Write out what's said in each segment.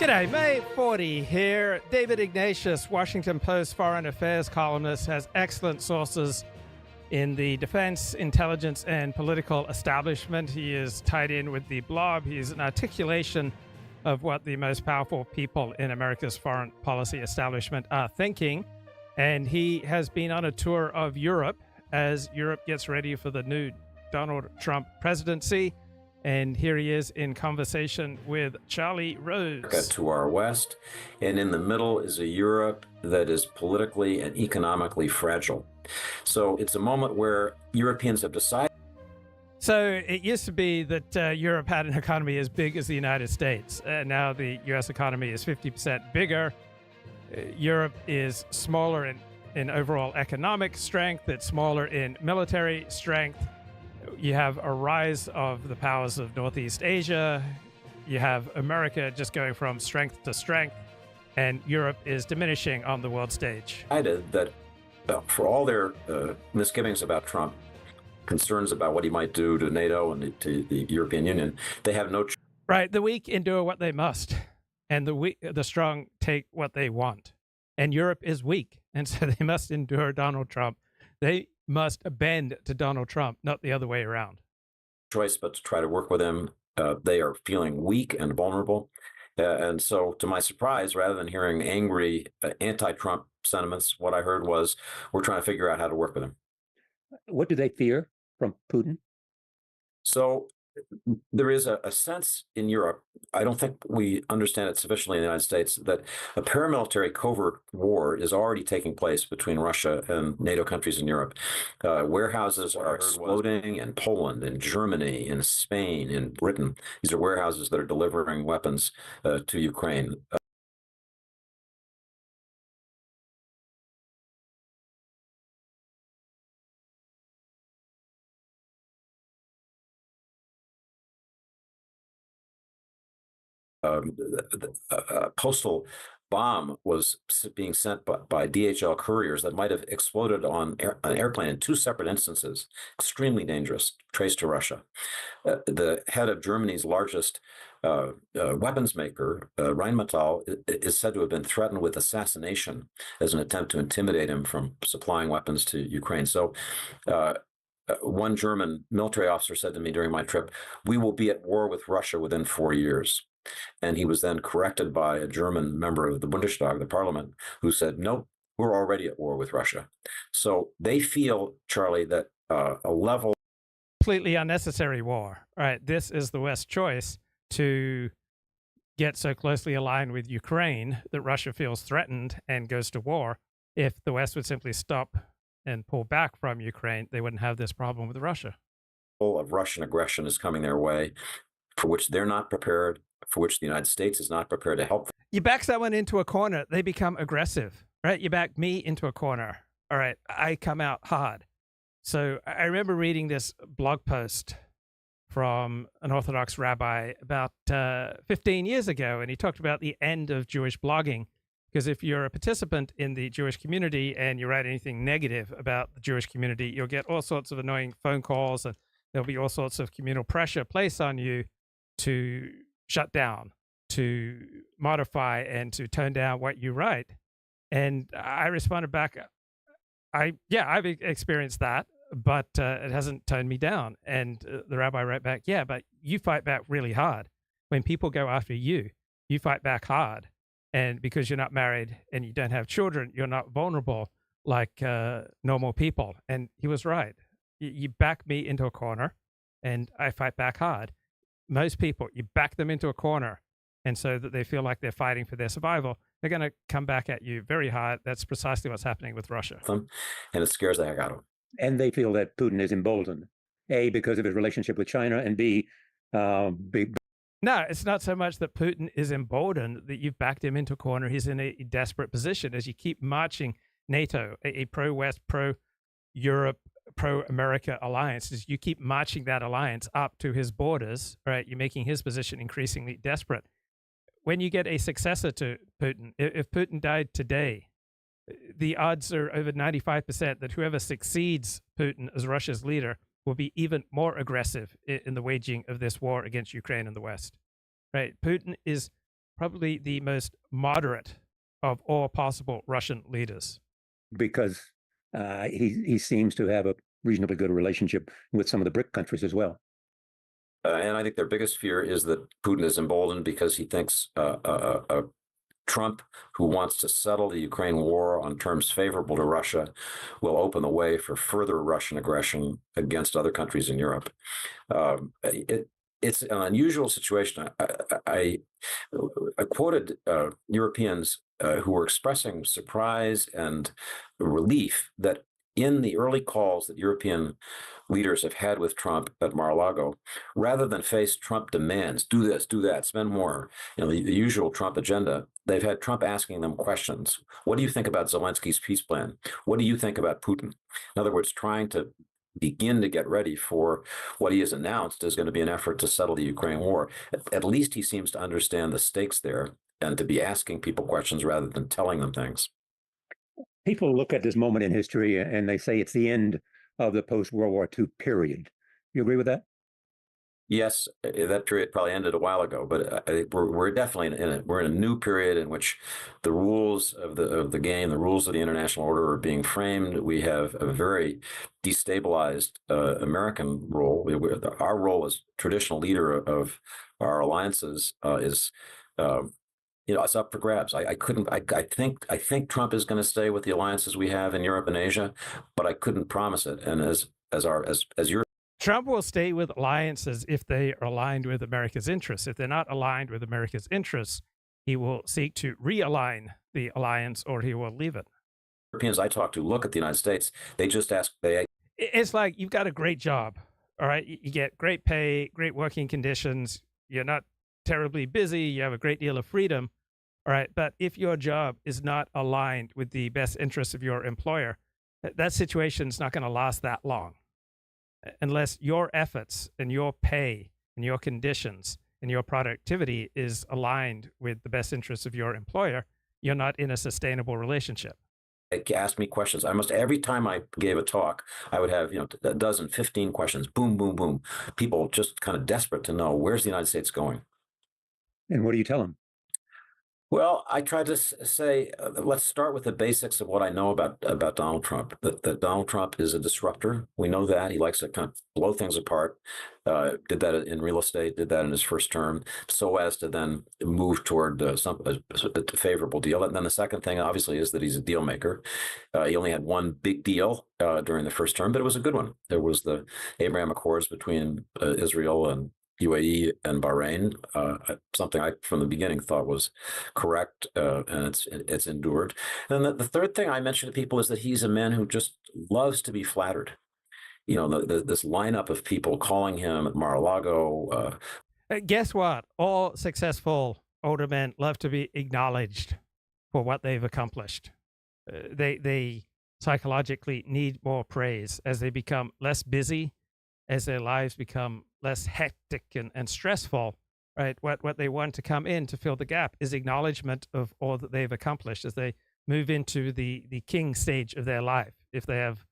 G'day, May 40 here. David Ignatius, Washington Post foreign affairs columnist, has excellent sources in the defense, intelligence, and political establishment. He is tied in with the blob. He's an articulation of what the most powerful people in America's foreign policy establishment are thinking. And he has been on a tour of Europe as Europe gets ready for the new Donald Trump presidency. And here he is in conversation with Charlie Rose. To our west, and in the middle is a Europe that is politically and economically fragile. So it's a moment where Europeans have decided. So it used to be that Europe had an economy as big as the United States. Now the U.S. economy is 50% bigger. Europe is smaller in overall economic strength. It's smaller in military strength. You have a rise of the powers of Northeast Asia. You have America just going from strength to strength, and Europe is diminishing on the world stage. That for all their misgivings about Trump, concerns about what he might do to NATO and to the European Union, they have no. Right, the weak endure what they must, and the strong take what they want. And Europe is weak, and so they must endure Donald Trump. They must bend to Donald Trump, not the other way around. Choice but to try to work with him. They are feeling weak and vulnerable. And so, to my surprise, rather than hearing angry anti-Trump sentiments, what I heard was, we're trying to figure out how to work with him. What do they fear from Putin? So there is a sense in Europe, I don't think we understand it sufficiently in the United States, that a paramilitary covert war is already taking place between Russia and NATO countries in Europe. Warehouses are exploding in Poland, in Germany, in Spain, in Britain. These are warehouses that are delivering weapons to Ukraine. A postal bomb was being sent by DHL couriers that might have exploded on an airplane in two separate instances. Extremely dangerous, traced to Russia. The head of Germany's largest weapons maker, Rheinmetall, is said to have been threatened with assassination as an attempt to intimidate him from supplying weapons to Ukraine. So one German military officer said to me during my trip, "We will be at war with Russia within 4 years." And he was then corrected by a German member of the Bundestag, the parliament, who said, "Nope, we're already at war with Russia." So they feel, Charlie, that a level completely unnecessary war. Right. This is the West's choice to get so closely aligned with Ukraine that Russia feels threatened and goes to war. If the West would simply stop and pull back from Ukraine, they wouldn't have this problem with Russia. Of Russian aggression is coming their way, for which they're not prepared, for which the United States is not prepared to help them. You back someone into a corner, they become aggressive, right? You back me into a corner. All right, I come out hard. So I remember reading this blog post from an Orthodox rabbi about 15 years ago, and he talked about the end of Jewish blogging. Because if you're a participant in the Jewish community and you write anything negative about the Jewish community, you'll get all sorts of annoying phone calls, and there'll be all sorts of communal pressure placed on you to shut down, to modify, and to tone down what you write. And I responded back, I've experienced that, but it hasn't toned me down. And the rabbi wrote back, yeah, but you fight back really hard. When people go after you, you fight back hard. And because you're not married and you don't have children, you're not vulnerable like normal people. And he was right. You back me into a corner and I fight back hard. Most people, you back them into a corner, and so that they feel like they're fighting for their survival, they're going to come back at you very hard. That's precisely what's happening with Russia. And it scares the heck out of them. And they feel that Putin is emboldened, A, because of his relationship with China, and B, No, it's not so much that Putin is emboldened, that you've backed him into a corner. He's in a desperate position as you keep marching NATO, a pro-West, pro-Europe, pro-America alliance. As you keep marching that alliance up to his borders, right? You're making his position increasingly desperate. When you get a successor to Putin, if Putin died today, the odds are over 95% that whoever succeeds Putin as Russia's leader will be even more aggressive in the waging of this war against Ukraine and the West. Right? Putin is probably the most moderate of all possible Russian leaders. Because he seems to have a reasonably good relationship with some of the BRIC countries as well. And I think their biggest fear is that Putin is emboldened because he thinks Trump, who wants to settle the Ukraine war on terms favorable to Russia, will open the way for further Russian aggression against other countries in Europe. It's an unusual situation. I quoted Europeans who were expressing surprise and relief that in the early calls that European leaders have had with Trump at Mar-a-Lago, rather than face Trump demands, do this, do that, spend more, the usual Trump agenda, they've had Trump asking them questions. What do you think about Zelensky's peace plan? What do you think about Putin? In other words, trying to begin to get ready for what he has announced is going to be an effort to settle the Ukraine war. At least he seems to understand the stakes there and to be asking people questions rather than telling them things. People look at this moment in history and they say it's the end of the post-World War II period. You agree with that? Yes, that period probably ended a while ago, but we're definitely in it. We're in a new period in which the rules of the game, the rules of the international order are being framed. We have a very destabilized American role. Our role as traditional leader of our alliances is. It's up for grabs. I think Trump is going to stay with the alliances we have in Europe and Asia, but I couldn't promise it. And as your Trump will stay with alliances if they are aligned with America's interests. If they're not aligned with America's interests, he will seek to realign the alliance or he will leave it. Europeans I talk to look at the United States. They just ask. It's like you've got a great job. All right. You get great pay, great working conditions. You're not terribly busy. You have a great deal of freedom. All right. But if your job is not aligned with the best interests of your employer, that situation is not going to last that long. Unless your efforts and your pay and your conditions and your productivity is aligned with the best interests of your employer, you're not in a sustainable relationship. Ask me questions. Every time I gave a talk, I would have, a dozen, 15 questions, boom, boom, boom. People just kind of desperate to know, where's the United States going? And what do you tell them? Well, I tried to say, let's start with the basics of what I know about Donald Trump. That Donald Trump is a disruptor. We know that. He likes to kind of blow things apart. Did that in real estate, did that in his first term, so as to then move toward a favorable deal. And then the second thing, obviously, is that he's a deal maker. He only had one big deal during the first term, but it was a good one. There was the Abraham Accords between Israel and UAE and Bahrain, something I from the beginning thought was correct, and it's endured. And then the third thing I mentioned to people is that he's a man who just loves to be flattered. This lineup of people calling him at Mar-a-Lago. Guess what? All successful older men love to be acknowledged for what they've accomplished. They psychologically need more praise as they become less busy, as their lives become less hectic and stressful, right? What they want to come in to fill the gap is acknowledgement of all that they've accomplished as they move into the king stage of their life. If they have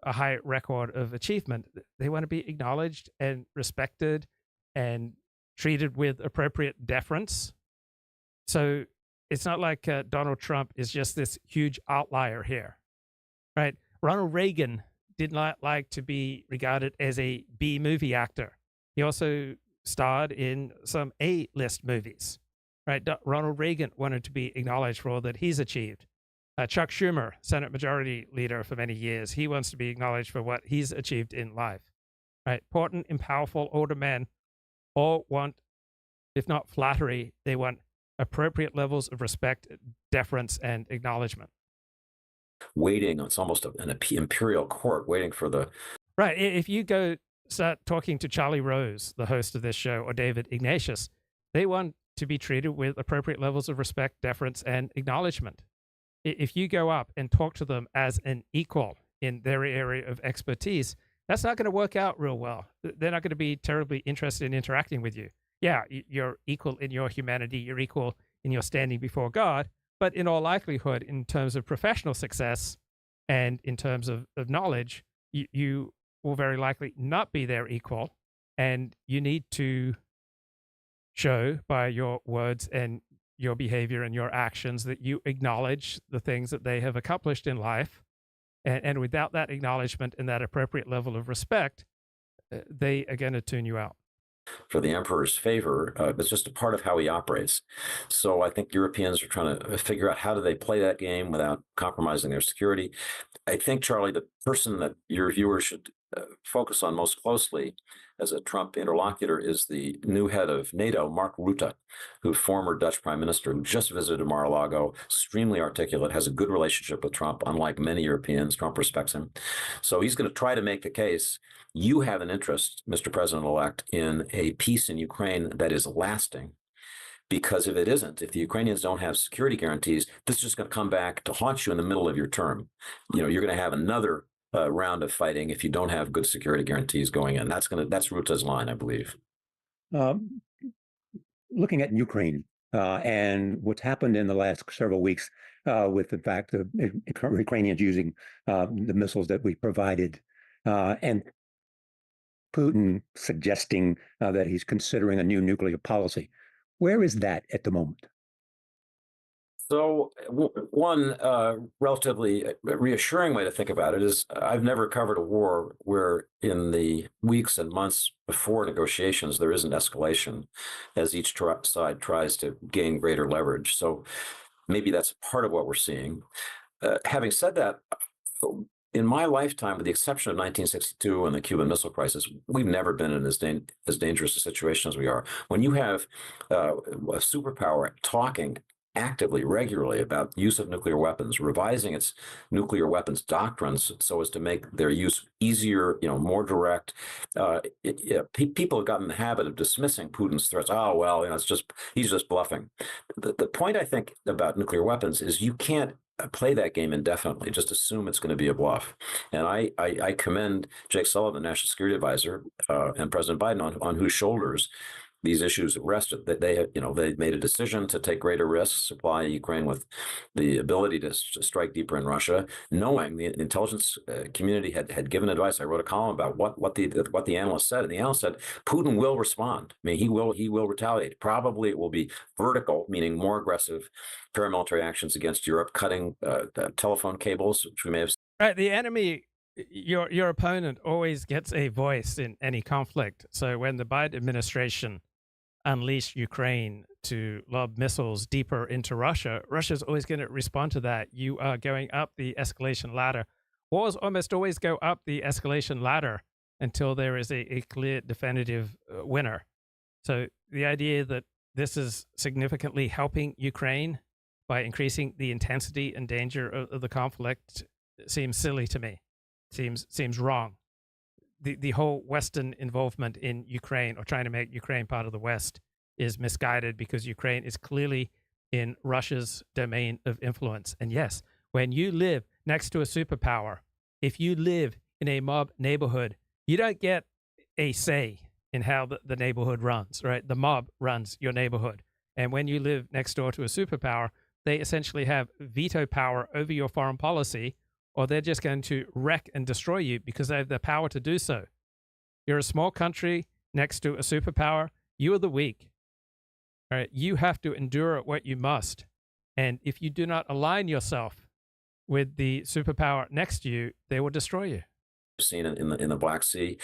a high record of achievement, they want to be acknowledged and respected and treated with appropriate deference. So it's not like Donald Trump is just this huge outlier here, right? Ronald Reagan did not like to be regarded as a B movie actor. He also starred in some A-list movies, right? Ronald Reagan wanted to be acknowledged for all that he's achieved. Chuck Schumer, Senate Majority Leader for many years, he wants to be acknowledged for what he's achieved in life, right? Important and powerful older men all want, if not flattery, they want appropriate levels of respect, deference, and acknowledgement. Waiting, it's almost an imperial court waiting for the... Right. If you go start talking to Charlie Rose, the host of this show, or David Ignatius, they want to be treated with appropriate levels of respect, deference, and acknowledgement. If you go up and talk to them as an equal in their area of expertise, that's not going to work out real well. They're not going to be terribly interested in interacting with you. Yeah, you're equal in your humanity, you're equal in your standing before God, but in all likelihood, in terms of professional success and in terms of knowledge, you will very likely not be their equal, and you need to show by your words and your behavior and your actions, that you acknowledge the things that they have accomplished in life. And without that acknowledgement and that appropriate level of respect, they are going to tune you out. For the emperor's favor, it's just a part of how he operates. So I think Europeans are trying to figure out how do they play that game without compromising their security. I think, Charlie, the person that your viewers should focus on most closely as a Trump interlocutor is the new head of NATO, Mark Rutte, who former Dutch prime minister, who just visited Mar-a-Lago, extremely articulate, has a good relationship with Trump. Unlike many Europeans, Trump respects him. So he's going to try to make the case. You have an interest, Mr. President-elect, in a peace in Ukraine that is lasting. Because if it isn't, if the Ukrainians don't have security guarantees, this is just going to come back to haunt you in the middle of your term. You're going to have another round of fighting if you don't have good security guarantees going in. That's Rutte's line, I believe. Looking at Ukraine and what's happened in the last several weeks with the fact the Ukrainians using the missiles that we provided and Putin suggesting that he's considering a new nuclear policy. Where is that at the moment? So one relatively reassuring way to think about it is I've never covered a war where in the weeks and months before negotiations, there isn't escalation as each side tries to gain greater leverage. So maybe that's part of what we're seeing. Having said that, in my lifetime, with the exception of 1962 and the Cuban Missile Crisis, we've never been in as dangerous a situation as we are. When you have a superpower talking actively, regularly about use of nuclear weapons, revising its nuclear weapons doctrines so as to make their use easier, more direct. People have gotten in the habit of dismissing Putin's threats. Oh, well, he's just bluffing. The point, I think, about nuclear weapons is you can't play that game indefinitely, just assume it's going to be a bluff. And I commend Jake Sullivan, National Security Advisor, and President Biden on whose shoulders these issues rested. That they made a decision to take greater risks, supply Ukraine with the ability to strike deeper in Russia, knowing the intelligence community had given advice. I wrote a column about what the analyst said, and the analyst said Putin will respond. I mean, he will retaliate. Probably it will be vertical, meaning more aggressive paramilitary actions against Europe, cutting telephone cables, which we may have. Right, the enemy. Your opponent always gets a voice in any conflict. So when the Biden administration unleashed Ukraine to lob missiles deeper into Russia, Russia's always going to respond to that. You are going up the escalation ladder. Wars almost always go up the escalation ladder until there is a clear, definitive winner. So the idea that this is significantly helping Ukraine by increasing the intensity and danger of the conflict seems silly to me. Seems wrong. The whole Western involvement in Ukraine or trying to make Ukraine part of the West is misguided because Ukraine is clearly in Russia's domain of influence. And yes, when you live next to a superpower, if you live in a mob neighborhood, you don't get a say in how the neighborhood runs, right? The mob runs your neighborhood. And when you live next door to a superpower, they essentially have veto power over your foreign policy, or they're just going to wreck and destroy you because they have the power to do so. You're a small country next to a superpower. You are the weak. All right? You have to endure what you must. And if you do not align yourself with the superpower next to you, they will destroy you. Seen in the Black Sea,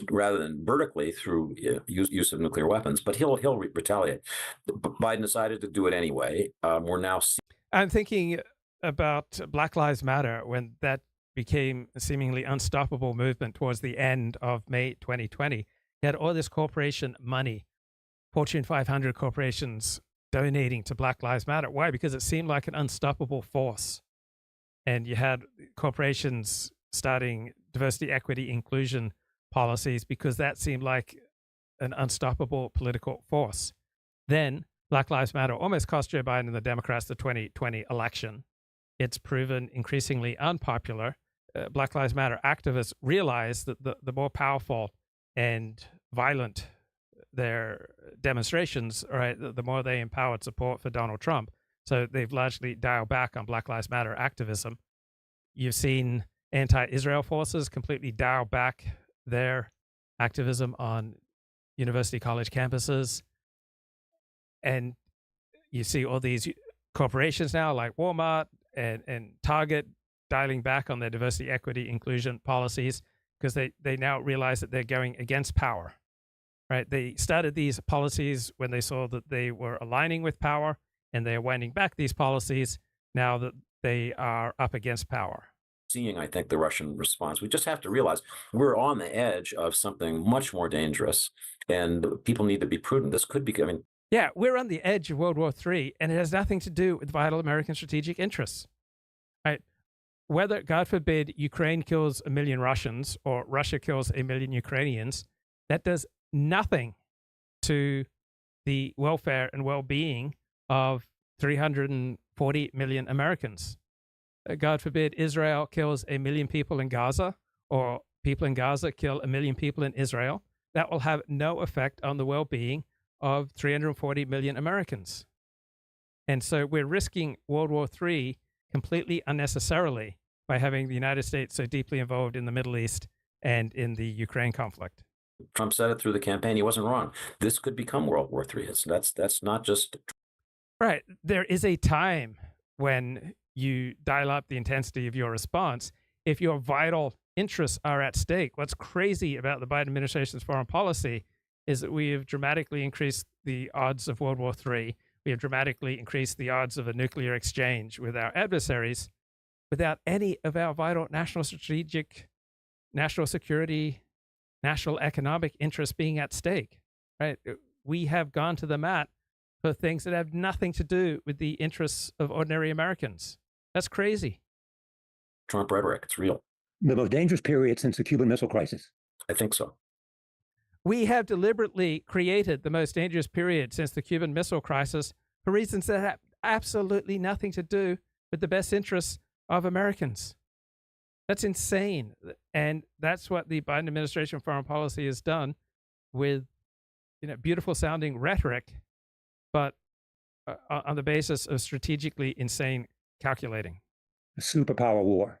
rather than vertically through use of nuclear weapons, but he'll retaliate. Biden decided to do it anyway. We're now. I'm thinking about Black Lives Matter when that became a seemingly unstoppable movement towards the end of May 2020. You had all this corporation money, Fortune 500 corporations donating to Black Lives Matter. Why? Because it seemed like an unstoppable force. And you had corporations starting diversity, equity, inclusion policies because that seemed like an unstoppable political force. Then Black Lives Matter almost cost Joe Biden and the Democrats the 2020 election. It's proven increasingly unpopular. Black Lives Matter activists realize that the more powerful and violent their demonstrations, right, the more they empowered support for Donald Trump. So they've largely dialed back on Black Lives Matter activism. You've seen anti-Israel forces completely dial back their activism on university college campuses. And you see all these corporations now like Walmart and Target dialing back on their diversity, equity, inclusion policies because they now realize that they're going against power, right? They started these policies when they saw that they were aligning with power, and they're winding back these policies now that they are up against power. Seeing, I think, the Russian response, we just have to realize we're on the edge of something much more dangerous, and people need to be prudent. This could be, I mean, yeah, we're on the edge of World War III, and it has nothing to do with vital American strategic interests, right? Whether, God forbid, Ukraine kills 1 million Russians or Russia kills 1 million Ukrainians, that does nothing to the welfare and well-being of 340 million Americans. God forbid, Israel kills 1 million people in Gaza, or people in Gaza kill 1 million people in Israel. That will have no effect on the well-being of 340 million Americans. And so we're risking World War III completely unnecessarily by having the United States so deeply involved in the Middle East and in the Ukraine conflict. Trump said it through the campaign. He wasn't wrong. This could become World War III. That's not just right. There is a time when you dial up the intensity of your response if your vital interests are at stake. What's crazy about the Biden administration's foreign policy is that we have dramatically increased the odds of World War III. We have dramatically increased the odds of a nuclear exchange with our adversaries without any of our vital national strategic, national security, national economic interests being at stake, right? We have gone to the mat for things that have nothing to do with the interests of ordinary Americans. That's crazy. Trump rhetoric. It's real. The most dangerous period since the Cuban Missile Crisis. I think so. We have deliberately created the most dangerous period since the Cuban Missile Crisis for reasons that have absolutely nothing to do with the best interests of Americans. That's insane. And that's what the Biden administration foreign policy has done with, beautiful sounding rhetoric, but on the basis of strategically insane calculating. A superpower war.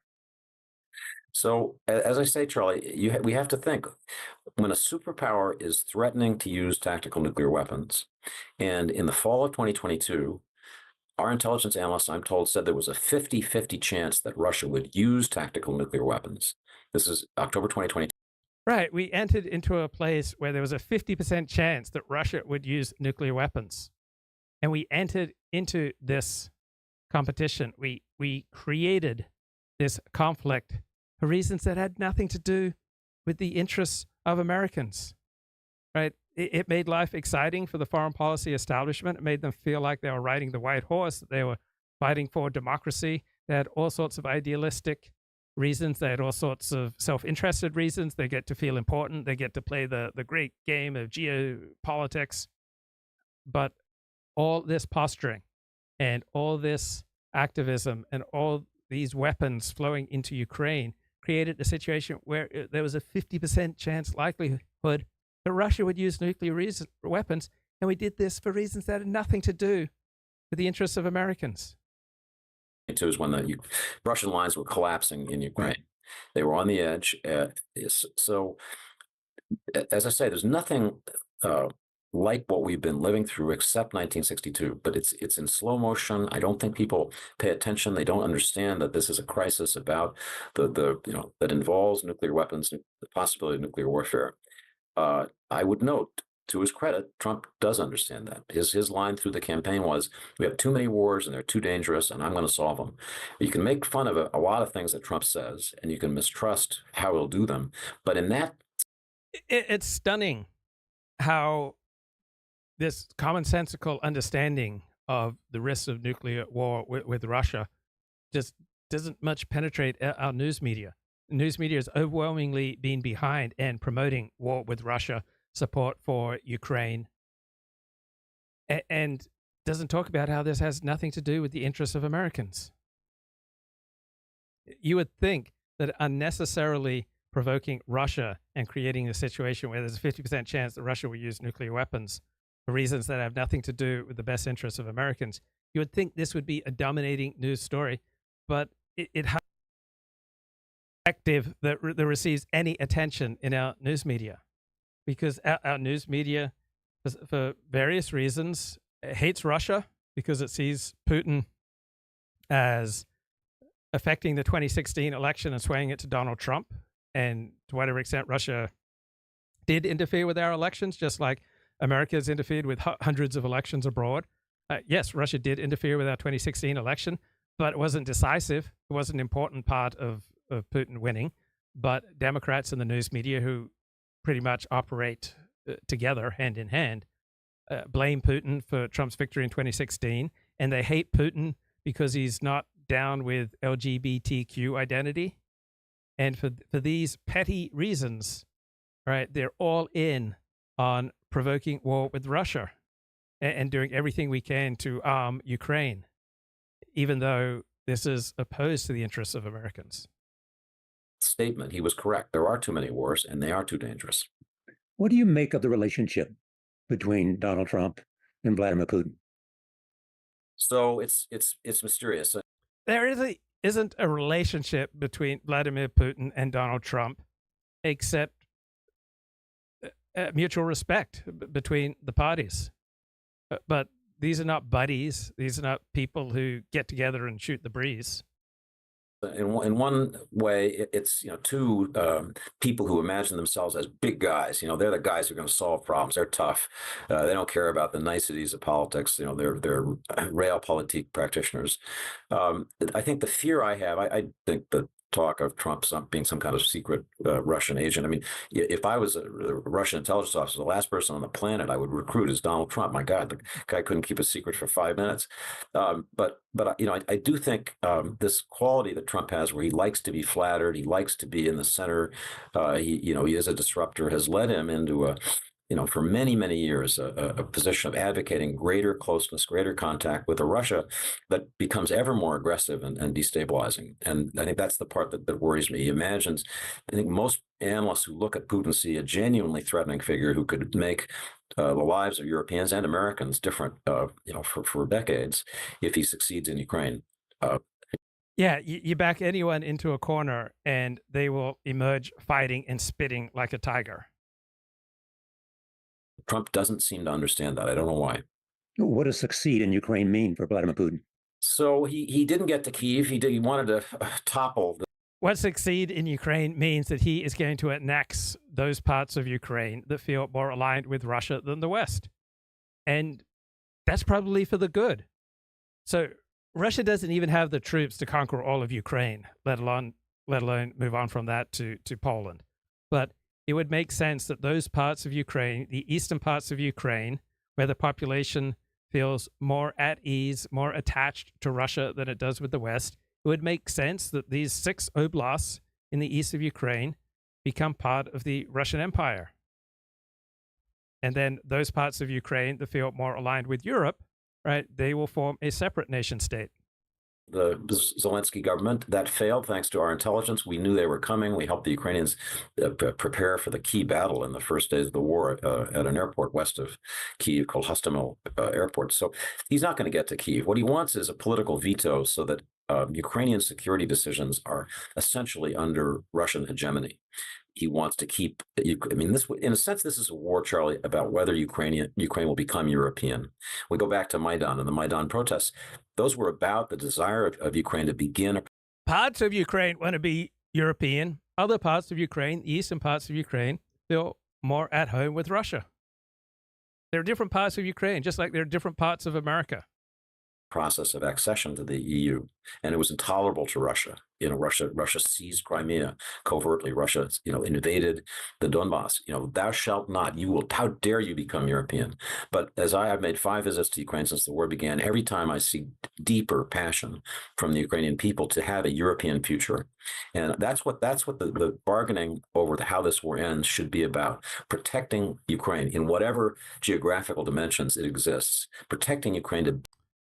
So, as I say, Charlie, we have to think when a superpower is threatening to use tactical nuclear weapons, and in the fall of 2022, our intelligence analysts, I'm told, said there was a 50-50 chance that Russia would use tactical nuclear weapons. This is October 2022. Right. We entered into a place where there was a 50% chance that Russia would use nuclear weapons. And we entered into this competition. We created this conflict for reasons that had nothing to do with the interests of Americans, right? It made life exciting for the foreign policy establishment. It made them feel like they were riding the white horse, that they were fighting for democracy. They had all sorts of idealistic reasons. They had all sorts of self-interested reasons. They get to feel important. They get to play the great game of geopolitics. But all this posturing and all this activism and all these weapons flowing into Ukraine created a situation where there was a 50% chance likelihood that Russia would use nuclear weapons, and we did this for reasons that had nothing to do with the interests of Americans. It was when the Russian lines were collapsing in Ukraine. They were on the edge. So, as I say, there's nothing like what we've been living through except 1962, but it's in slow motion. I don't think people pay attention. They don't understand that this is a crisis about that involves nuclear weapons, the possibility of nuclear warfare. I would note, to his credit, Trump does understand that. His line through the campaign was, we have too many wars and they're too dangerous and I'm going to solve them. You can make fun of a lot of things that Trump says and you can mistrust how he'll do them. But in that... It's stunning how this commonsensical understanding of the risks of nuclear war with Russia just doesn't much penetrate our news media. News media has overwhelmingly been behind and promoting war with Russia, support for Ukraine, and doesn't talk about how this has nothing to do with the interests of Americans. You would think that unnecessarily provoking Russia and creating a situation where there's a 50% chance that Russia will use nuclear weapons for reasons that have nothing to do with the best interests of Americans, you would think this would be a dominating news story, but it has perspective that receives any attention in our news media, because our news media, for various reasons, hates Russia because it sees Putin as affecting the 2016 election and swaying it to Donald Trump. And to whatever extent Russia did interfere with our elections, just like America has interfered with hundreds of elections abroad. Yes, Russia did interfere with our 2016 election, but it wasn't decisive. It wasn't an important part of Putin winning. But Democrats and the news media, who pretty much operate together hand in hand, blame Putin for Trump's victory in 2016, and they hate Putin because he's not down with LGBTQ identity. And for these petty reasons, right, they're all in on provoking war with Russia and doing everything we can to arm Ukraine, even though this is opposed to the interests of Americans. Statement. He was correct. There are too many wars, and they are too dangerous. What do you make of the relationship between Donald Trump and Vladimir Putin? So it's mysterious. There isn't a relationship between Vladimir Putin and Donald Trump, except mutual respect between the parties. But these are not buddies. These are not people who get together and shoot the breeze. In one way, it's two people who imagine themselves as big guys. They're the guys who are going to solve problems. They're tough. They don't care about the niceties of politics. They're realpolitik practitioners. I think the fear I have, I think the talk of Trump being some kind of secret Russian agent. I mean, if I was a Russian intelligence officer, the last person on the planet I would recruit is Donald Trump. My God, the guy couldn't keep a secret for 5 minutes. But I do think this quality that Trump has, where he likes to be flattered, he likes to be in the center, he is a disruptor, has led him into for many, many years, a position of advocating greater closeness, greater contact with a Russia that becomes ever more aggressive and destabilizing. And I think that's the part that worries me. He imagines, I think most analysts who look at Putin see a genuinely threatening figure who could make the lives of Europeans and Americans different, for decades if he succeeds in Ukraine. Yeah, you back anyone into a corner and they will emerge fighting and spitting like a tiger. Trump doesn't seem to understand that. I don't know why. What does succeed in Ukraine mean for Vladimir Putin? So he didn't get to Kyiv. He wanted to topple. What succeed in Ukraine means that he is going to annex those parts of Ukraine that feel more aligned with Russia than the West. And that's probably for the good. So Russia doesn't even have the troops to conquer all of Ukraine, let alone move on from that to Poland. But it would make sense that those parts of Ukraine, the eastern parts of Ukraine, where the population feels more at ease, more attached to Russia than it does with the West, it would make sense that these 6 oblasts in the east of Ukraine become part of the Russian Empire. And then those parts of Ukraine that feel more aligned with Europe, right, they will form a separate nation state. The Zelensky government, that failed thanks to our intelligence. We knew they were coming. We helped the Ukrainians prepare for the key battle in the first days of the war at an airport west of Kyiv called Hostomel Airport. So he's not going to get to Kyiv. What he wants is a political veto so that Ukrainian security decisions are essentially under Russian hegemony. He wants to keep. I mean, this, in a sense, this is a war, Charlie, about whether Ukraine will become European. We go back to Maidan and the Maidan protests. Those were about the desire of Ukraine to begin. Parts of Ukraine want to be European. Other parts of Ukraine, the eastern parts of Ukraine, feel more at home with Russia. There are different parts of Ukraine, just like there are different parts of America. Process of accession to the EU, and it was intolerable to Russia. Russia seized Crimea covertly. Russia, invaded the Donbass. Thou shalt not. You will. How dare you become European? But as I've made 5 visits to Ukraine since the war began, every time I see deeper passion from the Ukrainian people to have a European future, and that's what the bargaining over how this war ends should be about: protecting Ukraine in whatever geographical dimensions it exists, protecting Ukraine to.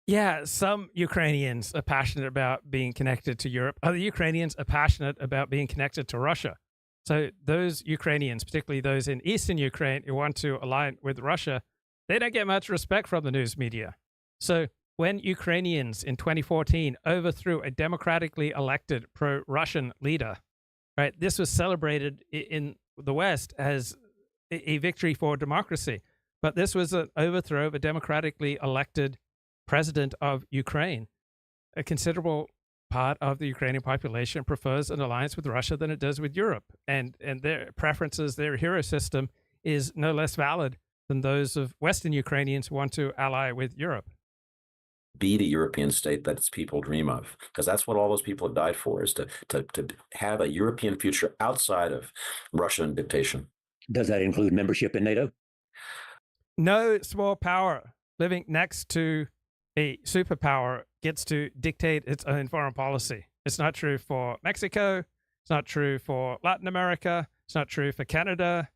Yeah, some Ukrainians are passionate about being connected to Europe. Other Ukrainians are passionate about being connected to Russia. So those Ukrainians, particularly those in eastern Ukraine who want to align with Russia, they don't get much respect from the news media. So when Ukrainians in 2014 overthrew a democratically elected pro-Russian leader, right, this was celebrated in the West as a victory for democracy. But this was an overthrow of a democratically elected president of Ukraine. A considerable part of the Ukrainian population prefers an alliance with Russia than it does with Europe. And their preferences, their hero system is no less valid than those of Western Ukrainians who want to ally with Europe. Be the European state that its people dream of, because that's what all those people have died for, is to have a European future outside of Russian dictation. Does that include membership in NATO? No small power living next to a superpower gets to dictate its own foreign policy. It's not true for Mexico. It's not true for Latin America. It's not true for Canada.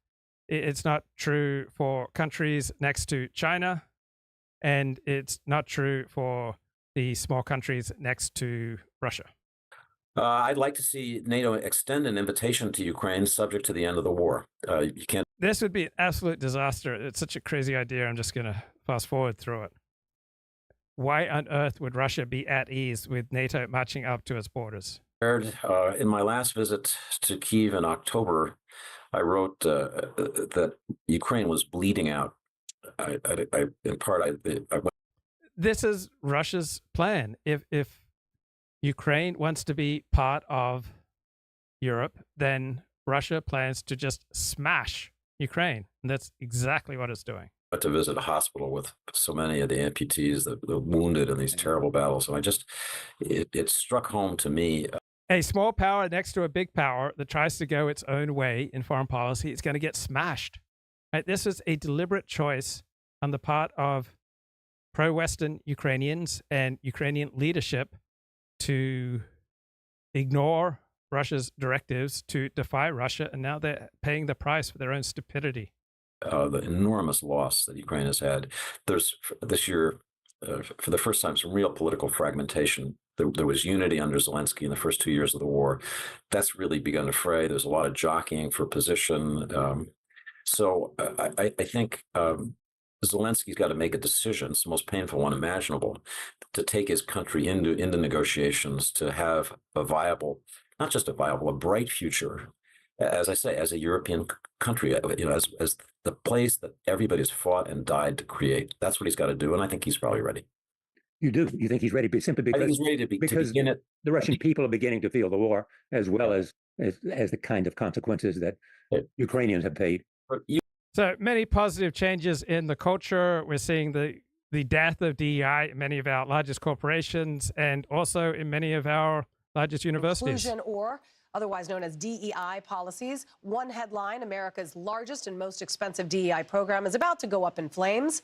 It's not true for countries next to China. And it's not true for the small countries next to Russia. I'd like to see NATO extend an invitation to Ukraine subject to the end of the war. You can't. This would be an absolute disaster. It's such a crazy idea. I'm just going to fast forward through it. Why on earth would Russia be at ease with NATO marching up to its borders? In my last visit to Kyiv in October, I wrote that Ukraine was bleeding out. This is Russia's plan. If Ukraine wants to be part of Europe, then Russia plans to just smash Ukraine. And that's exactly what it's doing. To visit a hospital with so many of the amputees, the wounded in these terrible battles. And it struck home to me. A small power next to a big power that tries to go its own way in foreign policy is going to get smashed. Right? This is a deliberate choice on the part of pro-Western Ukrainians and Ukrainian leadership to ignore Russia's directives, to defy Russia, and now they're paying the price for their own stupidity. The enormous loss that Ukraine has had. There's this year, for the first time, some real political fragmentation. There was unity under Zelensky in the first 2 years of the war. That's really begun to fray. There's a lot of jockeying for position. So I think Zelensky's got to make a decision. It's the most painful one imaginable, to take his country into negotiations to have a viable, not just a viable, a bright future. As I say, as a European country, as the place that everybody's fought and died to create. That's what he's got to do, and I think he's probably ready. You do? You think he's ready? Simply because, I think he's ready to begin it. The Russian people are beginning to feel the war, as well as the kind of consequences that Ukrainians have paid. So many positive changes in the culture. We're seeing the death of DEI in many of our largest corporations, and also in many of our largest universities. Inclusion, or otherwise known as DEI policies. One headline: America's largest and most expensive DEI program is about to go up in flames.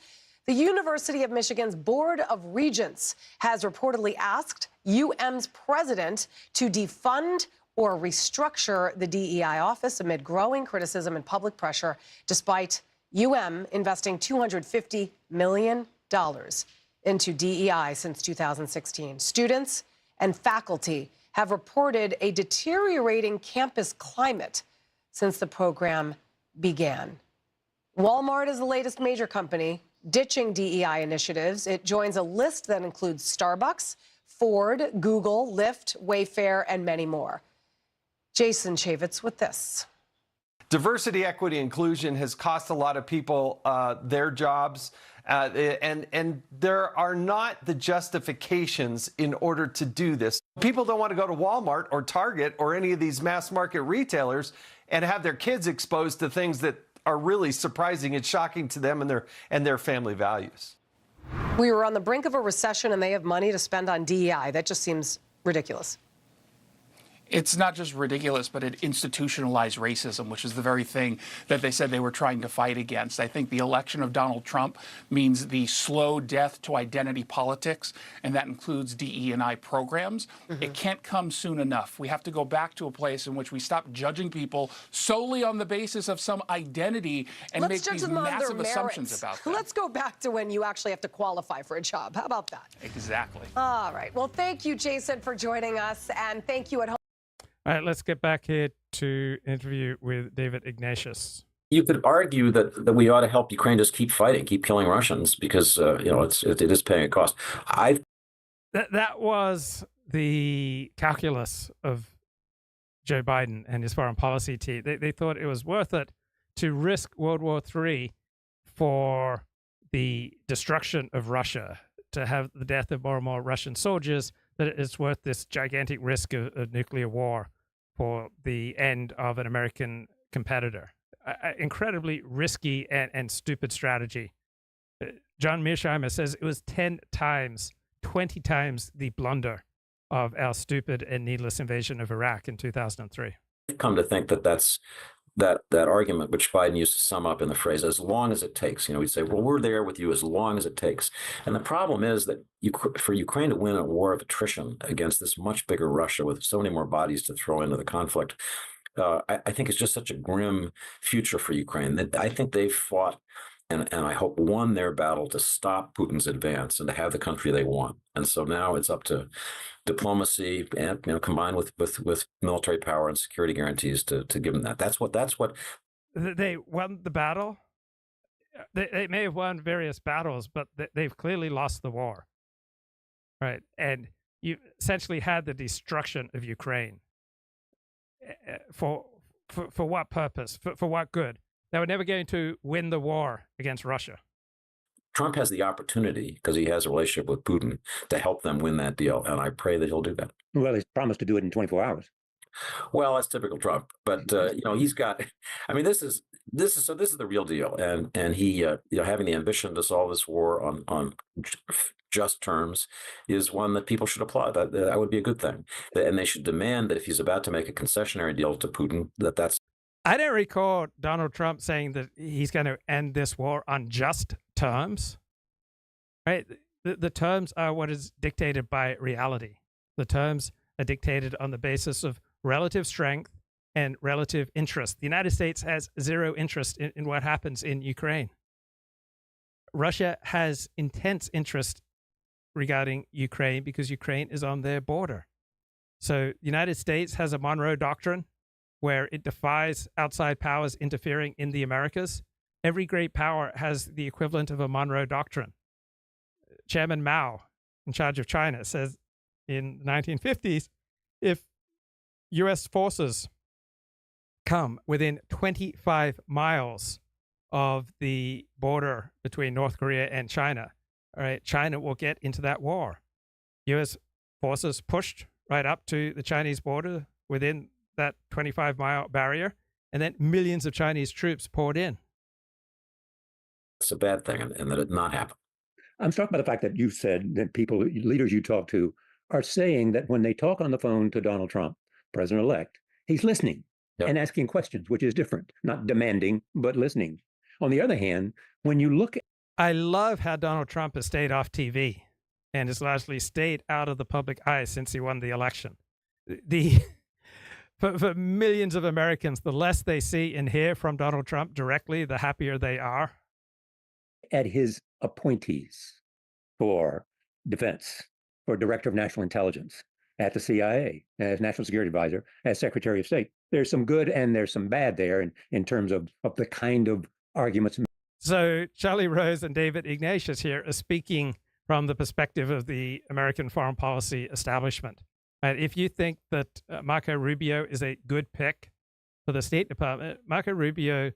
The University of Michigan's Board of Regents has reportedly asked UM's president to defund or restructure the DEI office amid growing criticism and public pressure, despite UM investing $250 million into DEI since 2016. Students and faculty have reported a deteriorating campus climate since the program began. Walmart is the latest major company ditching DEI initiatives. It joins a list that includes Starbucks, Ford, Google, Lyft, Wayfair, and many more. Jason Chaffetz with this. Diversity, equity, inclusion has cost a lot of people their jobs, and there are not the justifications in order to do this. People don't want to go to Walmart or Target or any of these mass market retailers and have their kids exposed to things that are really surprising and shocking to them and their family values. We were on the brink of a recession and they have money to spend on DEI. That just seems ridiculous. It's not just ridiculous, but it institutionalized racism, which is the very thing that they said they were trying to fight against. I think the election of Donald Trump means the slow death to identity politics, and that includes DE&I programs. It can't come soon enough. We have to go back to a place in which we stop judging people solely on the basis of some identity and make these massive assumptions about them. Let's go back to when you actually have to qualify for a job. How about that? Exactly. All right. Well, thank you, Jason, for joining us, and thank you at home. All right, let's get back here to interview with David Ignatius. You could argue that we ought to help Ukraine just keep fighting, keep killing Russians, because it is paying a cost. That was the calculus of Joe Biden and his foreign policy team. They thought it was worth it to risk World War III for the destruction of Russia, to have the death of more and more Russian soldiers, that it's worth this gigantic risk of nuclear war for the end of an American competitor. Incredibly risky and stupid strategy. John Mearsheimer says it was 10 times, 20 times the blunder of our stupid and needless invasion of Iraq in 2003. I've come to think that that's that argument which Biden used to sum up in the phrase, as long as it takes. He'd say, well, we're there with you as long as it takes. And the problem is that for Ukraine to win a war of attrition against this much bigger Russia with so many more bodies to throw into the conflict, I think it's just such a grim future for Ukraine that I think they've fought and I hope won their battle to stop Putin's advance and to have the country they want. And so now it's up to diplomacy and combined with military power and security guarantees to give them that. That's what they won the battle. They may have won various battles, but they've clearly lost the war, right? And you essentially had the destruction of Ukraine. For what purpose? For what good? They were never going to win the war against Russia. Trump has the opportunity, because he has a relationship with Putin, to help them win that deal, and I pray that he'll do that. Well, he's promised to do it in 24 hours. Well, that's typical Trump, but he's got. I mean, this is the real deal, and he having the ambition to solve this war on just terms is one that people should applaud. That would be a good thing, and they should demand that if he's about to make a concessionary deal to Putin, that's. I don't recall Donald Trump saying that he's going to end this war on just terms, right? The terms are what is dictated by reality. The terms are dictated on the basis of relative strength and relative interest. The United States has zero interest in what happens in Ukraine. Russia has intense interest regarding Ukraine because Ukraine is on their border. So the United States has a Monroe Doctrine where it defies outside powers interfering in the Americas. Every great power has the equivalent of a Monroe Doctrine. Chairman Mao, in charge of China, says in the 1950s, if U.S. forces come within 25 miles of the border between North Korea and China, all right, China will get into that war. U.S. forces pushed right up to the Chinese border within that 25-mile barrier, and then millions of Chinese troops poured in. It's a bad thing, and that it not happen. I'm struck by the fact that you said that leaders you talk to, are saying that when they talk on the phone to Donald Trump, president-elect, he's listening and asking questions, which is different, not demanding, but listening. On the other hand, when you look at... I love how Donald Trump has stayed off TV and has largely stayed out of the public eye since he won the election. For millions of Americans, the less they see and hear from Donald Trump directly, the happier they are. At his appointees for defense, for director of national intelligence, at the CIA, as national security advisor, as secretary of state, there's some good and there's some bad there in terms of the kind of arguments. So Charlie Rose and David Ignatius here are speaking from the perspective of the American foreign policy establishment. And if you think that Marco Rubio is a good pick for the State Department, Marco Rubio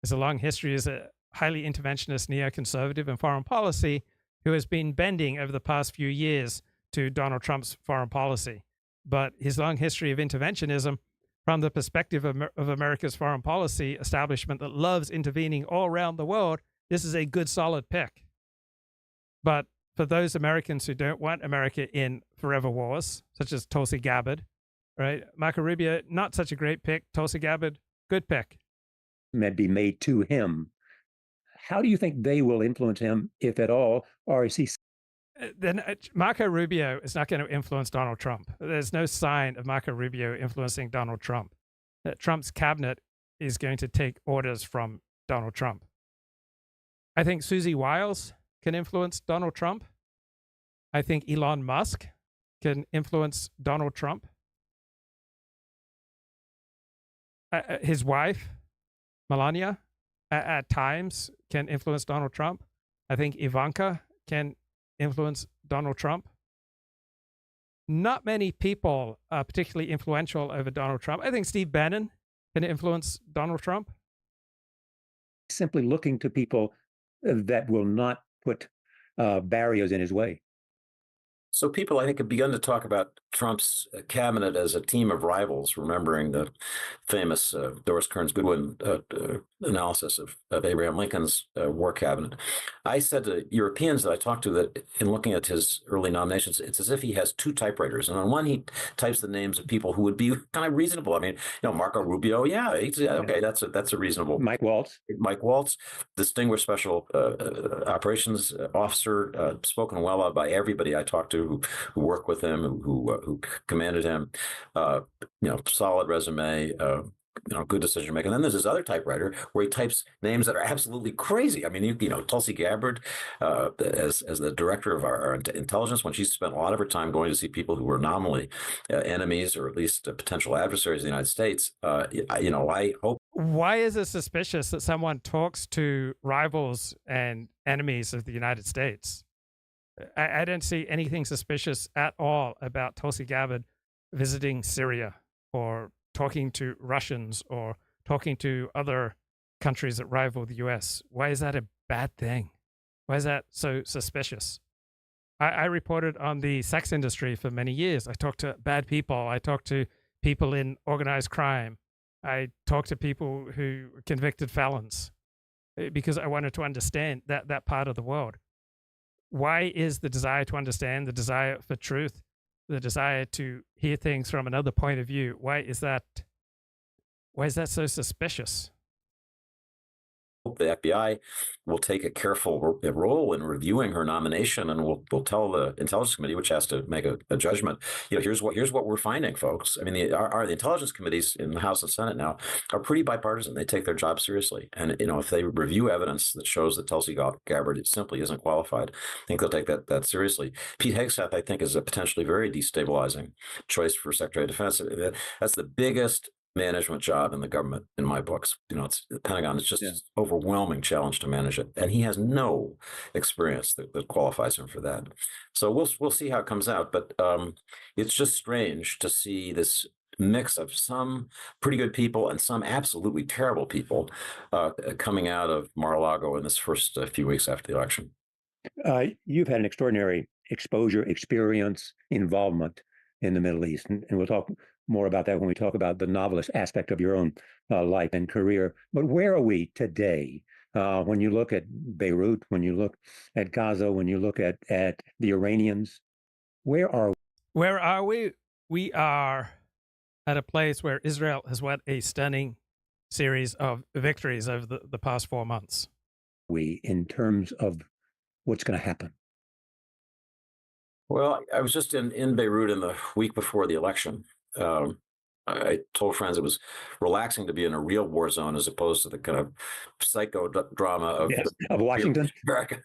has a long history as a highly interventionist neoconservative in foreign policy who has been bending over the past few years to Donald Trump's foreign policy. But his long history of interventionism from the perspective of America's foreign policy establishment that loves intervening all around the world, this is a good, solid pick. But for those Americans who don't want America in forever wars, such as Tulsi Gabbard, right? Marco Rubio, not such a great pick. Tulsi Gabbard, good pick. May be made to him. How do you think they will influence him, if at all, or is he... Then Marco Rubio is not going to influence Donald Trump. There's no sign of Marco Rubio influencing Donald Trump. Trump's cabinet is going to take orders from Donald Trump. I think Susie Wiles can influence Donald Trump. I think Elon Musk can influence Donald Trump. His wife, Melania, at times can influence Donald Trump. I think Ivanka can influence Donald Trump. Not many people are particularly influential over Donald Trump. I think Steve Bannon can influence Donald Trump. Simply looking to people that will not put barriers in his way. So people, I think, have begun to talk about Trump's cabinet as a team of rivals, remembering the famous Doris Kearns Goodwin analysis of Abraham Lincoln's war cabinet. I said to Europeans that I talked to that in looking at his early nominations, it's as if he has two typewriters. And on one, he types the names of people who would be kind of reasonable. I mean, Marco Rubio, okay, that's a reasonable. Mike Waltz, distinguished special operations officer, spoken well of by everybody I talked to who worked with him, who commanded him, solid resume, good decision making. And then there's this other typewriter where he types names that are absolutely crazy. I mean, Tulsi Gabbard, as the director of our intelligence, when she spent a lot of her time going to see people who were nominally enemies or at least potential adversaries of the United States. I hope. Why is it suspicious that someone talks to rivals and enemies of the United States? I don't see anything suspicious at all about Tulsi Gabbard visiting Syria or talking to Russians or talking to other countries that rival the US. Why is that a bad thing? Why is that so suspicious? I reported on the sex industry for many years. I talked to bad people. I talked to people in organized crime. I talked to people who were convicted felons because I wanted to understand that part of the world. Why is the desire to understand, the desire for truth, the desire to hear things from another point of view, why is that so suspicious? The FBI will take a careful role in reviewing her nomination, and we'll tell the Intelligence Committee, which has to make a judgment. Here's what we're finding, folks. I mean, the Intelligence Committees in the House and Senate now are pretty bipartisan. They take their job seriously, and if they review evidence that shows that Tulsi Gabbard simply isn't qualified, I think they'll take that seriously. Pete Hegseth, I think, is a potentially very destabilizing choice for Secretary of Defense. That's the biggest management job in the government in my books. It's the Pentagon. It's just an overwhelming challenge to manage it, and he has no experience that qualifies him for that. So we'll see how it comes out, but it's just strange to see this mix of some pretty good people and some absolutely terrible people coming out of Mar-a-Lago in this first few weeks after the election. You've had an extraordinary exposure, experience, involvement in the Middle East, and we'll talk more about that when we talk about the novelist aspect of your own life and career. But where are we today? When you look at Beirut, when you look at Gaza, when you look at the Iranians, where are we? Where are we? We are at a place where Israel has won a stunning series of victories over the past 4 months. In terms of what's going to happen? Well, I was just in Beirut in the week before the election. I told friends it was relaxing to be in a real war zone as opposed to the kind of psychodrama of Washington. America.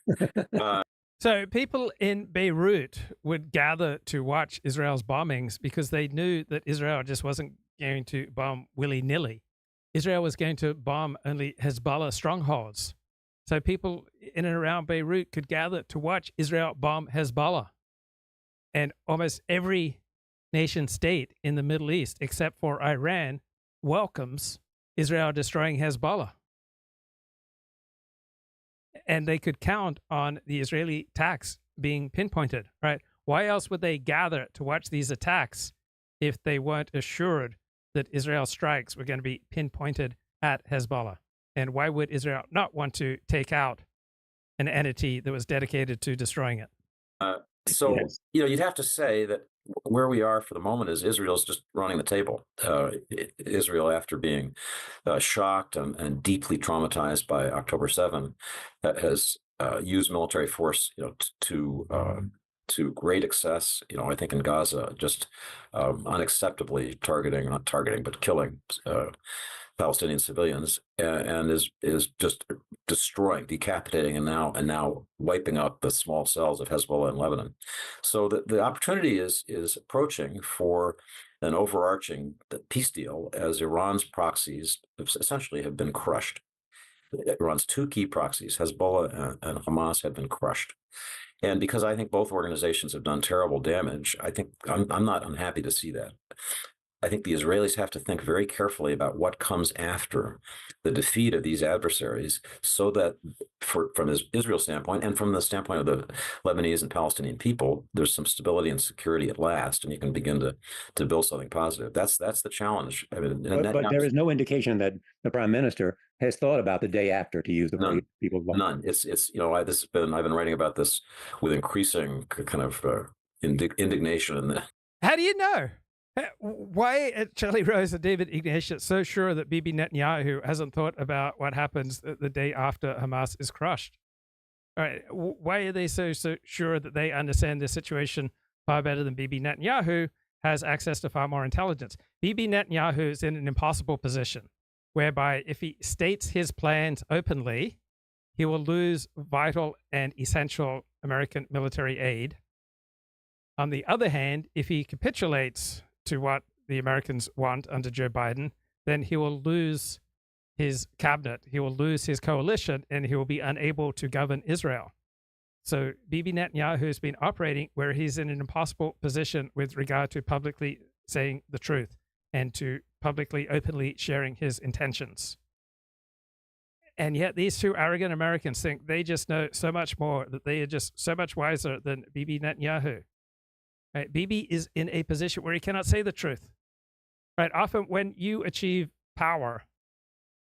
So people in Beirut would gather to watch Israel's bombings because they knew that Israel just wasn't going to bomb willy-nilly. Israel was going to bomb only Hezbollah strongholds. So people in and around Beirut could gather to watch Israel bomb Hezbollah. And almost every nation state in the Middle East, except for Iran, welcomes Israel destroying Hezbollah. And they could count on the Israeli attacks being pinpointed, right? Why else would they gather to watch these attacks if they weren't assured that Israel's strikes were going to be pinpointed at Hezbollah? And why would Israel not want to take out an entity that was dedicated to destroying it? You'd have to say that where we are for the moment is Israel's just running the table. Israel, after being shocked and deeply traumatized by October 7, has used military force, to great excess. I think in Gaza, just unacceptably killing Palestinian civilians, and is just destroying, decapitating, and now wiping out the small cells of Hezbollah in Lebanon. So the opportunity is approaching for an overarching peace deal, as Iran's proxies essentially have been crushed. Iran's two key proxies, Hezbollah and Hamas, have been crushed. And because I think both organizations have done terrible damage, I think I'm not unhappy to see that. I think the Israelis have to think very carefully about what comes after the defeat of these adversaries, so that from Israel's standpoint and from the standpoint of the Lebanese and Palestinian people, there's some stability and security at last, and you can begin to build something positive. That's the challenge. I mean, but there is no indication that the prime minister has thought about the day after, to use the word people love. None. It's I've been writing about this with increasing kind of indignation. And how do you know? Why are Charlie Rose and David Ignatius so sure that Bibi Netanyahu hasn't thought about what happens the day after Hamas is crushed? All right, why are they so sure that they understand this situation far better than Bibi Netanyahu has access to far more intelligence? Bibi Netanyahu is in an impossible position, whereby if he states his plans openly, he will lose vital and essential American military aid. On the other hand, if he capitulates to what the Americans want under Joe Biden, then he will lose his cabinet, he will lose his coalition, and he will be unable to govern Israel. So Bibi Netanyahu has been operating where he's in an impossible position with regard to publicly saying the truth and to publicly, openly sharing his intentions. And yet these two arrogant Americans think they just know so much more, that they are just so much wiser than Bibi Netanyahu. Right? Bibi is in a position where he cannot say the truth. Right? Often when you achieve power,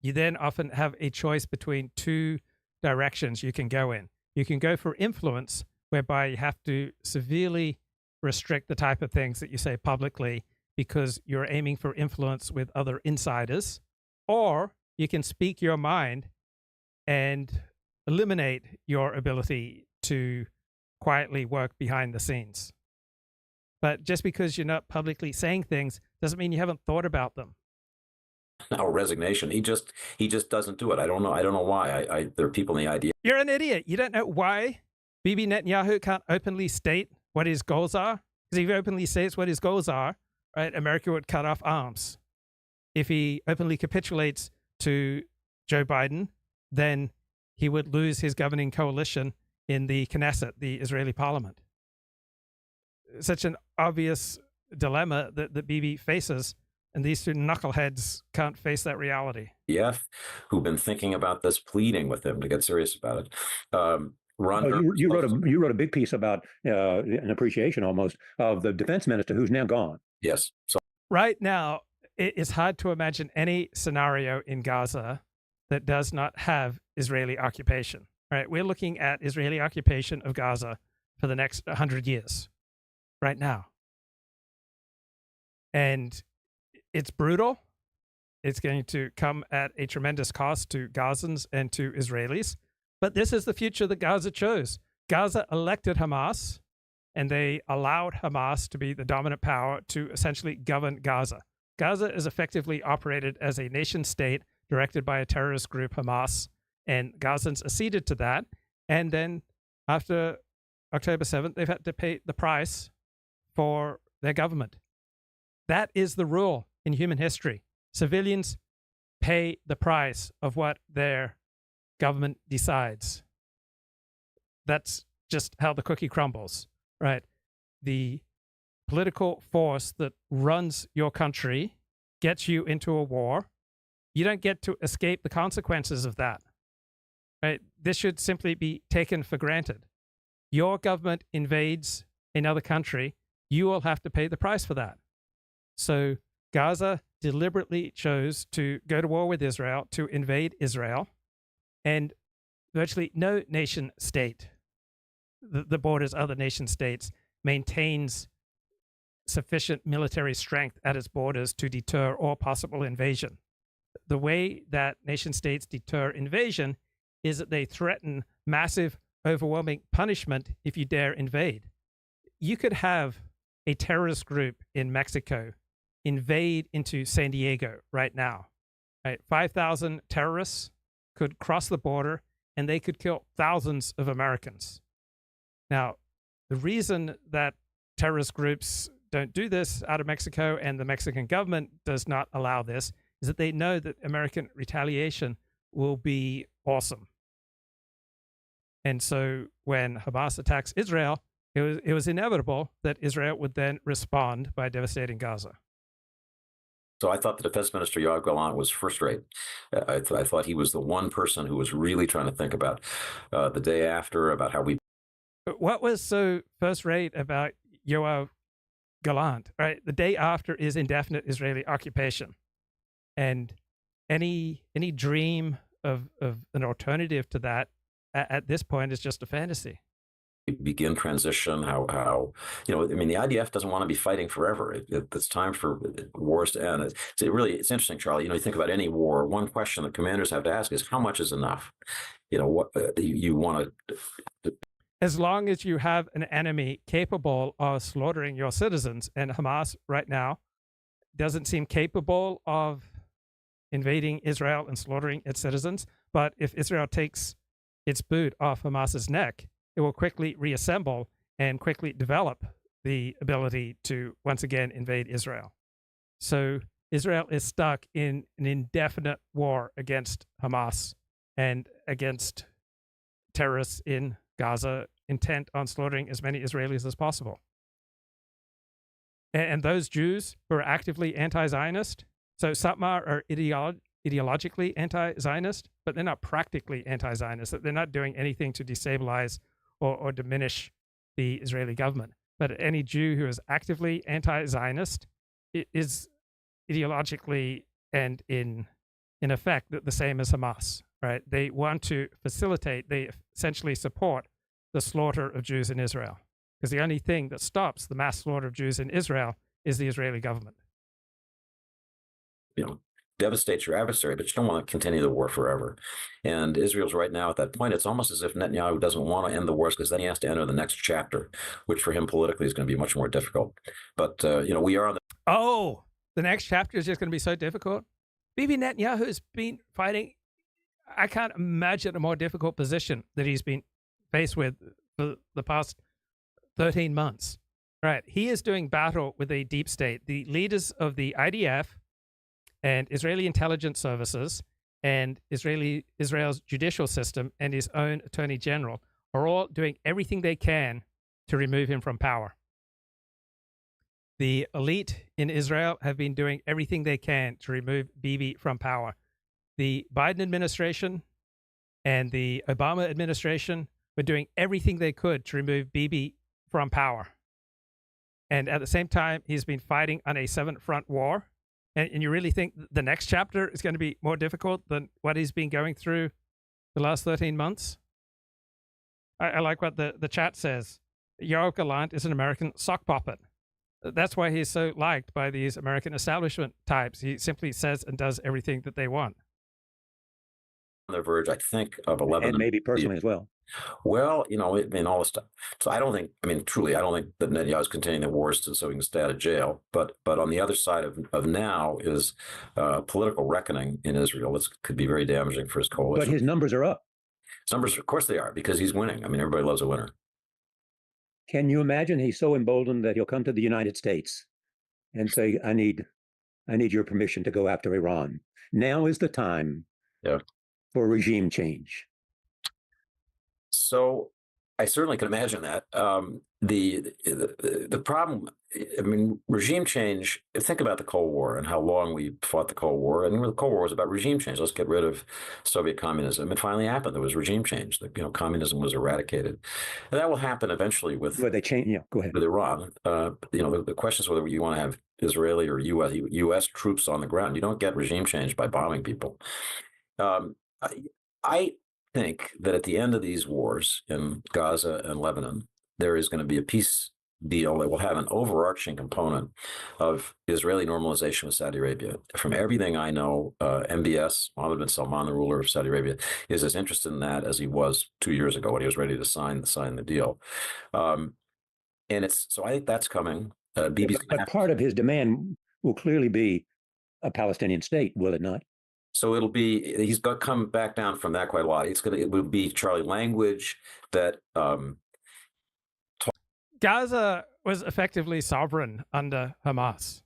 you then often have a choice between two directions you can go in. You can go for influence, whereby you have to severely restrict the type of things that you say publicly because you're aiming for influence with other insiders, or you can speak your mind and eliminate your ability to quietly work behind the scenes. But just because you're not publicly saying things doesn't mean you haven't thought about them. Now resignation. He just doesn't do it. I don't know why. There are people in the idea. You're an idiot. You don't know why Bibi Netanyahu can't openly state what his goals are? Because if he openly states what his goals are, right, America would cut off arms. If he openly capitulates to Joe Biden, then he would lose his governing coalition in the Knesset, the Israeli parliament. Such an obvious dilemma that Bibi faces, and these two knuckleheads can't face that reality. Yeah, who've been thinking about this, pleading with him to get serious about it. You wrote a big piece about an appreciation almost of the defense minister, who's now gone. Yes. So right now, it's hard to imagine any scenario in Gaza that does not have Israeli occupation. Right? We're looking at Israeli occupation of Gaza for the next 100 years. Right now. And it's brutal. It's going to come at a tremendous cost to Gazans and to Israelis. But this is the future that Gaza chose. Gaza elected Hamas, and they allowed Hamas to be the dominant power to essentially govern Gaza. Gaza is effectively operated as a nation state directed by a terrorist group, Hamas, and Gazans acceded to that. And then after October 7th, they've had to pay the price for their government. That is the rule in human history. Civilians pay the price of what their government decides. That's just how the cookie crumbles, right? The political force that runs your country gets you into a war. You don't get to escape the consequences of that, right? This should simply be taken for granted. Your government invades another country, you will have to pay the price for that. So Gaza deliberately chose to go to war with Israel, to invade Israel, and virtually no nation state that borders other nation states maintains sufficient military strength at its borders to deter all possible invasion. The way that nation states deter invasion is that they threaten massive, overwhelming punishment if you dare invade. You could have a terrorist group in Mexico invade into San Diego right now. Right? 5,000 terrorists could cross the border and they could kill thousands of Americans. Now, the reason that terrorist groups don't do this out of Mexico and the Mexican government does not allow this is that they know that American retaliation will be awesome. And so when Hamas attacks Israel, it was inevitable that Israel would then respond by devastating Gaza. So I thought the defense minister, Yoav Gallant, was first rate. I thought he was the one person who was really trying to think about the day after, about how we. But what was so first rate about Yoav Gallant, right? The day after is indefinite Israeli occupation. And any dream of an alternative to that at this point is just a fantasy. Begin transition, how I mean, the IDF doesn't want to be fighting forever. It's time for wars to end. It's interesting, Charlie. You think about any war, one question that commanders have to ask is, how much is enough? What you want to. As long as you have an enemy capable of slaughtering your citizens, and Hamas right now doesn't seem capable of invading Israel and slaughtering its citizens, but if Israel takes its boot off Hamas's neck, it will quickly reassemble and quickly develop the ability to once again invade Israel. So Israel is stuck in an indefinite war against Hamas and against terrorists in Gaza, intent on slaughtering as many Israelis as possible. And those Jews who are actively anti-Zionist, so some are ideologically anti-Zionist, but they're not practically anti-Zionist. They're not doing anything to destabilize or diminish the Israeli government. But any Jew who is actively anti-Zionist is ideologically and in effect the same as Hamas, right? They want to facilitate, they essentially support the slaughter of Jews in Israel, because the only thing that stops the mass slaughter of Jews in Israel is the Israeli government. Devastate your adversary, but you don't want to continue the war forever. And Israel's right now at that point. It's almost as if Netanyahu doesn't want to end the wars, because then he has to enter the next chapter, which for him politically is going to be much more difficult. But, we are on the next chapter is just going to be so difficult. Bibi Netanyahu has been fighting. I can't imagine a more difficult position that he's been faced with for the past 13 months. Right. He is doing battle with a deep state. The leaders of the IDF and Israeli intelligence services and Israel's judicial system and his own attorney general are all doing everything they can to remove him from power. The elite in Israel have been doing everything they can to remove Bibi from power. The Biden administration and the Obama administration were doing everything they could to remove Bibi from power. And at the same time, he's been fighting on a seven front war. And you really think the next chapter is going to be more difficult than what he's been going through the last 13 months? I like what the chat says. Yoav Gallant is an American sock puppet. That's why he's so liked by these American establishment types. He simply says and does everything that they want. On the verge, I think, of 11. And maybe personally as well. Well, all this stuff. So I don't think that Netanyahu is continuing the wars so he can stay out of jail. But on the other side of now is political reckoning in Israel. This could be very damaging for his coalition. But his numbers are up. His numbers, of course they are, because he's winning. Everybody loves a winner. Can you imagine he's so emboldened that he'll come to the United States and say, I need your permission to go after Iran. Now is the time for regime change. So I certainly can imagine that. The problem, regime change, think about the Cold War and how long we fought the Cold War. And the Cold War was about regime change. Let's get rid of Soviet communism. It finally happened. There was regime change. Communism was eradicated. And that will happen eventually with, but they change, go ahead. With Iran. The question is whether you want to have Israeli or U.S. troops on the ground. You don't get regime change by bombing people. I think that at the end of these wars in Gaza and Lebanon, there is going to be a peace deal that will have an overarching component of Israeli normalization with Saudi Arabia. From everything I know, MBS, Mohammed bin Salman, the ruler of Saudi Arabia, is as interested in that as he was 2 years ago when he was ready to sign the deal. So I think that's coming. But part of his demand will clearly be a Palestinian state, will it not? So he's got to come back down from that quite a lot. It will be, Charlie, language that Gaza was effectively sovereign under Hamas.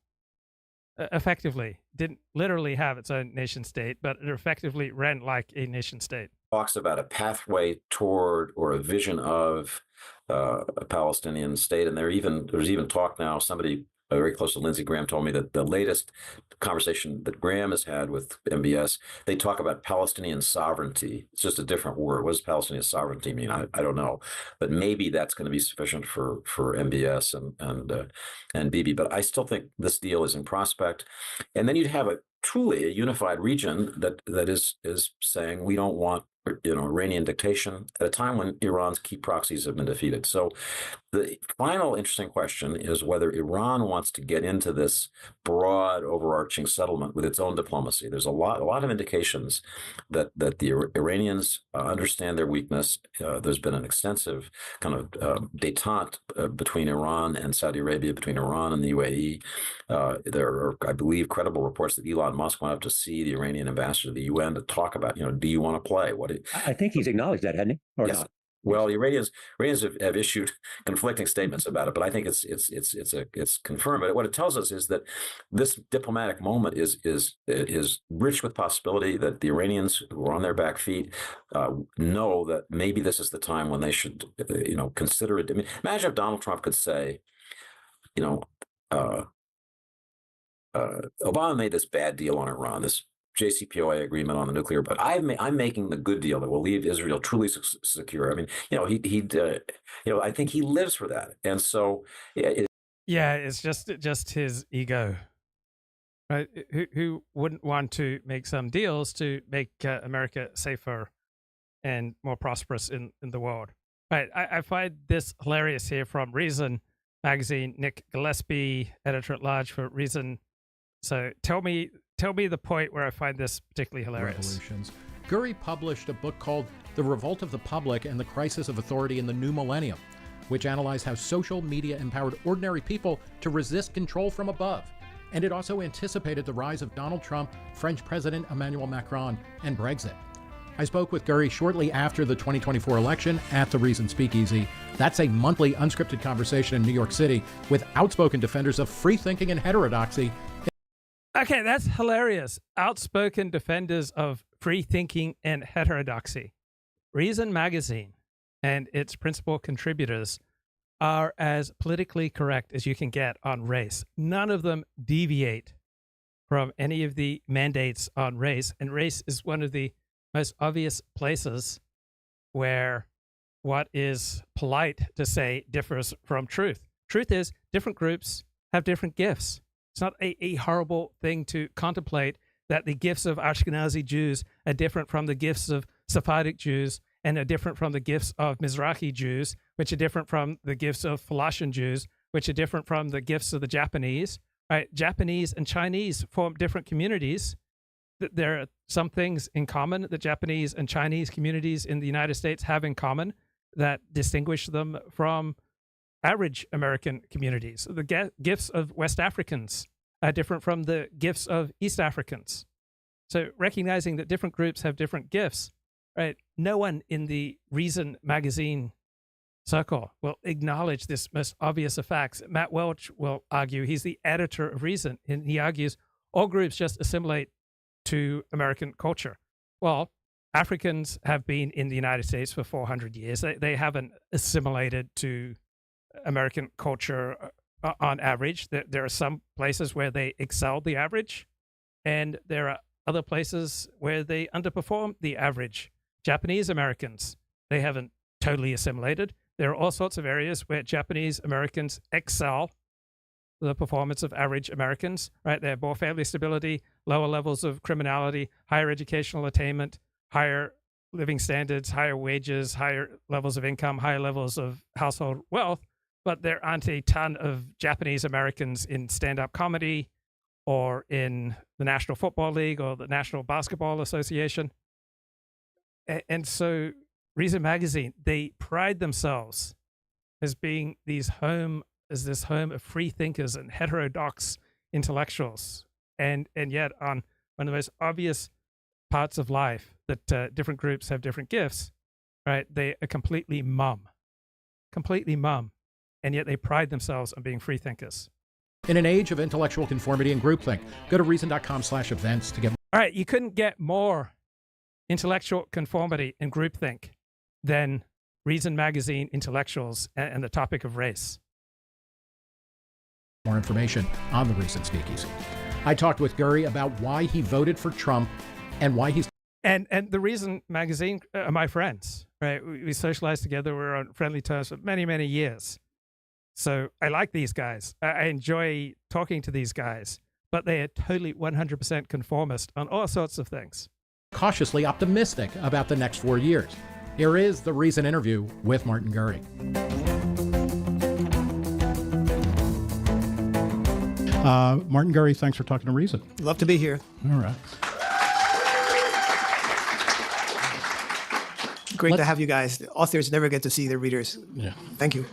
Effectively, didn't literally have its own nation state, but it effectively ran like a nation state. Talks about a pathway toward or a vision of a Palestinian state, and there's even talk now. Somebody very close to Lindsey Graham, told me that the latest conversation that Graham has had with MBS, they talk about Palestinian sovereignty. It's just a different word. What does Palestinian sovereignty mean? I don't know, but maybe that's going to be sufficient for MBS and Bibi. But I still think this deal is in prospect. And then you'd have truly a unified region that is saying we don't want Iranian dictation at a time when Iran's key proxies have been defeated. So the final interesting question is whether Iran wants to get into this broad, overarching settlement with its own diplomacy. There's a lot of indications that the Iranians understand their weakness. There's been an extensive kind of détente between Iran and Saudi Arabia, between Iran and the UAE. There are, I believe, credible reports that Elon Musk went up to see the Iranian ambassador to the UN to talk about, do you want to play? I think he's acknowledged that, hasn't he? Or yes. not? Well, the Iranians have issued conflicting statements about it, but I think it's confirmed. But what it tells us is that this diplomatic moment is rich with possibility, that the Iranians who are on their back feet know that maybe this is the time when they should consider it. I mean, imagine if Donald Trump could say, Obama made this bad deal on Iran, this JCPOA agreement on the nuclear, but I'm making the good deal that will leave Israel truly secure. I mean, I think he lives for that, and so it's just his ego, right? Who wouldn't want to make some deals to make America safer and more prosperous in the world, right? I find this hilarious here from Reason magazine. Nick Gillespie, editor-at-large for Reason. So tell me the point where I find this particularly hilarious. Revolutions. Gurri published a book called The Revolt of the Public and the Crisis of Authority in the New Millennium, which analyzed how social media empowered ordinary people to resist control from above. And it also anticipated the rise of Donald Trump, French President Emmanuel Macron, and Brexit. I spoke with Gurri shortly after the 2024 election at the Reason Speakeasy. That's a monthly unscripted conversation in New York City with outspoken defenders of free thinking and heterodoxy. Okay, that's hilarious. Outspoken defenders of free thinking and heterodoxy. Reason magazine and its principal contributors are as politically correct as you can get on race. None of them deviate from any of the mandates on race, and race is one of the most obvious places where what is polite to say differs from truth. Truth is, different groups have different gifts. It's not a horrible thing to contemplate that the gifts of Ashkenazi Jews are different from the gifts of Sephardic Jews, and are different from the gifts of Mizrahi Jews, which are different from the gifts of Falashan Jews, which are different from the gifts of the Japanese. Right? Japanese and Chinese form different communities. There are some things in common that Japanese and Chinese communities in the United States have in common that distinguish them from average American communities. The gifts of West Africans are different from the gifts of East Africans. So recognizing that different groups have different gifts, right? No one in the Reason magazine circle will acknowledge this most obvious of facts. Matt Welch will argue, he's the editor of Reason, and he argues all groups just assimilate to American culture. Well, Africans have been in the United States for 400 years. They haven't assimilated to American culture on average. There are some places where they excel the average, and there are other places where they underperform the average. Japanese Americans, they haven't totally assimilated. There are all sorts of areas where Japanese Americans excel the performance of average Americans, right? They have more family stability, lower levels of criminality, higher educational attainment, higher living standards, higher wages, higher levels of income, higher levels of household wealth. But there aren't a ton of Japanese Americans in stand-up comedy or in the National Football League or the National Basketball Association. And so Reason magazine, they pride themselves as being this home of free thinkers and heterodox intellectuals. And yet on one of the most obvious parts of life that different groups have different gifts, right? They are completely mum. And yet they pride themselves on being free thinkers. In an age of intellectual conformity and groupthink, go to reason.com/events to get more. All right, you couldn't get more intellectual conformity and groupthink than Reason magazine intellectuals and the topic of race. More information on the recent speakeasy. I talked with Gurri about why he voted for Trump and why he's... And the Reason magazine are my friends, right? We socialized together. We're on friendly terms for many, many years. So I like these guys. I enjoy talking to these guys, but they are totally 100% conformist on all sorts of things. Cautiously optimistic about the next 4 years. Here is the recent interview with Martin Gurri. Martin Gurri, thanks for talking to Reason. Love to be here. All right. Great to have you guys. The authors never get to see their readers. Yeah. Thank you.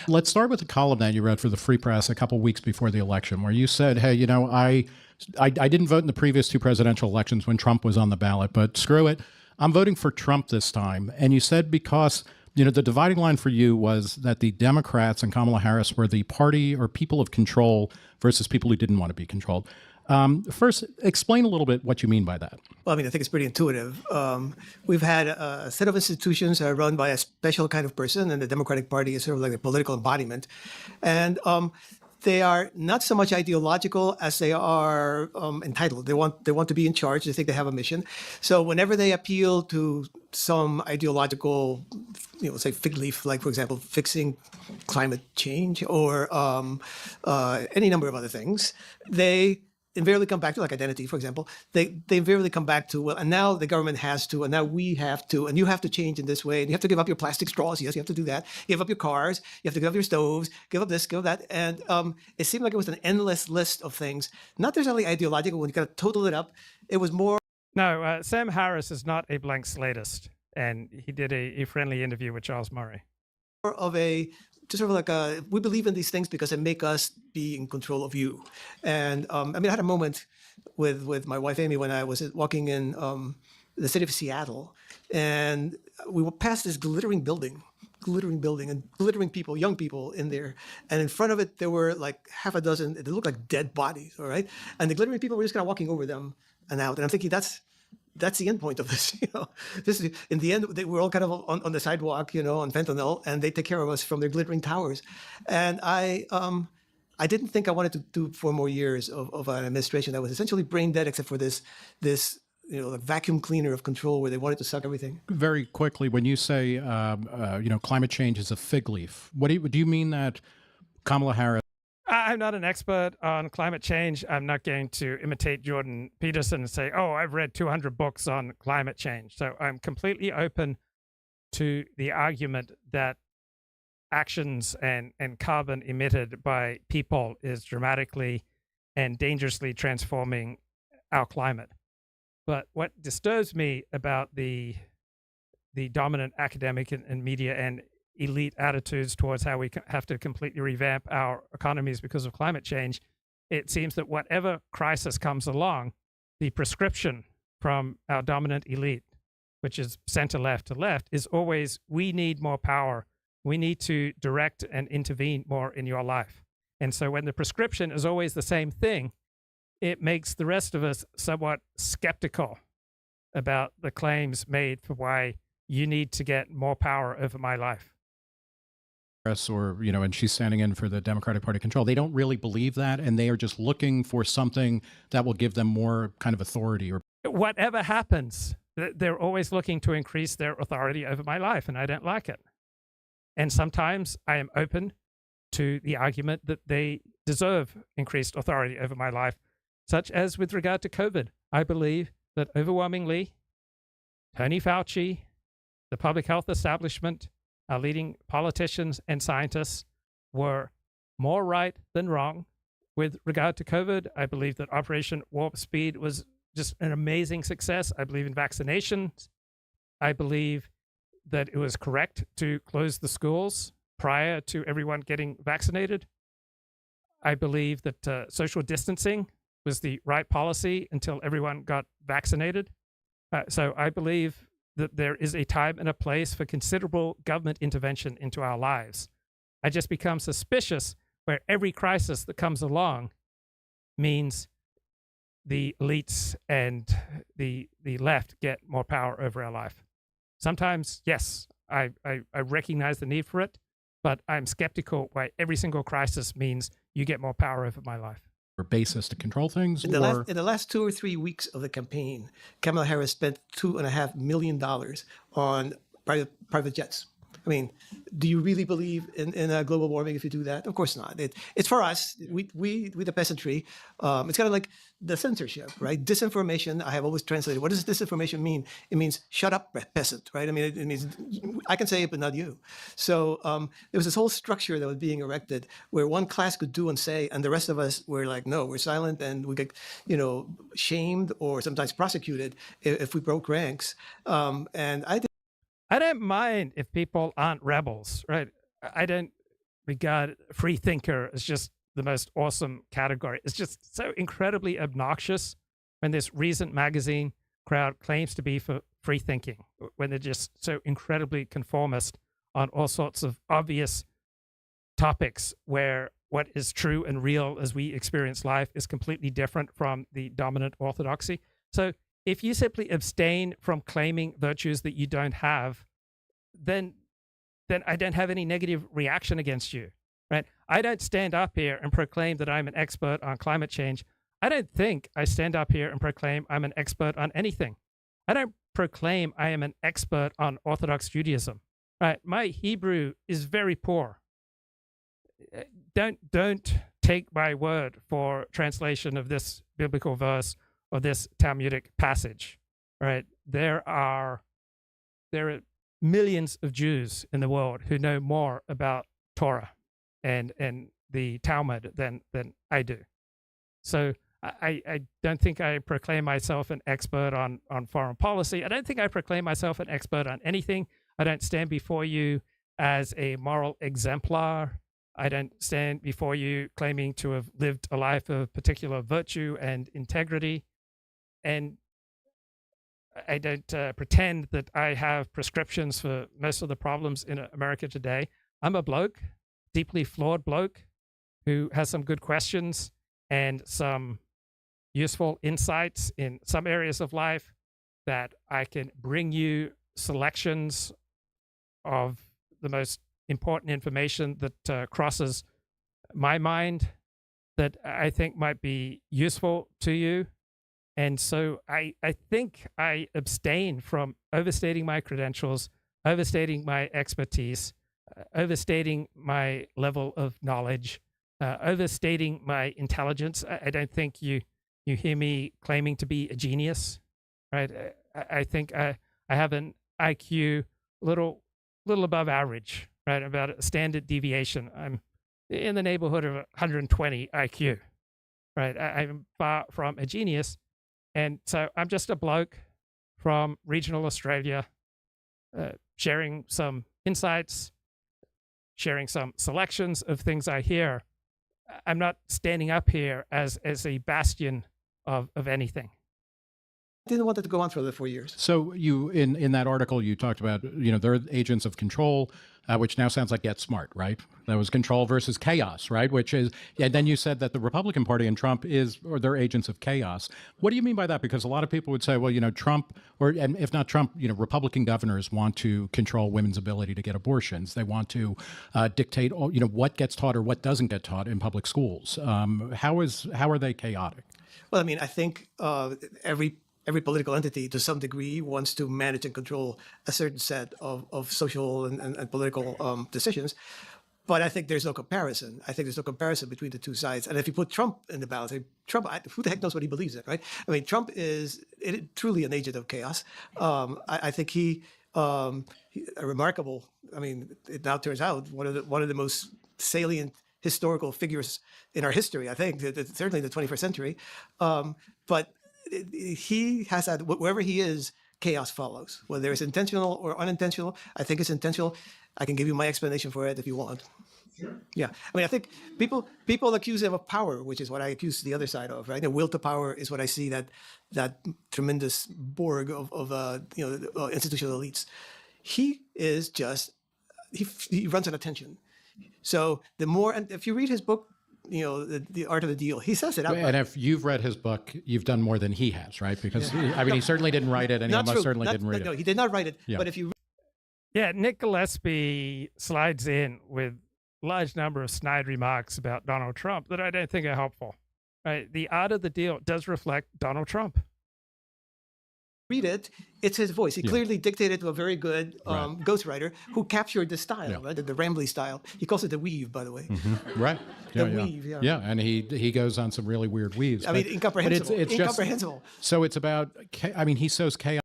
Let's start with a column that you wrote for the Free Press a couple weeks before the election, where you said, hey, you know, I didn't vote in the previous 2 presidential elections when Trump was on the ballot, but screw it. I'm voting for Trump this time. And you said because, you know, the dividing line for you was that the Democrats and Kamala Harris were the party or people of control versus people who didn't want to be controlled. First, explain a little bit what you mean by that. Well, I mean, I think it's pretty intuitive. We've had a set of institutions run by a special kind of person, and the Democratic Party is sort of like a political embodiment. And they are not so much ideological as they are entitled. They want to be in charge. They think they have a mission. So whenever they appeal to some ideological, you know, say fig leaf, like for example, fixing climate change or any number of other things, they invariably come back to, like identity, for example, they invariably come back to, well, and now the government has to, and now we have to, and you have to change in this way, and you have to give up your plastic straws. Yes, you have to do that. Give up your cars. You have to give up your stoves. Give up this, give up that. And it seemed like it was an endless list of things, not necessarily ideological. When you got to total it up, it was more. No, Sam Harris is not a blank slatist, and he did a friendly interview with Charles Murray. More of a just sort of like we believe in these things because they make us be in control of you. And I mean, I had a moment with my wife Amy when I was walking in the city of Seattle, and we passed this glittering building and glittering people, young people in there. And in front of it, there were like half a dozen, they looked like dead bodies, all right? And the glittering people were just kind of walking over them and out. And I'm thinking, that's the end point of this, you know. This is, in the end, we're all kind of on the sidewalk, you know, on fentanyl, and they take care of us from their glittering towers. And I didn't think I wanted to do 4 more years of an administration that was essentially brain dead, except for this you know, like vacuum cleaner of control where they wanted to suck everything. Very quickly, when you say, you know, climate change is a fig leaf, what do you mean that Kamala Harris? I'm not an expert on climate change. I'm not going to imitate Jordan Peterson and say, oh, I've read 200 books on climate change. So I'm completely open to the argument that actions and carbon emitted by people is dramatically and dangerously transforming our climate. But what disturbs me about the dominant academic and media and elite attitudes towards how we have to completely revamp our economies because of climate change, it seems that whatever crisis comes along, the prescription from our dominant elite, which is center left to left, is always, we need more power. We need to direct and intervene more in your life. And so when the prescription is always the same thing, it makes the rest of us somewhat skeptical about the claims made for why you need to get more power over my life. Or, you know, and she's standing in for the Democratic Party control. They don't really believe that, and they are just looking for something that will give them more kind of authority. Or whatever happens, they're always looking to increase their authority over my life, and I don't like it. And sometimes I am open to the argument that they deserve increased authority over my life, such as with regard to COVID. I believe that overwhelmingly, Tony Fauci, the public health establishment, our leading politicians and scientists were more right than wrong with regard to COVID. I believe that Operation Warp Speed was just an amazing success. I believe in vaccinations. I believe that it was correct to close the schools prior to everyone getting vaccinated. I believe that social distancing was the right policy until everyone got vaccinated. So I believe that there is a time and a place for considerable government intervention into our lives. I just become suspicious where every crisis that comes along means the elites and the left get more power over our life. Sometimes, yes, I recognize the need for it, but I'm skeptical why every single crisis means you get more power over my life. Or basis to control things? In the last 2 or 3 weeks of the campaign, Kamala Harris spent $2.5 million on private jets. I mean, do you really believe in global warming if you do that? Of course not. It's for us, we the peasantry. It's kind of like the censorship, right? Disinformation, I have always translated. What does disinformation mean? It means shut up, peasant, right? I mean, it means I can say it, but not you. So there was this whole structure that was being erected where one class could do and say, and the rest of us were like, no, we're silent, and we get, shamed or sometimes prosecuted if we broke ranks. And I don't mind if people aren't rebels, right? I don't regard free thinker as just the most awesome category. It's just so incredibly obnoxious when this recent magazine crowd claims to be for free thinking, when they're just so incredibly conformist on all sorts of obvious topics where what is true and real as we experience life is completely different from the dominant orthodoxy. So if you simply abstain from claiming virtues that you don't have, then I don't have any negative reaction against you, right? I don't stand up here and proclaim that I'm an expert on climate change. I don't think I stand up here and proclaim I'm an expert on anything. I don't proclaim I am an expert on Orthodox Judaism, right? My Hebrew is very poor. Don't take my word for translation of this biblical verse or this Talmudic passage, right? There are millions of Jews in the world who know more about Torah and the Talmud than I do. So I don't think I proclaim myself an expert on foreign policy. I don't think I proclaim myself an expert on anything. I don't stand before you as a moral exemplar. I don't stand before you claiming to have lived a life of particular virtue and integrity. And I don't pretend that I have prescriptions for most of the problems in America today. I'm a bloke, deeply flawed bloke, who has some good questions and some useful insights in some areas of life that I can bring you selections of the most important information that crosses my mind that I think might be useful to you. And so I think I abstain from overstating my credentials, overstating my expertise, overstating my level of knowledge, overstating my intelligence. I don't think you hear me claiming to be a genius, right? I think I have an IQ little above average, right? About a standard deviation. I'm in the neighborhood of 120 IQ, right? I'm far from a genius. And so I'm just a bloke from regional Australia, sharing some insights, sharing some selections of things I hear. I'm not standing up here as a bastion of anything. I didn't want it to go on for the 4 years. So you, in that article, you talked about, they're agents of control, which now sounds like Get Smart, right? That was control versus chaos, right? Which is, and then you said that the Republican Party and Trump or they're agents of chaos. What do you mean by that? Because a lot of people would say, well, Trump, and if not Trump, Republican governors want to control women's ability to get abortions. They want to dictate, what gets taught or what doesn't get taught in public schools. How are they chaotic? Well, I mean, I think every political entity, to some degree, wants to manage and control a certain set of social and political decisions. But I think there's no comparison. I think there's no comparison between the two sides. And if you put Trump in the balance, who the heck knows what he believes in, right? I mean, Trump is truly an agent of chaos. I think he a remarkable. I mean, it now turns out one of the most salient historical figures in our history. I think certainly the 21st century. But he has that wherever he is, chaos follows, whether it's intentional or unintentional. I think it's intentional. I can give you my explanation for it if you want. Sure. Yeah. I mean, I think people accuse him of power, which is what I accuse the other side of, right? The will to power is what I see that tremendous Borg of institutional elites. He is just, he runs on attention. So the more, and if you read his book, the art of the deal, he says it outright. And if you've read his book, you've done more than he has, right? Because he certainly didn't write it, and he almost certainly didn't read it. No, he did not write it. Yeah. But if you Yeah, Nick Gillespie slides in with a large number of snide remarks about Donald Trump that I don't think are helpful. Right? The art of the deal does reflect Donald Trump. Read it, it's his voice. He clearly dictated to a very good ghostwriter who captured the style, right? The rambly style. He calls it the weave, by the way. Right. The weave, Yeah, and he goes on some really weird weaves. I mean, incomprehensible. It's incomprehensible. So it's about, he sows chaos.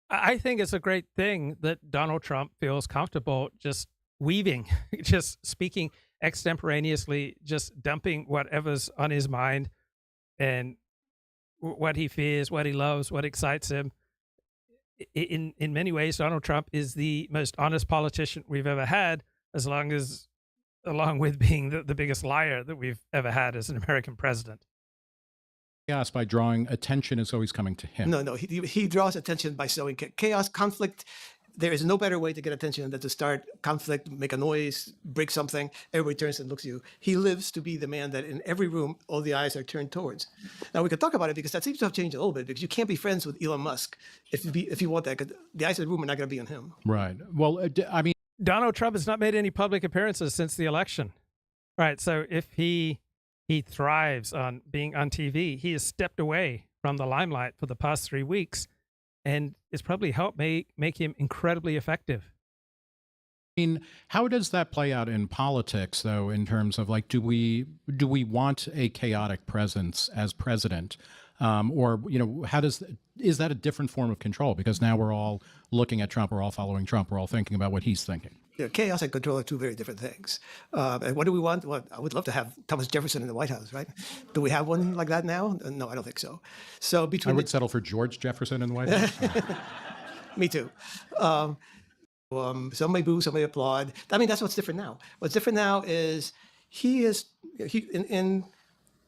I think it's a great thing that Donald Trump feels comfortable just weaving, just speaking extemporaneously, just dumping whatever's on his mind and what he fears, what he loves, what excites him. In many ways, Donald Trump is the most honest politician we've ever had, along with being the biggest liar that we've ever had as an American president. Chaos by drawing attention is always coming to him. No, he draws attention by sowing chaos, conflict. There is no better way to get attention than to start conflict, make a noise, break something. Everybody turns and looks at you. He lives to be the man that in every room, all the eyes are turned towards. Now, we could talk about it because that seems to have changed a little bit, because you can't be friends with Elon Musk if you want that, because the eyes of the room are not going to be on him. Right. Well, Donald Trump has not made any public appearances since the election. Right. So if he thrives on being on TV, he has stepped away from the limelight for the past 3 weeks. And it's probably helped make him incredibly effective. I mean, how does that play out in politics, though, in terms of do we want a chaotic presence as president? Or, is that a different form of control? Because now we're all looking at Trump, we're all following Trump, we're all thinking about what he's thinking. Chaos and control are two very different things. And what do we want? Well, I would love to have Thomas Jefferson in the White House, right? Do we have one like that now? No, I don't think so. So I would settle for George Jefferson in the White House. Me too. Some may boo, some may applaud. I mean, that's what's different now. What's different now is in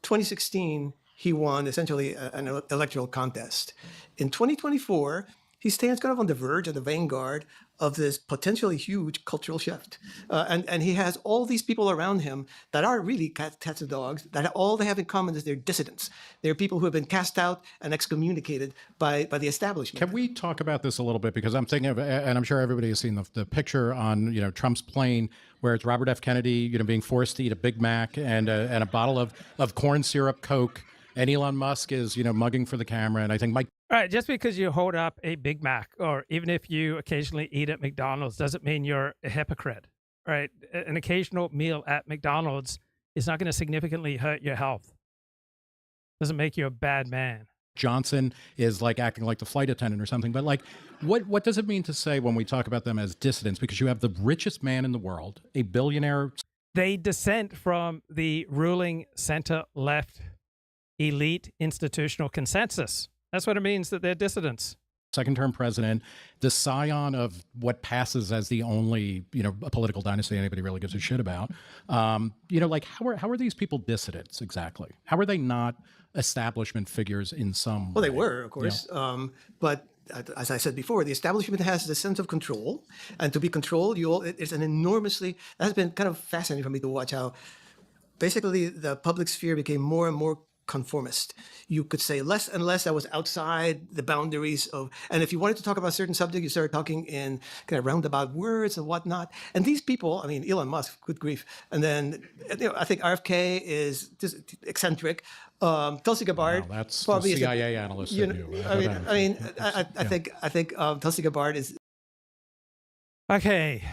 2016, he won essentially an electoral contest. In 2024, he stands kind of on the verge, of the vanguard of this potentially huge cultural shift. And he has all these people around him that are really cats and dogs, that all they have in common is they're dissidents. They're people who have been cast out and excommunicated by the establishment. Can we talk about this a little bit? Because I'm thinking of, and I'm sure everybody has seen the picture on, Trump's plane where it's Robert F. Kennedy, being forced to eat a Big Mac and a bottle of corn syrup Coke. And Elon Musk is, mugging for the camera. And I think Mike. All right, just because you hold up a Big Mac, or even if you occasionally eat at McDonald's, doesn't mean you're a hypocrite. Right? An occasional meal at McDonald's is not going to significantly hurt your health. Doesn't make you a bad man. Johnson is acting like the flight attendant or something. But what does it mean to say when we talk about them as dissidents? Because you have the richest man in the world, a billionaire. They dissent from the ruling center-left elite institutional consensus. That's what it means that they're dissidents. Second-term president, the scion of what passes as the only, a political dynasty anybody really gives a shit about. How are these people dissidents exactly? How are they not establishment figures in some way? They were, of course. But as I said before, the establishment has the sense of control, and to be controlled, it's an enormously. That's been kind of fascinating for me to watch how, basically, the public sphere became more and more conformist. You could say less and less that was outside the boundaries of, and if you wanted to talk about a certain subject, you started talking in kind of roundabout words and whatnot. And these people, I mean, Elon Musk, good grief. And then, I think RFK is just eccentric. Tulsi Gabbard, that's probably the CIA analyst. I think Tulsi Gabbard is. Okay,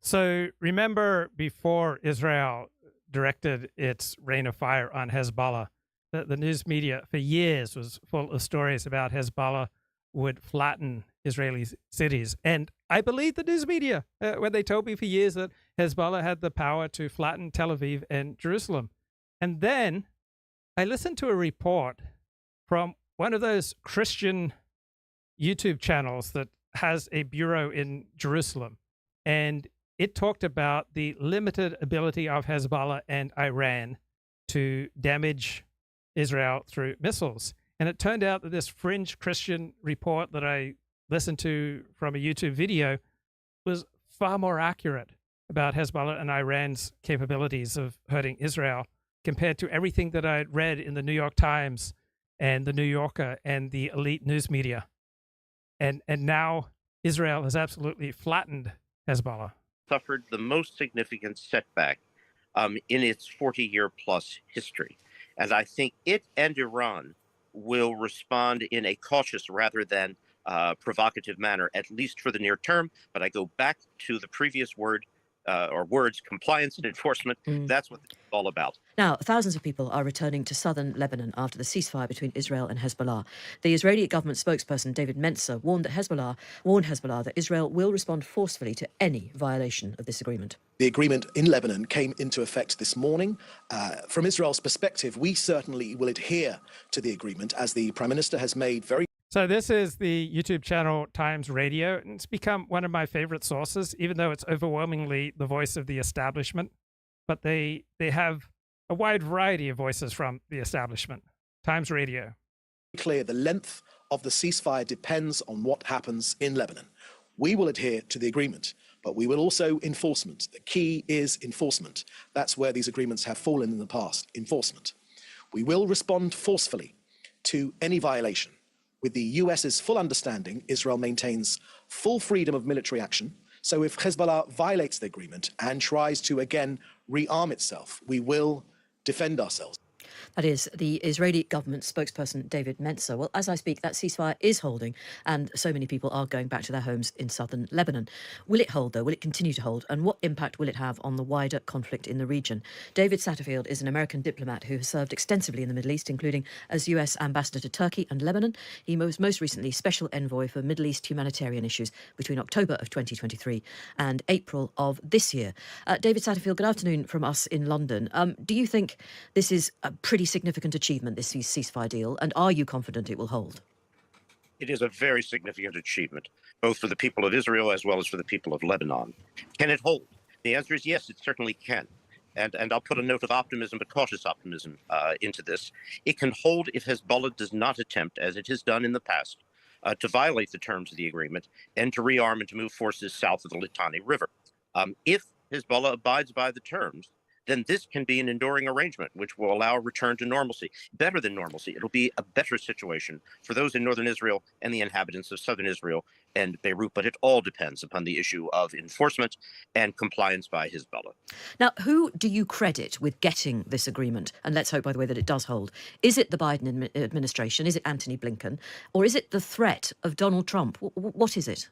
so remember before Israel directed its rain of fire on Hezbollah, the news media for years was full of stories about Hezbollah would flatten Israeli cities. And I believed the news media when they told me for years that Hezbollah had the power to flatten Tel Aviv and Jerusalem. And then I listened to a report from one of those Christian YouTube channels that has a bureau in Jerusalem. And it talked about the limited ability of Hezbollah and Iran to damage Israel through missiles. And it turned out that this fringe Christian report that I listened to from a YouTube video was far more accurate about Hezbollah and Iran's capabilities of hurting Israel compared to everything that I had read in the New York Times and the New Yorker and the elite news media. And now Israel has absolutely flattened Hezbollah. Suffered the most significant setback in its 40-year-plus history. And I think it and Iran will respond in a cautious rather than provocative manner, at least for the near term. But I go back to the previous words, compliance and enforcement. That's what it's all about. Now, thousands of people are returning to southern Lebanon after the ceasefire between Israel and Hezbollah. The Israeli government spokesperson David Mencer warned Hezbollah that Israel will respond forcefully to any violation of this agreement. The agreement in Lebanon came into effect this morning. From Israel's perspective, we certainly will adhere to the agreement, as the Prime Minister has made very. So this is the YouTube channel Times Radio, and it's become one of my favorite sources, even though it's overwhelmingly the voice of the establishment. But they have a wide variety of voices from the establishment. Times Radio. Clear, the length of the ceasefire depends on what happens in Lebanon. We will adhere to the agreement, but we will also enforcement. The key is enforcement. That's where these agreements have fallen in the past, enforcement. We will respond forcefully to any violation. With the US's full understanding, Israel maintains full freedom of military action. So if Hezbollah violates the agreement and tries to again rearm itself, we will defend ourselves. That is the Israeli government spokesperson David Mencer. Well, as I speak, that ceasefire is holding, and so many people are going back to their homes in southern Lebanon. Will it hold, though? Will it continue to hold? And what impact will it have on the wider conflict in the region? David Satterfield is an American diplomat who has served extensively in the Middle East, including as US ambassador to Turkey and Lebanon. He was most recently special envoy for Middle East humanitarian issues between October of 2023 and April of this year. David Satterfield, good afternoon from us in London. Do you think this is a pretty significant achievement, this ceasefire deal, and are you confident it will hold? It is a very significant achievement, both for the people of Israel as well as for the people of Lebanon. Can it hold? The answer is yes, it certainly can. And I'll put a note of optimism, but cautious optimism, into this. It can hold if Hezbollah does not attempt, as it has done in the past, to violate the terms of the agreement and to rearm and to move forces south of the Litani River. If Hezbollah abides by the terms, then this can be an enduring arrangement which will allow a return to normalcy. Better than normalcy. It'll be a better situation for those in northern Israel and the inhabitants of southern Israel and Beirut, but it all depends upon the issue of enforcement and compliance by Hezbollah. Now, who do you credit with getting this agreement? And let's hope, by the way, that it does hold. Is it the Biden administration? Is it Antony Blinken? Or is it the threat of Donald Trump? What is it?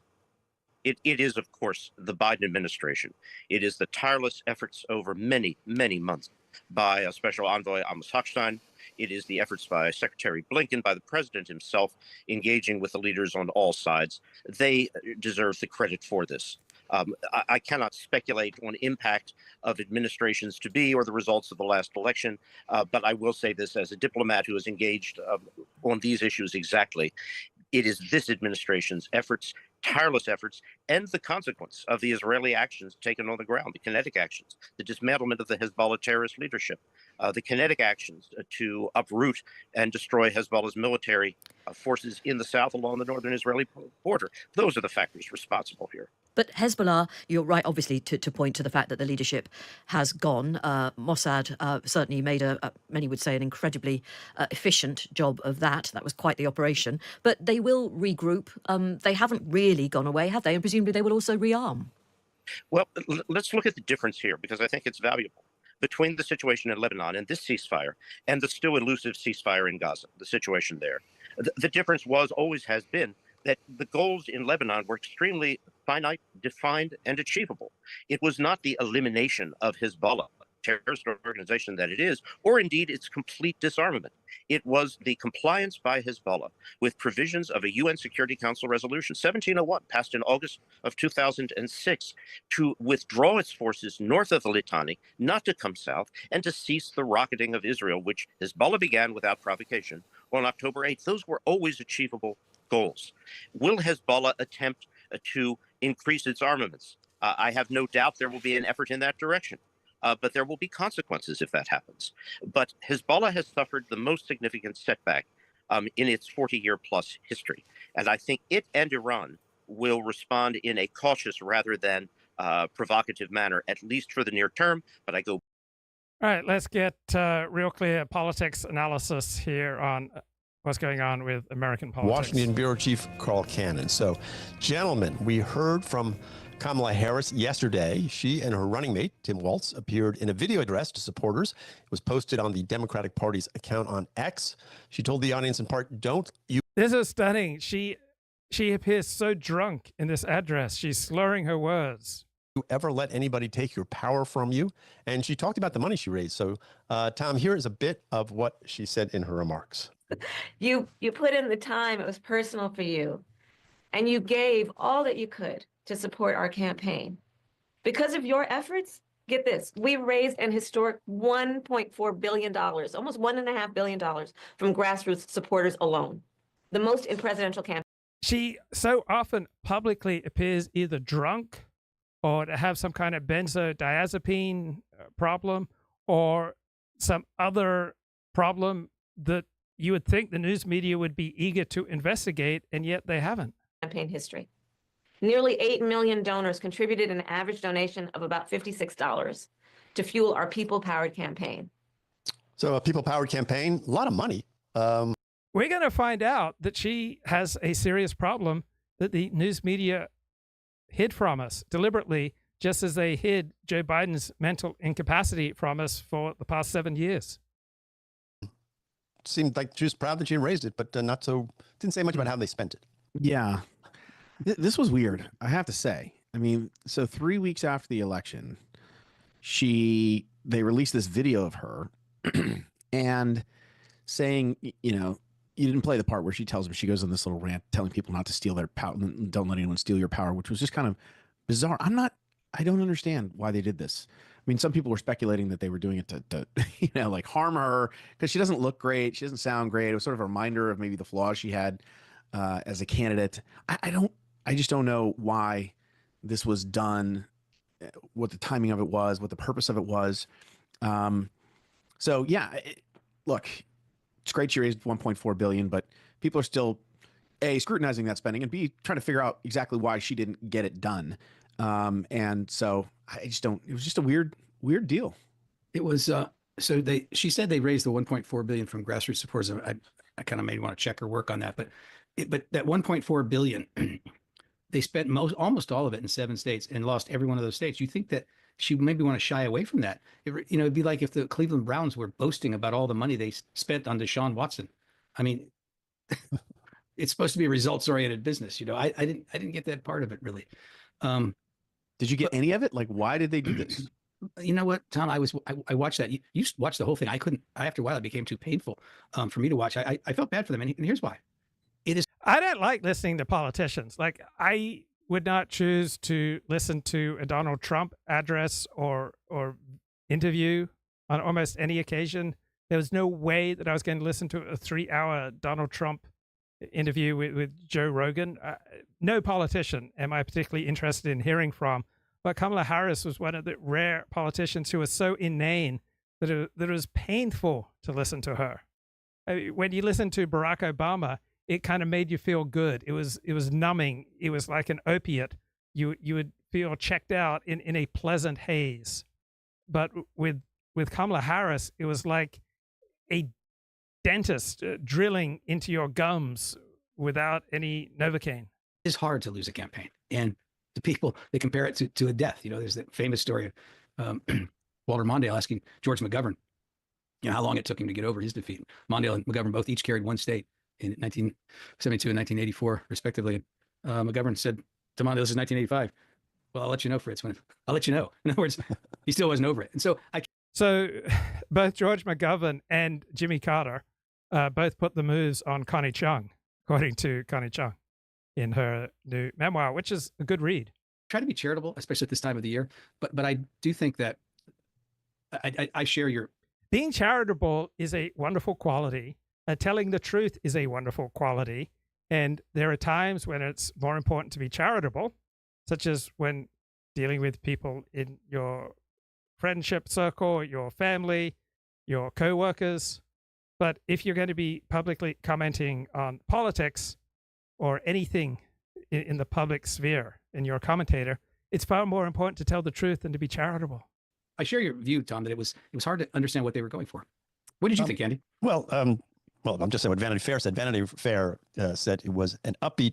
It is, of course, the Biden administration. It is the tireless efforts over many, many months by a special envoy, Amos Hochstein. It is the efforts by Secretary Blinken, by the president himself, engaging with the leaders on all sides. They deserve the credit for this. I cannot speculate on impact of administrations to be or the results of the last election, but I will say this as a diplomat who has engaged on these issues exactly. It is this administration's efforts, tireless efforts, and the consequence of the Israeli actions taken on the ground, the kinetic actions, the dismantlement of the Hezbollah terrorist leadership, the kinetic actions to uproot and destroy Hezbollah's military forces in the south along the northern Israeli border. Those are the factors responsible here. But Hezbollah, you're right, obviously, to point to the fact that the leadership has gone. Mossad certainly made many would say, an incredibly efficient job of that. That was quite the operation. But they will regroup. They haven't really gone away, have they? And presumably they will also rearm. Well, let's look at the difference here, because I think it's valuable, between the situation in Lebanon and this ceasefire and the still elusive ceasefire in Gaza, the situation there. The difference always has been that the goals in Lebanon were extremely finite, defined, and achievable. It was not the elimination of Hezbollah, terrorist organization that it is, or indeed its complete disarmament. It was the compliance by Hezbollah with provisions of a UN Security Council resolution 1701, passed in August of 2006, to withdraw its forces north of the Litani, not to come south, and to cease the rocketing of Israel, which Hezbollah began without provocation on October 8th. Those were always achievable goals. Will Hezbollah attempt to increase its armaments? I have no doubt there will be an effort in that direction. But there will be consequences if that happens. But Hezbollah has suffered the most significant setback in its 40-year-plus history. And I think it and Iran will respond in a cautious rather than provocative manner, at least for the near term. But I go. All right, let's get real clear politics analysis here on what's going on with American politics. Washington Bureau Chief Carl Cannon. So, gentlemen, we heard from Kamala Harris yesterday. She and her running mate, Tim Walz, appeared in a video address to supporters. It was posted on the Democratic Party's account on X. She told the audience in part, don't you... This is stunning. She appears so drunk in this address. She's slurring her words. You ever let anybody take your power from you? And she talked about the money she raised. So, Tom, here is a bit of what she said in her remarks. You put in the time. It was personal for you. And you gave all that you could to support our campaign. Because of your efforts, get this, we raised an historic $1.4 billion, almost $1.5 billion from grassroots supporters alone, the most in presidential campaigns. She so often publicly appears either drunk or to have some kind of benzodiazepine problem or some other problem that you would think the news media would be eager to investigate, and yet they haven't. Campaign history. Nearly 8 million donors contributed an average donation of about $56 to fuel our people-powered campaign. So a people-powered campaign, a lot of money. We're going to find out that she has a serious problem that the news media hid from us deliberately, just as they hid Joe Biden's mental incapacity from us for the past 7 years. It seemed like she was proud that she raised it, but not so, didn't say much about how they spent it. Yeah. This was weird, I have to say. I mean, so 3 weeks after the election, they released this video of her and saying, you know, you didn't play the part where she tells them, she goes on this little rant telling people not to steal their power, don't let anyone steal your power, which was just kind of bizarre. I don't understand why they did this. I mean, some people were speculating that they were doing it to you know, like harm her because she doesn't look great. She doesn't sound great. It was sort of a reminder of maybe the flaws she had as a candidate. I just don't know why this was done, what the timing of it was, what the purpose of it was. So yeah, look, it's great she raised $1.4 billion, but people are still A, scrutinizing that spending, and B, trying to figure out exactly why she didn't get it done. And so I just don't, it was just a weird deal. It was, she said they raised the $1.4 billion from grassroots supporters. I kind of may want to check her work on that, but that $1.4 billion, they spent almost all of it in 7 states and lost every one of those states. You think that she maybe want to shy away from that? It'd be like if the Cleveland Browns were boasting about all the money they spent on Deshaun Watson. I mean, it's supposed to be a results-oriented business. You know, I didn't get that part of it really. Did you get any of it? Like, why did they do this? You know what, Tom? I watched that. You watched the whole thing. I couldn't. After a while, it became too painful for me to watch. I felt bad for them, and here's why. I don't like listening to politicians. Like, I would not choose to listen to a Donald Trump address or interview on almost any occasion. There was no way that I was going to listen to a 3-hour Donald Trump interview with Joe Rogan. No politician am I particularly interested in hearing from. But Kamala Harris was one of the rare politicians who was so inane that it was painful to listen to her. When you listen to Barack Obama, it kind of made you feel good. It was numbing. It was like an opiate. You would feel checked out in a pleasant haze. But with Kamala Harris, it was like a dentist drilling into your gums without any Novocaine. It's hard to lose a campaign, and the people, they compare it to a death. You know, there's that famous story of Walter Mondale asking George McGovern, you know, how long it took him to get over his defeat. Mondale and McGovern both each carried one state in 1972 and 1984, respectively. McGovern said to Mondale, "This is 1985. Well, I'll let you know, Fritz. I'll let you know." In other words, he still wasn't over it. And so both George McGovern and Jimmy Carter both put the moves on Connie Chung, according to Connie Chung, in her new memoir, which is a good read. Try to be charitable, especially at this time of the year. But I do think that I share your... Being charitable is a wonderful quality. Telling the truth is a wonderful quality. And there are times when it's more important to be charitable, such as when dealing with people in your friendship circle, your family, your co-workers. But if you're going to be publicly commenting on politics or anything in the public sphere and you're a commentator, it's far more important to tell the truth than to be charitable. I share your view, Tom, that it was hard to understand what they were going for. What did you think, Andy? Well, I'm just saying what Vanity Fair said. Vanity Fair said it was an upbeat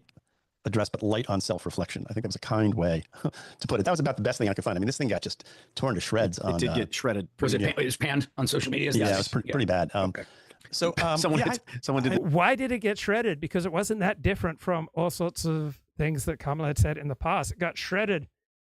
address, but light on self-reflection. I think that was a kind way to put it. That was about the best thing I could find. I mean, this thing got just torn to shreds. It did get shredded. It was panned on social media? Yeah, it was pretty bad. So someone did. Why did it get shredded? Because it wasn't that different from all sorts of things that Kamala had said in the past. It got shredded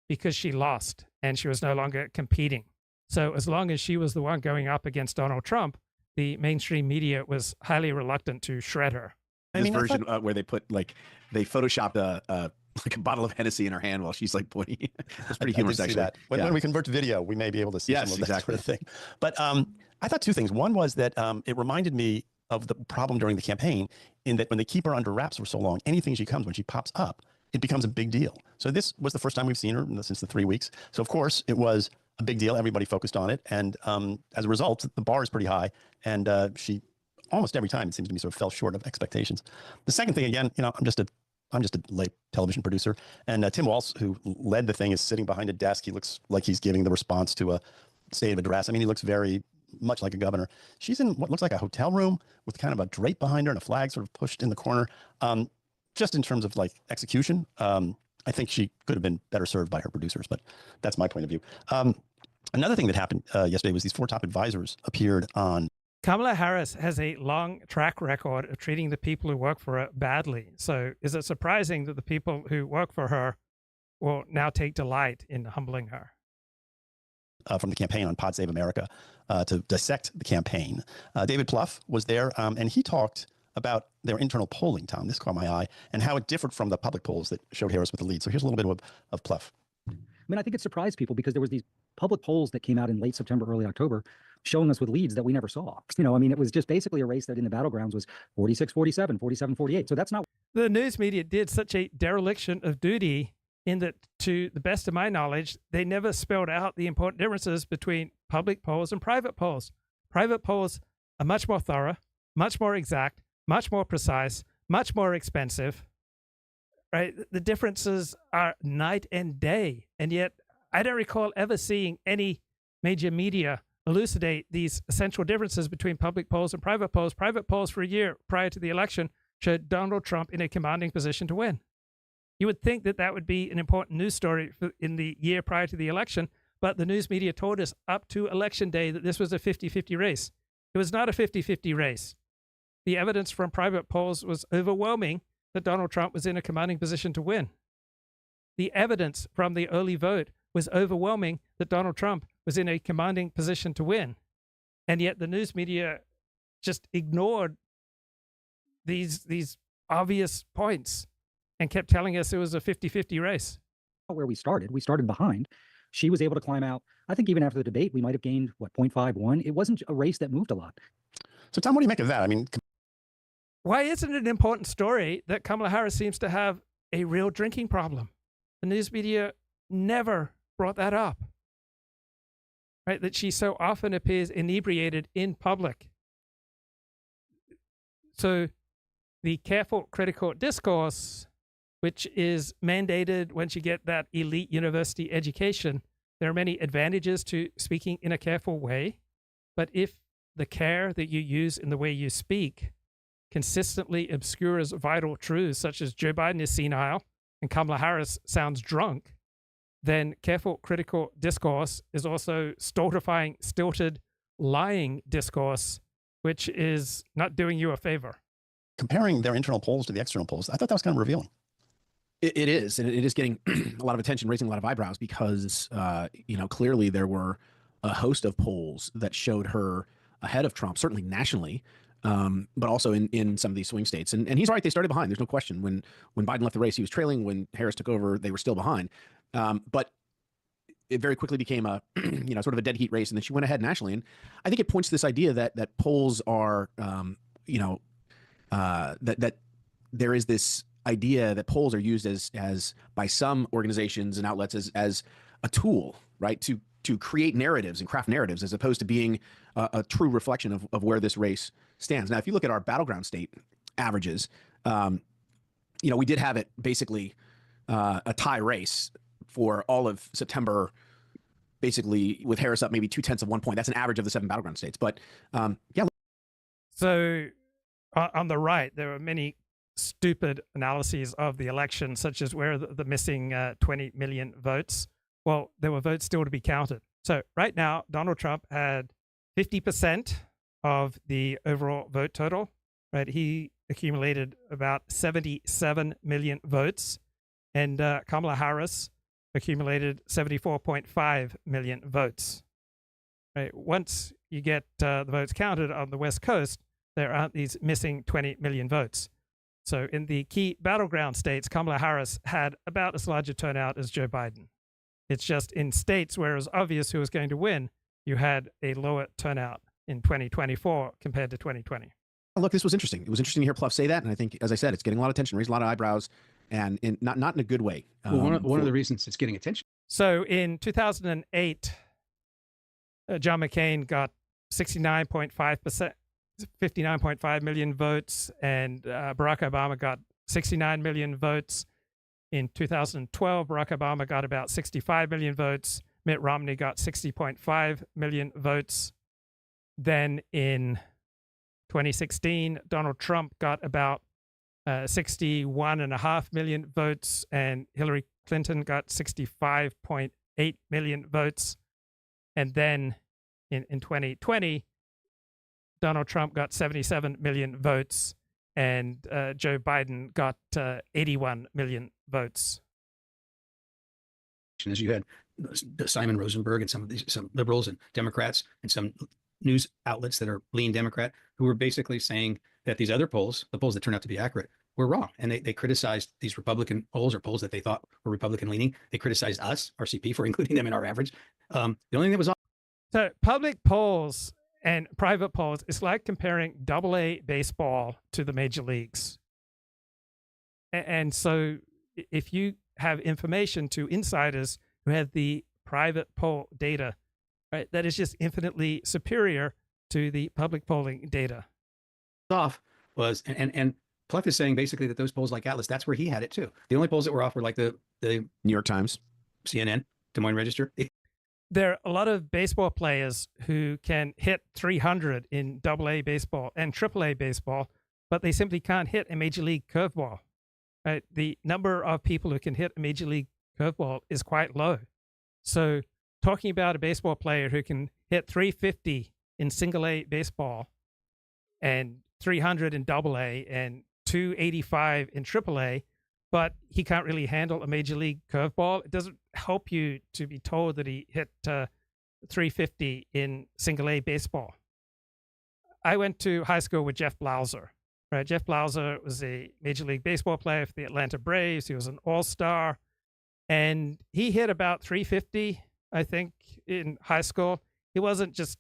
because she lost and she was no longer competing. So as long as she was the one going up against Donald Trump, the mainstream media was highly reluctant to shred her. This version where they put they photoshopped a bottle of Hennessy in her hand while she's like pointing. It's pretty humorous, actually. That. When we convert to video, we may be able to see some of that sort of thing. But I thought two things. One was that it reminded me of the problem during the campaign in that when they keep her under wraps for so long, anything she comes, when she pops up, it becomes a big deal. So this was the first time we've seen her since the 3 weeks. So of course it was a big deal. Everybody focused on it. And as a result, the bar is pretty high. And she almost every time, it seems to me, sort of fell short of expectations. The second thing, again, I'm just a late television producer. And Tim Walz, who led the thing, is sitting behind a desk. He looks like he's giving the response to a state of address. I mean, he looks very much like a governor. She's in what looks like a hotel room with kind of a drape behind her and a flag sort of pushed in the corner. Just in terms of execution, I think she could have been better served by her producers, but that's my point of view. Another thing that happened yesterday was these 4 top advisors appeared on. Kamala Harris has a long track record of treating the people who work for her badly. So is it surprising that the people who work for her will now take delight in humbling her? From the campaign on Pod Save America to dissect the campaign. David Plouffe was there, and he talked about their internal polling, Tom. This caught my eye, and how it differed from the public polls that showed Harris with the lead. So here's a little bit of Plouffe. I mean, I think it surprised people because there was these public polls that came out in late September, early October, showing us with leads that we never saw. I mean, it was just basically a race that in the battlegrounds was 46-47, 47-48. So that's not. The news media did such a dereliction of duty in that, to the best of my knowledge, they never spelled out the important differences between public polls and private polls. Private polls are much more thorough, much more exact, much more precise, much more expensive, right? The differences are night and day. And yet I don't recall ever seeing any major media elucidate these essential differences between public polls and private polls. Private polls for a year prior to the election showed Donald Trump in a commanding position to win. You would think that that would be an important news story in the year prior to the election, but the news media told us up to election day that this was a 50-50 race. It was not a 50-50 race. The evidence from private polls was overwhelming that Donald Trump was in a commanding position to win. The evidence from the early vote was overwhelming that Donald Trump was in a commanding position to win. And yet the news media just ignored these obvious points and kept telling us it was a 50-50 race. Where we started behind. She was able to climb out. I think even after the debate, we might have gained, 0.51. It wasn't a race that moved a lot. So Tom, what do you make of that? I mean, why isn't it an important story that Kamala Harris seems to have a real drinking problem? The news media never brought that up, right? That she so often appears inebriated in public. So the careful critical discourse, which is mandated once you get that elite university education, there are many advantages to speaking in a careful way. But if the care that you use in the way you speak consistently obscures vital truths, such as Joe Biden is senile and Kamala Harris sounds drunk, then careful critical discourse is also stultifying, stilted, lying discourse, which is not doing you a favor. Comparing their internal polls to the external polls, I thought that was kind of revealing. It is, and it is getting a lot of attention, raising a lot of eyebrows because, clearly there were a host of polls that showed her ahead of Trump, certainly nationally, but also in some of these swing states. And he's right, they started behind. There's no question. When Biden left the race, he was trailing. When Harris took over, they were still behind. But it very quickly became a, sort of a dead heat race. And then she went ahead nationally. And I think it points to this idea that polls are, that there is this idea that polls are used as by some organizations and outlets as a tool, right, to create narratives and craft narratives, as opposed to being a true reflection of where this race stands. Now, if you look at our battleground state averages, we did have it basically a tie race for all of September, basically with Harris up maybe 0.2 of 1 point. That's an average of the 7 battleground states. But yeah. So on the right, there were many stupid analyses of the election, such as where are the missing 20 million votes. Well, there were votes still to be counted. So right now, Donald Trump had 50% of the overall vote total. Right, he accumulated about 77 million votes, and Kamala Harris accumulated 74.5 million votes. Right, once you get the votes counted on the West Coast, there aren't these missing 20 million votes. So in the key battleground states, Kamala Harris had about as large a turnout as Joe Biden. It's just in states where it was obvious who was going to win, you had a lower turnout in 2024 compared to 2020. Look, this was interesting. It was interesting to hear Pluff say that, and I think, as I said, it's getting a lot of attention, raised a lot of eyebrows, and not in a good way. Well, one of the reasons it's getting attention. So in 2008, John McCain got 69.5%, 59.5 million votes, and Barack Obama got 69 million votes. In 2012, Barack Obama got about 65 million votes. Mitt Romney got 60.5 million votes. Then in 2016, Donald Trump got about 61.5 million votes, and Hillary Clinton got 65.8 million votes. And then in 2020, Donald Trump got 77 million votes, and Joe Biden got 81 million votes. As you had Simon Rosenberg and some liberals and Democrats and some news outlets that are lean Democrat who were basically saying that these other polls, the polls that turned out to be accurate, were wrong. And they criticized these Republican polls or polls that they thought were Republican leaning. They criticized us, RCP, for including them in our average. The only thing that was off. So public polls and private polls, it's like comparing AA baseball to the major leagues. And so if you have information to insiders who have the private poll data, right, that is just infinitely superior to the public polling data. Off was, and Pluck is saying basically that those polls like Atlas, that's where he had it too. The only polls that were off were like the New York Times, CNN, Des Moines Register. There are a lot of baseball players who can hit 300 in AA baseball and AAA baseball, but they simply can't hit a major league curveball. Right? The number of people who can hit a major league curveball is quite low. So talking about a baseball player who can hit 350 in single A baseball and 300 in AA and 285 in AAA, but he can't really handle a major league curveball, it doesn't help you to be told that he hit 350 in single A baseball. I went to high school with Jeff Blauser. Right? Jeff Blauser was a major league baseball player for the Atlanta Braves. He was an all-star, and he hit about 350, I think, in high school. He wasn't just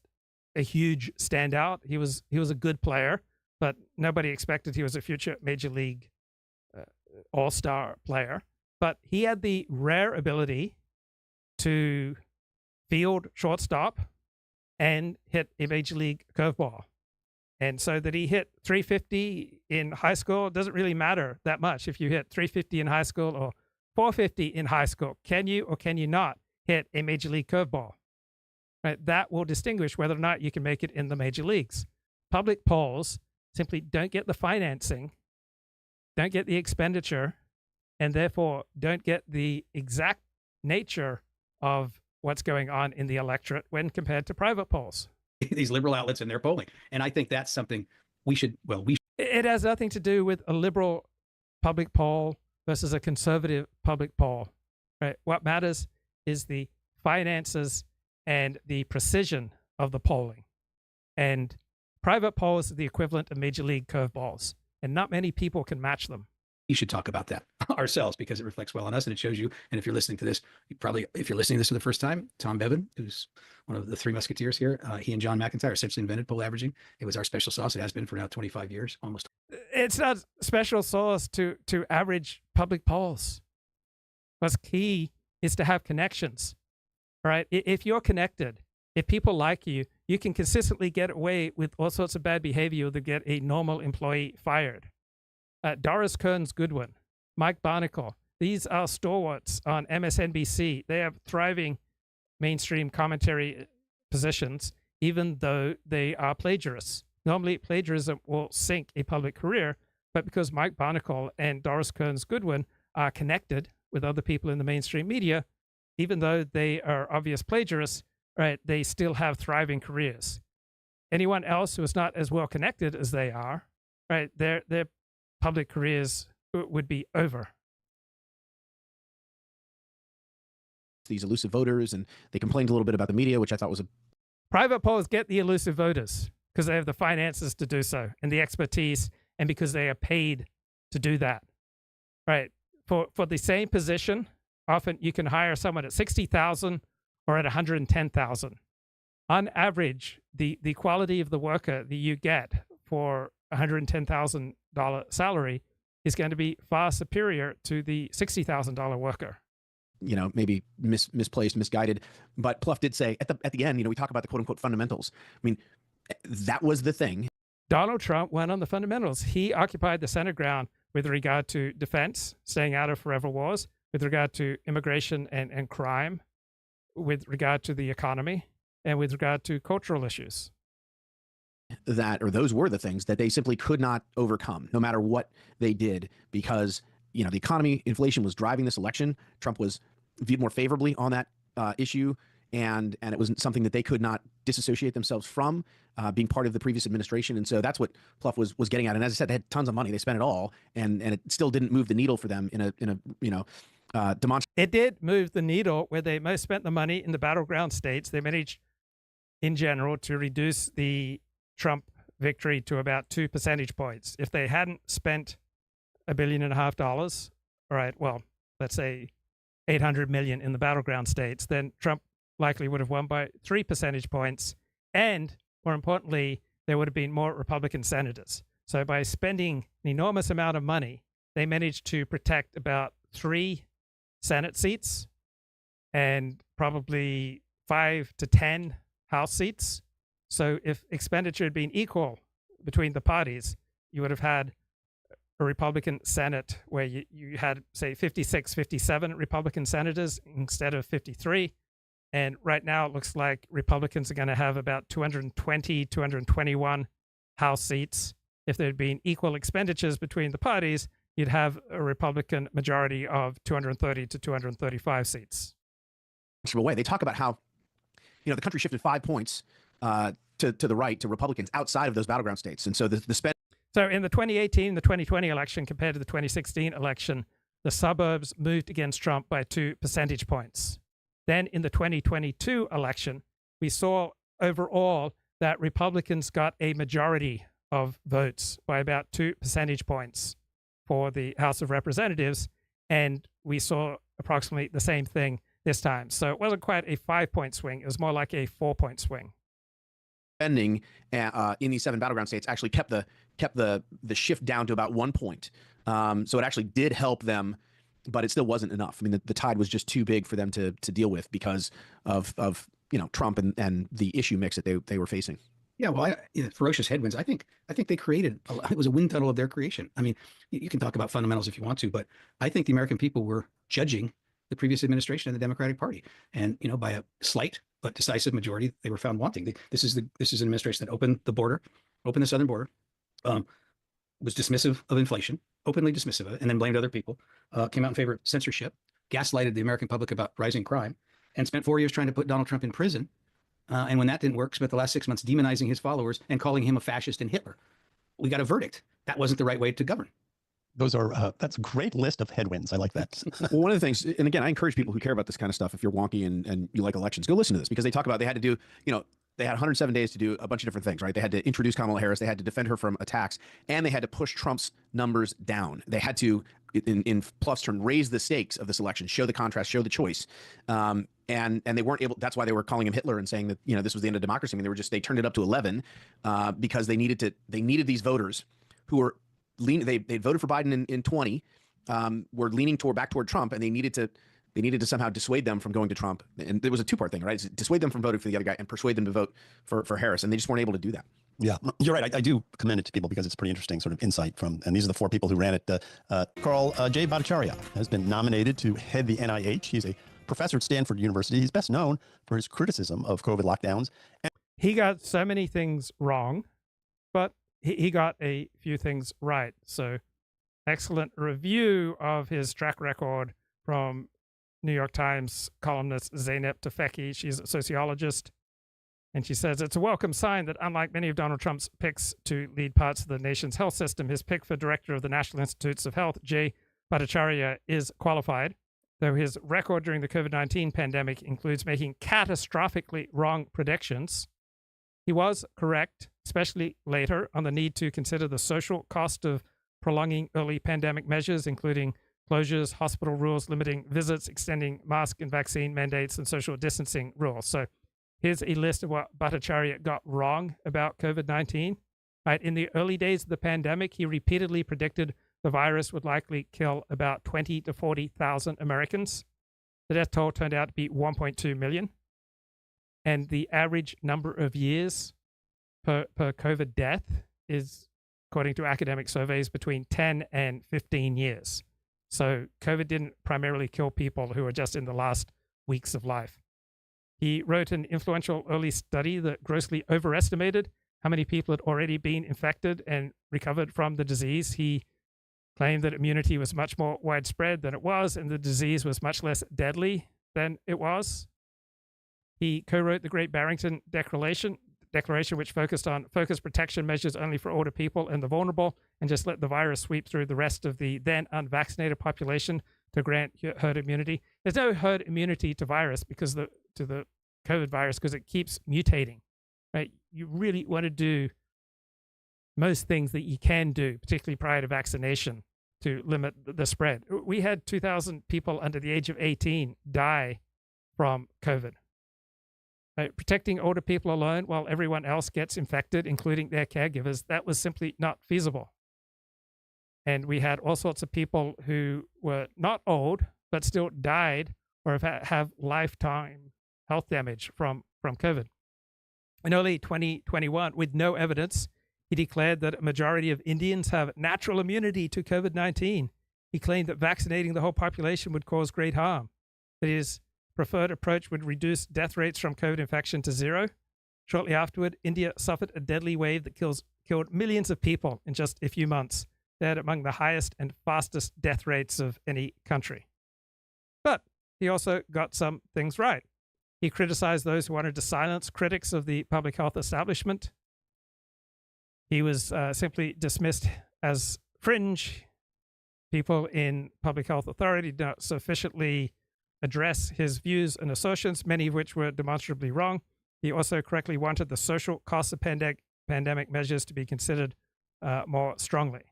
a huge standout. He was a good player, but nobody expected he was a future major league all-star player. But he had the rare ability to field shortstop and hit a major league curveball. And so that he hit 350 in high school, it doesn't really matter that much if you hit 350 in high school or 450 in high school. Can you or can you not hit a major league curveball? Right? That will distinguish whether or not you can make it in the major leagues. Public polls simply don't get the financing, don't get the expenditure, and therefore don't get the exact nature of what's going on in the electorate when compared to private polls. These liberal outlets and their polling. And I think that's something we should. It has nothing to do with a liberal public poll versus a conservative public poll. Right? What matters is the finances and the precision of the polling. And private polls are the equivalent of major league curveballs, and not many people can match them. We should talk about that ourselves because it reflects well on us and it shows you. And if you're listening to this, if you're listening to this for the first time, Tom Bevan, who's one of the three musketeers here, he and John McIntyre essentially invented poll averaging. It was our special sauce. It has been for now 25 years, almost. It's not special sauce to average public polls. What's key is to have connections, right? If you're connected, if people like you, you can consistently get away with all sorts of bad behavior to get a normal employee fired. Doris Kearns Goodwin, Mike Barnicle, these are stalwarts on MSNBC. They have thriving mainstream commentary positions, even though they are plagiarists. Normally, plagiarism will sink a public career, but because Mike Barnacle and Doris Kearns Goodwin are connected with other people in the mainstream media, even though they are obvious plagiarists, right, they still have thriving careers. Anyone else who is not as well connected as they are, right, their public careers would be over. These elusive voters, and they complained a little bit about the media, which I thought was a... Private polls get the elusive voters because they have the finances to do so and the expertise, and because they are paid to do that. Right. For the same position, often you can hire someone at $60,000 or at $110,000. On average, the quality of the worker that you get for $110,000 salary is going to be far superior to the $60,000 worker. You know, maybe misplaced, misguided. But Plouffe did say at the end, you know, we talk about the quote unquote fundamentals. I mean, that was the thing. Donald Trump went on the fundamentals. He occupied the center ground with regard to defense, staying out of forever wars, with regard to immigration and crime, with regard to the economy, and with regard to cultural issues. Those were the things that they simply could not overcome, no matter what they did, because, you know, the economy, inflation was driving this election. Trump was viewed more favorably on that issue, and it was something that they could not disassociate themselves from, being part of the previous administration. And so that's what Plouffe was getting at. And as I said, they had tons of money. They spent it all, and it still didn't move the needle for them in a you know, demonstrative. It did move the needle where they most spent the money in the battleground states. They managed, in general, to reduce the Trump victory to about 2 percentage points. If they hadn't spent $1.5 billion, all right, well, let's say 800 million in the battleground states, then Trump likely would have won by 3 percentage points. And more importantly, there would have been more Republican senators. So by spending an enormous amount of money, they managed to protect about 3 Senate seats and probably 5 to 10 House seats. So if expenditure had been equal between the parties, you would have had a Republican Senate where you had, say, 56, 57 Republican senators instead of 53. And right now it looks like Republicans are going to have about 220, 221 House seats. If there had been equal expenditures between the parties, you'd have a Republican majority of 230 to 235 seats. Way. They talk about how, you know, the country shifted 5 points to the right, to Republicans outside of those battleground states. And so the spend. So in the 2018, the 2020 election compared to the 2016 election, the suburbs moved against Trump by 2 percentage points. Then in the 2022 election, we saw overall that Republicans got a majority of votes by about 2 percentage points for the House of Representatives. And we saw approximately the same thing this time. So it wasn't quite a 5-point swing. It was more like a 4-point swing. Spending in these 7 battleground states actually kept the shift down to about 1 point. So it actually did help them, but it still wasn't enough. I mean, the tide was just too big for them to deal with because of you know, Trump and the issue mix that they were facing. Yeah, well, ferocious headwinds. I think they created. It was a wind tunnel of their creation. I mean, you can talk about fundamentals if you want to, but I think the American people were judging the previous administration and the Democratic Party, and you know, by a slight but decisive majority, they were found wanting. This is an administration that opened the southern border, was dismissive of inflation, openly dismissive of it, and then blamed other people. Came out in favor of censorship, gaslighted the American public about rising crime, and spent 4 years trying to put Donald Trump in prison. And when that didn't work, spent the last 6 months demonizing his followers and calling him a fascist and Hitler. We got a verdict. That wasn't the right way to govern. Those are that's a great list of headwinds. I like that. Well, one of the things, and again, I encourage people who care about this kind of stuff, if you're wonky and you like elections, go listen to this, because they talk about they had to do, you know, they had 107 days to do a bunch of different things, right? They had to introduce Kamala Harris, they had to defend her from attacks, and they had to push Trump's numbers down. They had to, in Plouffe's term, raise the stakes of this election, show the contrast, show the choice. And they weren't able. That's why they were calling him Hitler and saying that, you know, this was the end of democracy. I mean, they turned it up to 11 because they needed these voters who were leaning. They voted for Biden in 20, were leaning back toward Trump, and they needed to somehow dissuade them from going to Trump. And there was a 2-part thing, right? It's dissuade them from voting for the other guy and persuade them to vote for Harris, and they just weren't able to do that. Yeah, you're right. I do commend it to people because it's pretty interesting sort of insight from, and these are the 4 people who ran it. Carl J. Bhattacharya has been nominated to head the NIH. He's a professor at Stanford University. He's best known for his criticism of COVID lockdowns. He got so many things wrong, but he got a few things right. So excellent review of his track record from New York Times columnist Zeynep Tufekci. She's a sociologist. And she says, it's a welcome sign that unlike many of Donald Trump's picks to lead parts of the nation's health system, his pick for director of the National Institutes of Health, Jay Bhattacharya, is qualified, though his record during the COVID-19 pandemic includes making catastrophically wrong predictions. He was correct, especially later, on the need to consider the social cost of prolonging early pandemic measures, including closures, hospital rules, limiting visits, extending mask and vaccine mandates, and social distancing rules. So here's a list of what Bhattacharya got wrong about COVID-19. Right, in the early days of the pandemic, he repeatedly predicted the virus would likely kill about 20 to 40,000 Americans. The death toll turned out to be 1.2 million. And the average number of years per COVID death is, according to academic surveys, between 10 and 15 years. So COVID didn't primarily kill people who were just in the last weeks of life. He wrote an influential early study that grossly overestimated how many people had already been infected and recovered from the disease. He claimed that immunity was much more widespread than it was, and the disease was much less deadly than it was. He co-wrote the Great Barrington Declaration, which focused on focused protection measures only for older people and the vulnerable, and just let the virus sweep through the rest of the then unvaccinated population to grant herd immunity. There's no herd immunity to virus to the COVID virus because it keeps mutating. Right? You really want to do most things that you can do, particularly prior to vaccination, to limit the spread. We had 2,000 people under the age of 18 die from COVID. Right? Protecting older people alone while everyone else gets infected, including their caregivers, that was simply not feasible. And we had all sorts of people who were not old, but still died or have lifetime health damage from COVID. In early 2021, with no evidence, he declared that a majority of Indians have natural immunity to COVID-19. He claimed that vaccinating the whole population would cause great harm. That his preferred approach would reduce death rates from COVID infection to zero. Shortly afterward, India suffered a deadly wave that killed millions of people in just a few months. They had among the highest and fastest death rates of any country. But he also got some things right. He criticized those who wanted to silence critics of the public health establishment. He was simply dismissed as fringe. People in public health authority did not sufficiently address his views and assertions, many of which were demonstrably wrong. He also correctly wanted the social costs of pandemic measures to be considered more strongly.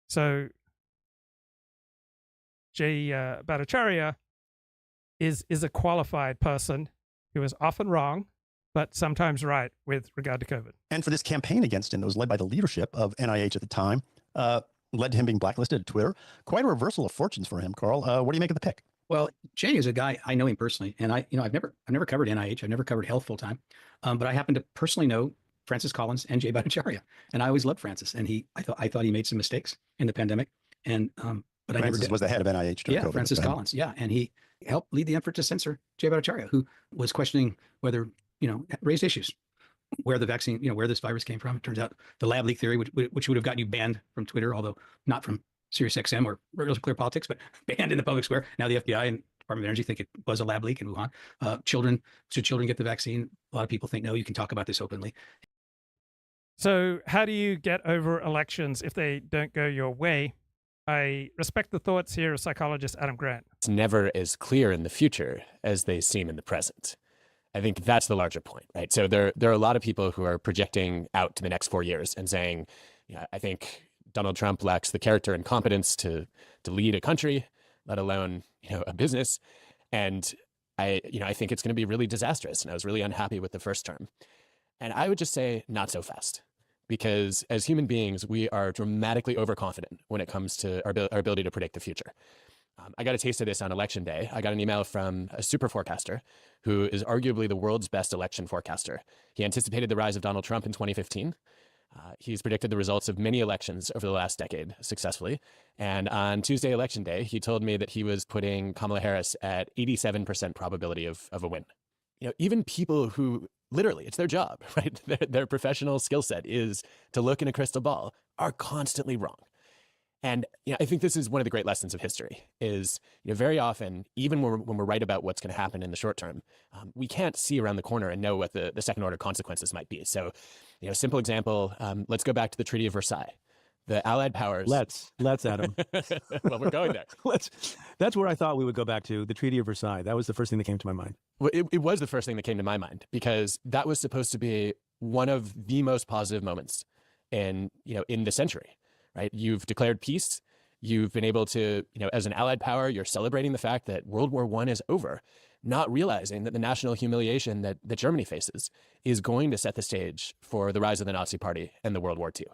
So Jay Bhattacharya is a qualified person who is often wrong, but sometimes right with regard to COVID. And for this campaign against him that was led by the leadership of NIH at the time, led to him being blacklisted at Twitter. Quite a reversal of fortunes for him, Carl. What do you make of the pick? Well, Jay is a guy, I know him personally, and I've never covered NIH. I've never covered health full time, but I happen to personally know Francis Collins and Jay Bhattacharya, and I always loved Francis. And I thought he made some mistakes in the pandemic, and but Francis I never did. was the head of NIH during COVID. Francis Collins, and he helped lead the effort to censor Jay Bhattacharya, who was questioning whether raised issues, where the vaccine, where this virus came from. It turns out the lab leak theory, which would have gotten you banned from Twitter, although not from SiriusXM or Regular Clear Politics, but banned in the public square. Now the FBI and Department of Energy think it was a lab leak in Wuhan. Should children get the vaccine? A lot of people think no. You can talk about this openly. So how do you get over elections if they don't go your way? I respect the thoughts here of psychologist Adam Grant. It's never as clear in the future as they seem in the present. I think that's the larger point, right? So there are a lot of people who are projecting out to the next 4 years and saying, I think Donald Trump lacks the character and competence to lead a country, let alone, a business. And I think it's going to be really disastrous. And I was really unhappy with the first term. And I would just say not so fast, because as human beings, we are dramatically overconfident when it comes to our ability to predict the future. I got a taste of this on election day. I got an email from a super forecaster who is arguably the world's best election forecaster. He anticipated the rise of Donald Trump in 2015. He's predicted the results of many elections over the last decade successfully. And on Tuesday, election day, he told me that he was putting Kamala Harris at 87% probability of a win. even people who literally, it's their job, right? Their professional skill set is to look in a crystal ball, are constantly wrong. And I think this is one of the great lessons of history is, very often, even when we're right about what's going to happen in the short term, we can't see around the corner and know what the second order consequences might be. So, simple example, let's go back to the Treaty of Versailles. The Allied powers. Let's Adam. Well, we're going there. That's where I thought we would go back to, the Treaty of Versailles. That was the first thing that came to my mind. Well, it was the first thing that came to my mind because that was supposed to be one of the most positive moments in the century, right? You've declared peace. You've been able to, as an Allied power, you're celebrating the fact that World War I is over, not realizing that the national humiliation that Germany faces is going to set the stage for the rise of the Nazi Party and the World War II.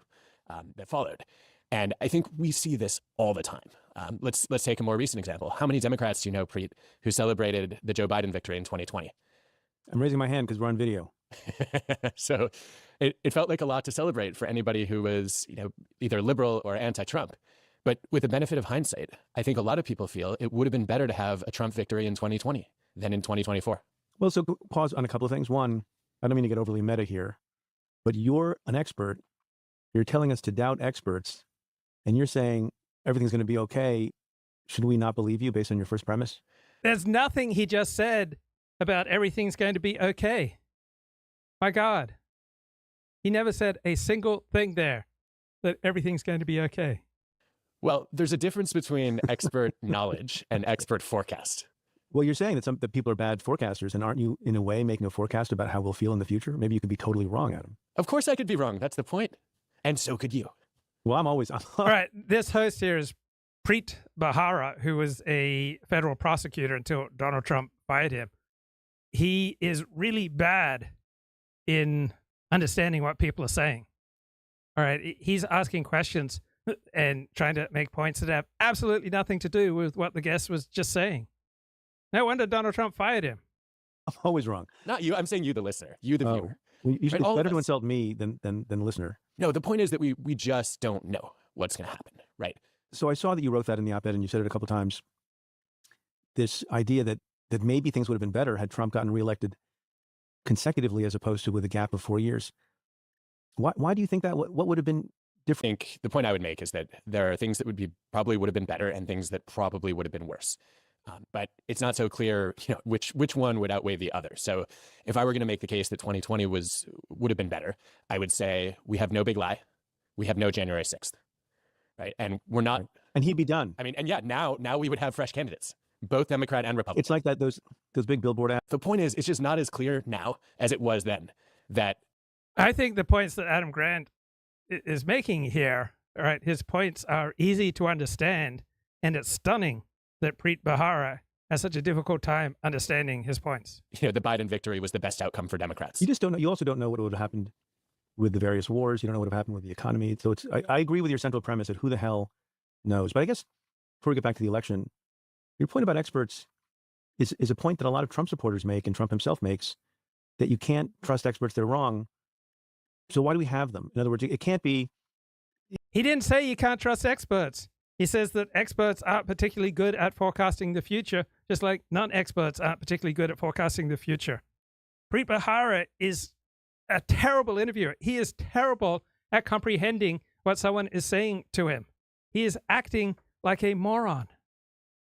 That followed. And I think we see this all the time. Let's take a more recent example. How many Democrats do you know, Preet, who celebrated the Joe Biden victory in 2020? I'm raising my hand because we're on video. So it felt like a lot to celebrate for anybody who was, either liberal or anti-Trump. But with the benefit of hindsight, I think a lot of people feel it would have been better to have a Trump victory in 2020 than in 2024. Well, so pause on a couple of things. One, I don't mean to get overly meta here, but you're an expert. You're telling us to doubt experts, and you're saying everything's going to be okay. Should we not believe you based on your first premise? There's nothing he just said about everything's going to be okay. My God. He never said a single thing there that everything's going to be okay. Well, there's a difference between expert knowledge and expert forecast. Well, you're saying that people are bad forecasters, and aren't you, in a way, making a forecast about how we'll feel in the future? Maybe you could be totally wrong, Adam. Of course I could be wrong. That's the point. And so could you. Well, I'm always... All right, this host here is Preet Bharara, who was a federal prosecutor until Donald Trump fired him. He is really bad in understanding what people are saying. All right, he's asking questions and trying to make points that have absolutely nothing to do with what the guest was just saying. No wonder Donald Trump fired him. I'm always wrong. Not you. I'm saying you, the listener. You, the viewer. Well, it's better to insult me than the listener. No, the point is that we just don't know what's going to happen, right? So I saw that you wrote that in the op-ed, and you said it a couple of times. This idea that maybe things would have been better had Trump gotten reelected consecutively as opposed to with a gap of 4 years. Why do you think that? What would have been different? I think the point I would make is that there are things that probably would have been better and things that probably would have been worse. But it's not so clear, which one would outweigh the other. So if I were going to make the case that 2020 would have been better, I would say we have no big lie. We have no January 6th, right? And we're not. Right. And he'd be done. I mean, and yeah, now we would have fresh candidates, both Democrat and Republican. It's like that those big billboard ads. The point is, it's just not as clear now as it was then. That I think the points that Adam Grant is making here, all right, his points are easy to understand, and it's stunning that Preet Bharara has such a difficult time understanding his points. The Biden victory was the best outcome for Democrats. You just don't know. You also don't know what would have happened with the various wars. You don't know what would have happened with the economy. So I agree with your central premise that who the hell knows. But I guess before we get back to the election, your point about experts is a point that a lot of Trump supporters make, and Trump himself makes, that you can't trust experts. They're wrong. So why do we have them? In other words, it can't be. He didn't say you can't trust experts. He says that experts aren't particularly good at forecasting the future, just like non-experts aren't particularly good at forecasting the future. Preet Bharara is a terrible interviewer. He is terrible at comprehending what someone is saying to him. He is acting like a moron.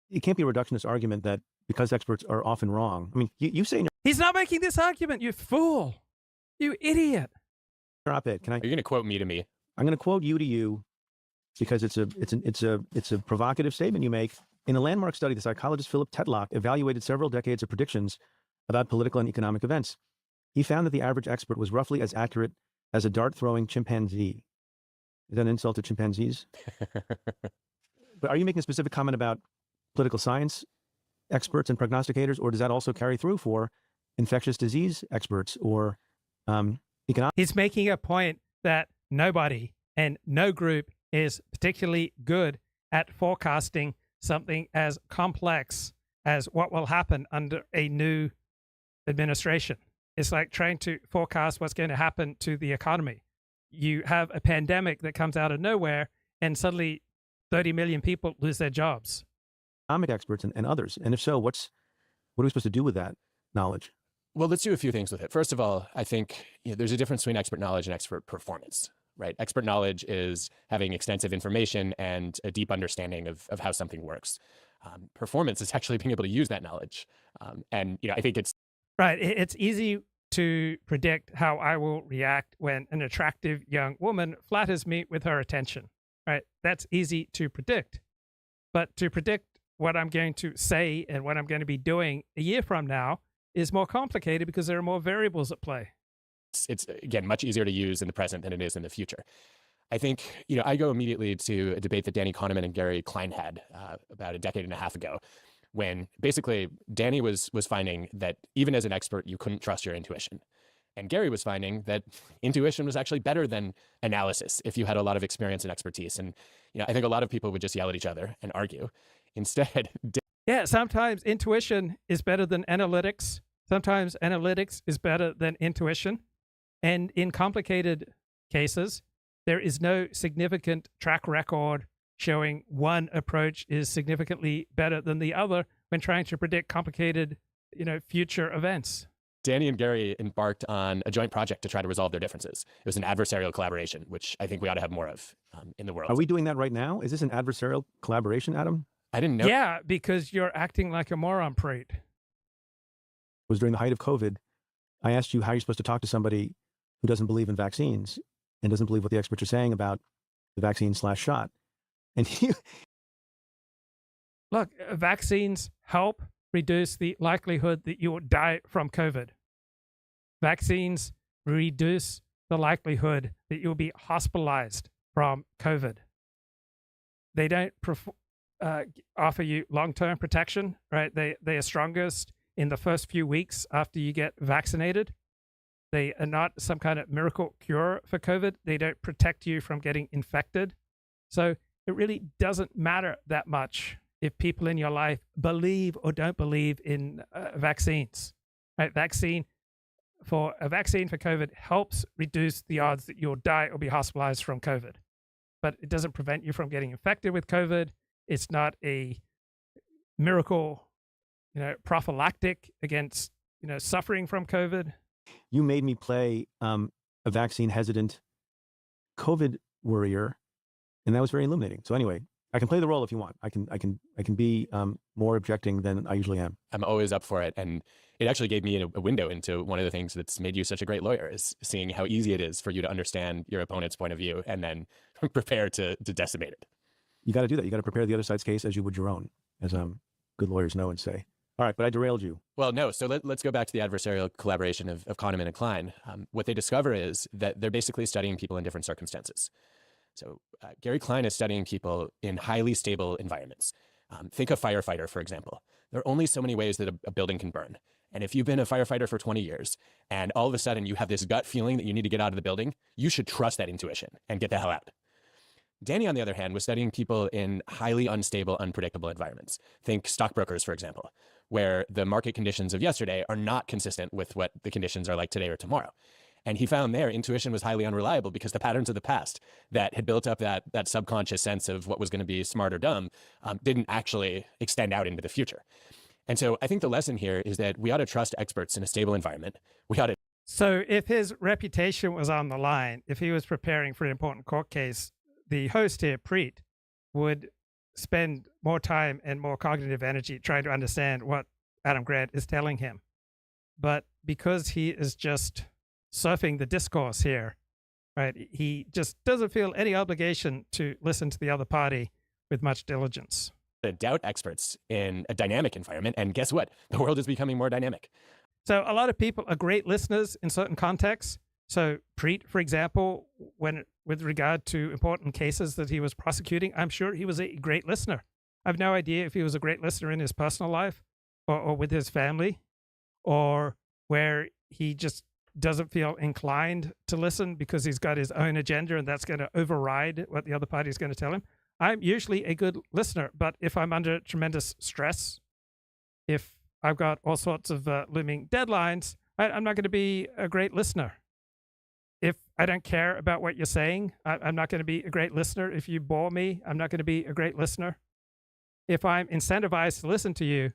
It can't be a reductionist argument that because experts are often wrong. I mean, you say... He's not making this argument, you fool. You idiot. Op-ed, can I... Are you going to quote me to me? I'm going to quote you to you, because it's a provocative statement you make. In a landmark study, the psychologist Philip Tetlock evaluated several decades of predictions about political and economic events. He found that the average expert was roughly as accurate as a dart-throwing chimpanzee. Is that an insult to chimpanzees? But are you making a specific comment about political science experts and prognosticators, or does that also carry through for infectious disease experts or economic? He's making a point that nobody and no group is particularly good at forecasting something as complex as what will happen under a new administration. It's like trying to forecast what's going to happen to the economy. You have a pandemic that comes out of nowhere, and suddenly 30 million people lose their jobs. Economic experts and others. And if so, what are we supposed to do with that knowledge? Well, let's do a few things with it. First of all, I think there's a difference between expert knowledge and expert performance, right? Expert knowledge is having extensive information and a deep understanding of how something works. Performance is actually being able to use that knowledge. And I think it's right. It's easy to predict how I will react when an attractive young woman flatters me with her attention, right? That's easy to predict. But to predict what I'm going to say and what I'm going to be doing a year from now is more complicated because there are more variables at play. It's again, much easier to use in the present than it is in the future. I think, I go immediately to a debate that Danny Kahneman and Gurri Klein had about a decade and a half ago, when basically Danny was finding that even as an expert, you couldn't trust your intuition. And Gurri was finding that intuition was actually better than analysis if you had a lot of experience and expertise. And, I think a lot of people would just yell at each other and argue. Instead, yeah, sometimes intuition is better than analytics. Sometimes analytics is better than intuition. And in complicated cases, there is no significant track record showing one approach is significantly better than the other when trying to predict complicated, future events. Danny and Gurri embarked on a joint project to try to resolve their differences. It was an adversarial collaboration, which I think we ought to have more of in the world. Are we doing that right now? Is this an adversarial collaboration, Adam? I didn't know. Yeah, because you're acting like a moron, Preet. It was during the height of COVID. I asked you how you're supposed to talk to somebody who doesn't believe in vaccines and doesn't believe what the experts are saying about the vaccine/shot. And you... Look, vaccines help reduce the likelihood that you will die from COVID. Vaccines reduce the likelihood that you'll be hospitalized from COVID. They don't offer you long-term protection, right? They are strongest in the first few weeks after you get vaccinated. They are not some kind of miracle cure for COVID. They don't protect you from getting infected. So it really doesn't matter that much if people in your life believe or don't believe in vaccines. Right? A vaccine for COVID helps reduce the odds that you'll die or be hospitalized from COVID. But it doesn't prevent you from getting infected with COVID. It's not a miracle, prophylactic against, suffering from COVID. You made me play a vaccine hesitant COVID worrier, and that was very illuminating. So anyway, I can play the role if you want. I can be more objecting than I usually am. I'm always up for it, and it actually gave me a window into one of the things that's made you such a great lawyer, is seeing how easy it is for you to understand your opponent's point of view and then prepare to decimate it. You got to do that. You got to prepare the other side's case as you would your own, as good lawyers know and say. All right, but I derailed you. Well, no. So let's go back to the adversarial collaboration of Kahneman and Klein. What they discover is that they're basically studying people in different circumstances. So Gurri Klein is studying people in highly stable environments. Think a firefighter, for example. There are only so many ways that a building can burn. And if you've been a firefighter for 20 years and all of a sudden you have this gut feeling that you need to get out of the building, you should trust that intuition and get the hell out. Danny, on the other hand, was studying people in highly unstable, unpredictable environments. Think stockbrokers, for example, where the market conditions of yesterday are not consistent with what the conditions are like today or tomorrow. And he found there intuition was highly unreliable because the patterns of the past that had built up that subconscious sense of what was going to be smart or dumb didn't actually extend out into the future. And so I think the lesson here is that we ought to trust experts in a stable environment. We ought to. So if his reputation was on the line, if he was preparing for an important court case, the host here, Preet, would spend more time and more cognitive energy trying to understand what Adam Grant is telling him. But because he is just surfing the discourse here, right, he just doesn't feel any obligation to listen to the other party with much diligence. To doubt experts in a dynamic environment. And guess what? The world is becoming more dynamic. So a lot of people are great listeners in certain contexts. So Preet, for example, with regard to important cases that he was prosecuting, I'm sure he was a great listener. I have no idea if he was a great listener in his personal life or with his family, or where he just doesn't feel inclined to listen because he's got his own agenda and that's going to override what the other party is going to tell him. I'm usually a good listener, but if I'm under tremendous stress, if I've got all sorts of looming deadlines, I'm not going to be a great listener. If I don't care about what you're saying, I'm not going to be a great listener. If you bore me, I'm not going to be a great listener. If I'm incentivized to listen to you,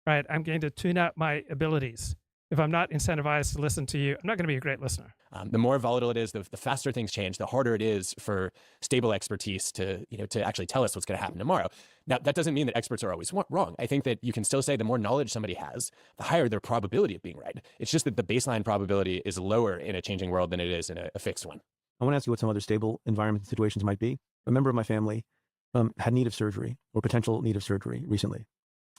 right, I'm going to tune out my abilities. if I'm not incentivized to listen to you, I'm not going to be a great listener. The more volatile it is, the faster things change, the harder it is for stable expertise to actually tell us what's going to happen tomorrow. Now, that doesn't mean that experts are always wrong. I think that you can still say the more knowledge somebody has, the higher their probability of being right. It's just that the baseline probability is lower in a changing world than it is in a fixed one. I want to ask you what some other stable environment situations might be. A member of my family had need of surgery or potential need of surgery recently.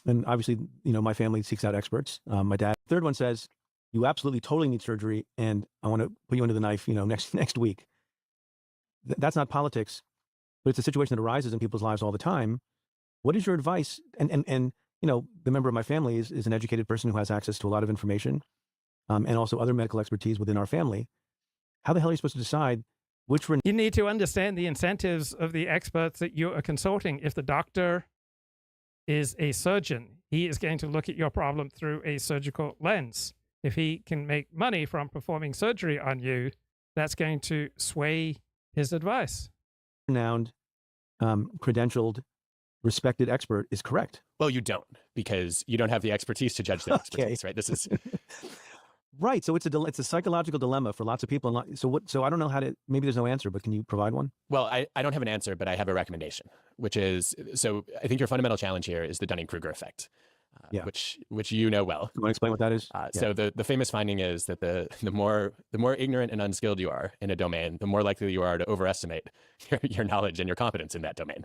And obviously, my family seeks out experts. My dad. Third one says, you absolutely totally need surgery, and I want to put you under the knife, next week. That's not politics, but it's a situation that arises in people's lives all the time. What is your advice? And the member of my family is an educated person who has access to a lot of information, and also other medical expertise within our family. How the hell are you supposed to decide which one? You need to understand the incentives of the experts that you are consulting. If the doctor is a surgeon, he is going to look at your problem through a surgical lens. If he can make money from performing surgery on you, that's going to sway his advice. Renowned, credentialed, respected expert is correct. Well, you don't, because you don't have the expertise to judge the expertise, right? This is right. So it's a psychological dilemma for lots of people. So I don't know how to. Maybe there's no answer, but can you provide one? Well, I don't have an answer, but I have a recommendation, which is, so I think your fundamental challenge here is the Dunning-Kruger effect. Which you know well. You want to explain what that is? So the famous finding is that the more ignorant and unskilled you are in a domain, the more likely you are to overestimate your knowledge and your competence in that domain.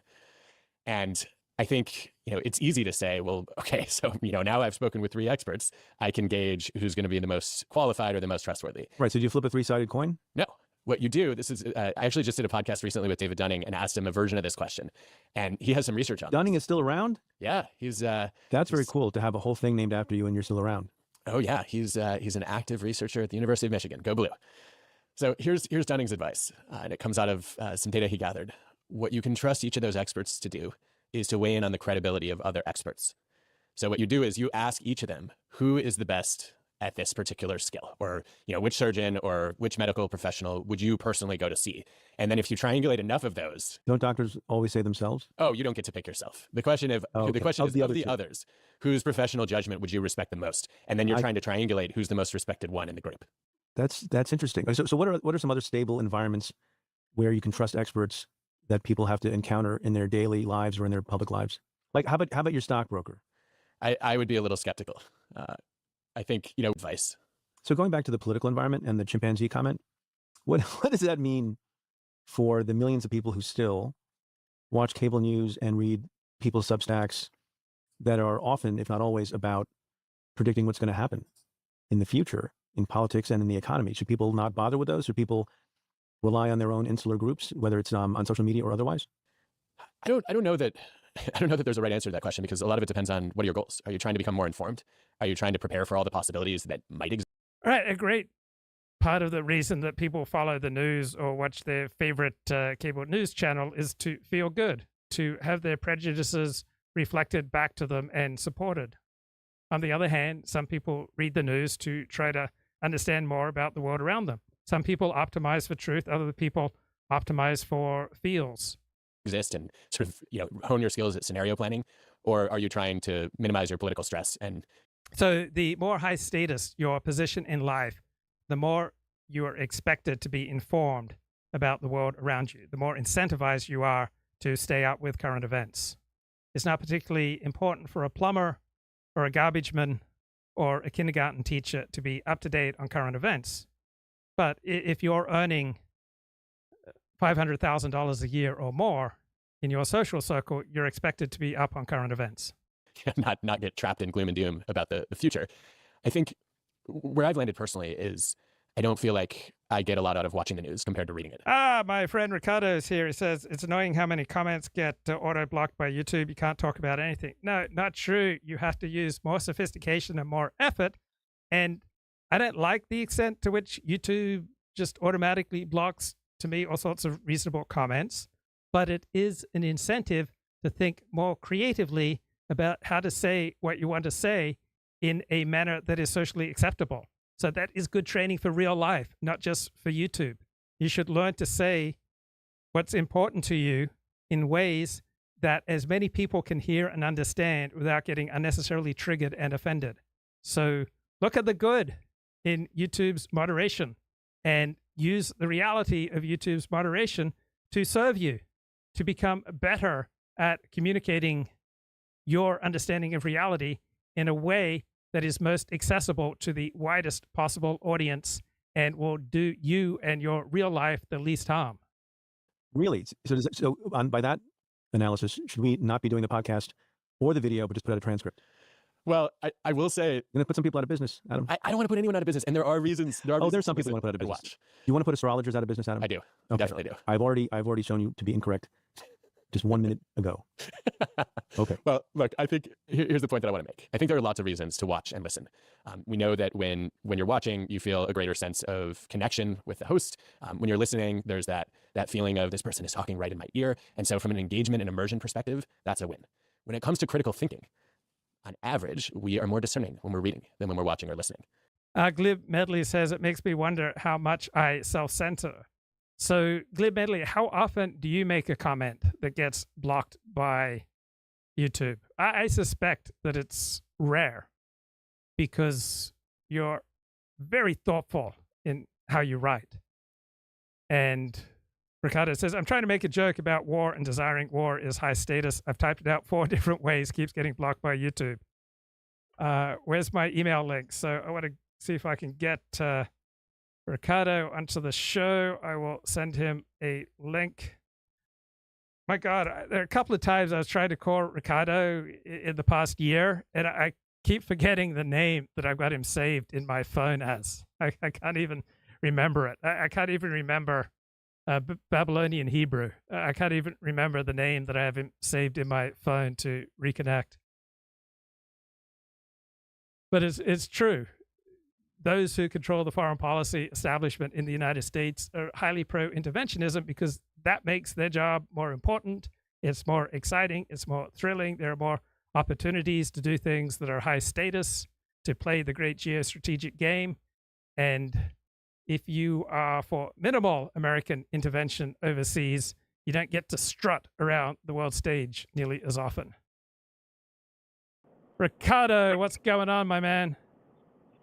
And I think it's easy to say, well, okay, so now I've spoken with 3 experts, I can gauge who's going to be the most qualified or the most trustworthy. Right. So do you flip a 3-sided coin? No. What you do, this is, I actually just did a podcast recently with David Dunning and asked him a version of this question. And he has some research on Dunning is still around? Yeah, he's... That's very cool to have a whole thing named after you and you're still around. Oh yeah, he's an active researcher at the University of Michigan. Go Blue. So here's Dunning's advice, and it comes out of some data he gathered. What you can trust each of those experts to do is to weigh in on the credibility of other experts. So what you do is you ask each of them, who is the best at this particular skill, or which surgeon or which medical professional would you personally go to see? And then if you triangulate enough of those, don't doctors always say themselves? Oh, you don't get to pick yourself. The question is of the others, whose professional judgment would you respect the most? And then you're trying to triangulate who's the most respected one in the group. That's interesting. So what are some other stable environments where you can trust experts that people have to encounter in their daily lives or in their public lives? Like how about your stockbroker? I would be a little skeptical. I think, advice. So going back to the political environment and the chimpanzee comment, what does that mean for the millions of people who still watch cable news and read people's Substacks that are often, if not always, about predicting what's going to happen in the future in politics and in the economy? Should people not bother with those? Should people rely on their own insular groups, whether it's on social media or otherwise? I don't know that there's a right answer to that question, because a lot of it depends on what are your goals. Are you trying to become more informed? Are you trying to prepare for all the possibilities that might exist? Right. A great part of the reason that people follow the news or watch their favorite cable news channel is to feel good, to have their prejudices reflected back to them and supported. On the other hand, some people read the news to try to understand more about the world around them. Some people optimize for truth. Other people optimize for feels. Exist and sort of hone your skills at scenario planning, or are you trying to minimize your political stress? And so the more high status your position in life, the more you are expected to be informed about the world around you, the more incentivized you are to stay up with current events. It's not particularly important for a plumber or a garbage man or a kindergarten teacher to be up to date on current events. But if you're earning $500,000 a year or more in your social circle, you're expected to be up on current events. Not get trapped in gloom and doom about the future. I think where I've landed personally is I don't feel like I get a lot out of watching the news compared to reading it. My friend Ricardo is here. He says, it's annoying how many comments get auto-blocked by YouTube. You can't talk about anything. No, not true. You have to use more sophistication and more effort. And I don't like the extent to which YouTube just automatically blocks, to me, all sorts of reasonable comments. But it is an incentive to think more creatively about how to say what you want to say in a manner that is socially acceptable. So that is good training for real life, not just for YouTube. You should learn to say what's important to you in ways that as many people can hear and understand without getting unnecessarily triggered and offended. So look at the good in YouTube's moderation and use the reality of YouTube's moderation to serve you, to become better at communicating your understanding of reality in a way that is most accessible to the widest possible audience and will do you and your real life the least harm. Really? So by that analysis, should we not be doing the podcast or the video, but just put out a transcript? Well, I will say, you're going to put some people out of business, Adam. I don't want to put anyone out of business, and there are reasons. There's some people who want to put out of business. Watch. You want to put astrologers out of business, Adam? I do. Okay. Definitely do. I've already shown you to be incorrect just 1 minute ago. Okay. Well, look, I think here's the point that I want to make. I think there are lots of reasons to watch and listen. We know that when you're watching, you feel a greater sense of connection with the host. When you're listening, there's that feeling of this person is talking right in my ear. And so from an engagement and immersion perspective, that's a win. When it comes to critical thinking, on average, we are more discerning when we're reading than when we're watching or listening. Glib Medley says, it makes me wonder how much I self-censor. So, Glib Medley, how often do you make a comment that gets blocked by YouTube? I suspect that it's rare because you're very thoughtful in how you write. And Ricardo says, I'm trying to make a joke about war and desiring war is high status. I've typed it out 4 different ways, keeps getting blocked by YouTube. Where's my email link? So I want to see if I can get Ricardo onto the show. I will send him a link. My God, there are a couple of times I was trying to call Ricardo in the past year, and I keep forgetting the name that I've got him saved in my phone as. I can't even remember it. I can't even remember Babylonian Hebrew. I can't even remember the name that I have him saved in my phone to reconnect. But it's true. Those who control the foreign policy establishment in the United States are highly pro-interventionism because that makes their job more important. It's more exciting. It's more thrilling. There are more opportunities to do things that are high status, to play the great geostrategic game. And if you are for minimal American intervention overseas, you don't get to strut around the world stage nearly as often. Ricardo, what's going on, my man?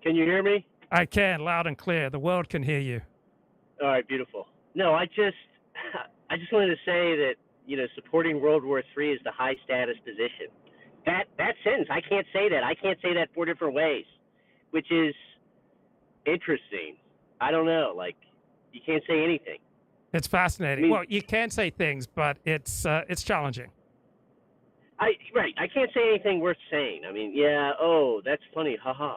Can you hear me? I can, loud and clear. The world can hear you. All right, beautiful. No, I just wanted to say that, supporting World War III is the high status position. That sentence, I can't say that. I can't say that 4 different ways, which is interesting. I don't know. You can't say anything. It's fascinating. Well, you can say things, but it's challenging. Right. I can't say anything worth saying. That's funny. Haha.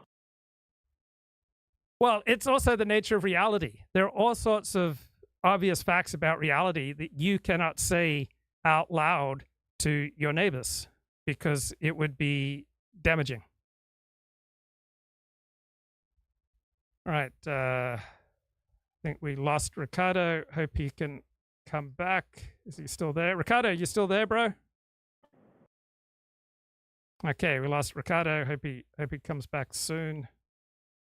Well, it's also the nature of reality. There are all sorts of obvious facts about reality that you cannot say out loud to your neighbors because it would be damaging. All right. I think we lost Ricardo. Hope he can come back. Is he still there? Ricardo, you still there, bro? Okay, we lost Ricardo. Hope he comes back soon.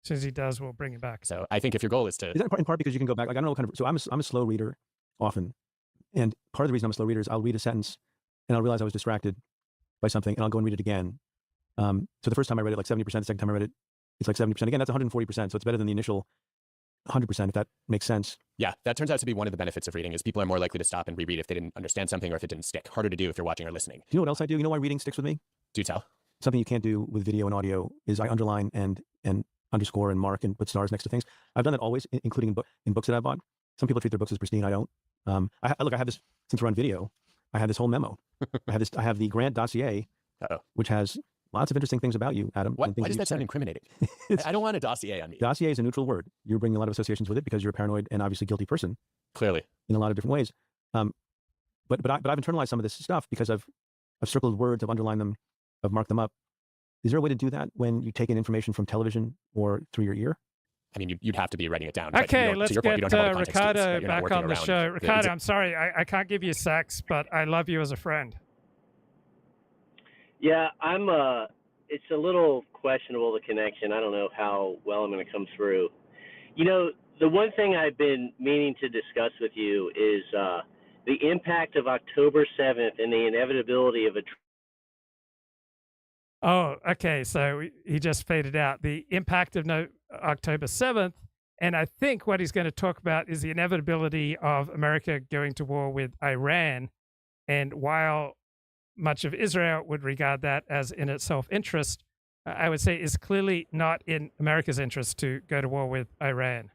As soon as he does, we'll bring him back. So I think if your goal is to... Is that in part because you can go back? I don't know what kind of... So I'm a slow reader often. And part of the reason I'm a slow reader is I'll read a sentence and I'll realize I was distracted by something and I'll go and read it again. So the first time I read it, 70%. The second time I read it, it's 70%. Again, that's 140%. So it's better than the initial 100%, if that makes sense. Yeah, that turns out to be one of the benefits of reading is people are more likely to stop and reread if they didn't understand something or if it didn't stick. Harder to do if you're watching or listening. Do you know what else I do? You know why reading sticks with me? Do tell. Something you can't do with video and audio is I underline and underscore and mark and put stars next to things. I've done that always, including in books that I've bought. Some people treat their books as pristine. I don't. I have this, since we're on video, I have this whole memo. I have the Grant dossier, which has lots of interesting things about you, Adam. Why does that sound incriminating? I don't want a dossier on me. Dossier is a neutral word. You're bringing a lot of associations with it because you're a paranoid and obviously guilty person. Clearly. In a lot of different ways. But I've internalized some of this stuff because I've circled words, I've underlined them, I've marked them up. Is there a way to do that when you take in information from television or through your ear? I mean, you'd have to be writing it down. Okay, let's get Ricardo back on the show. Ricardo, I'm sorry, I can't give you sex, but I love you as a friend. Yeah, it's a little questionable, the connection. I don't know how well I'm going to come through. The one thing I've been meaning to discuss with you is the impact of October 7th and the inevitability of a Oh, okay. So he just faded out. The impact of October 7th. And I think what he's going to talk about is the inevitability of America going to war with Iran. And while much of Israel would regard that as in its self-interest, I would say it's clearly not in America's interest to go to war with Iran.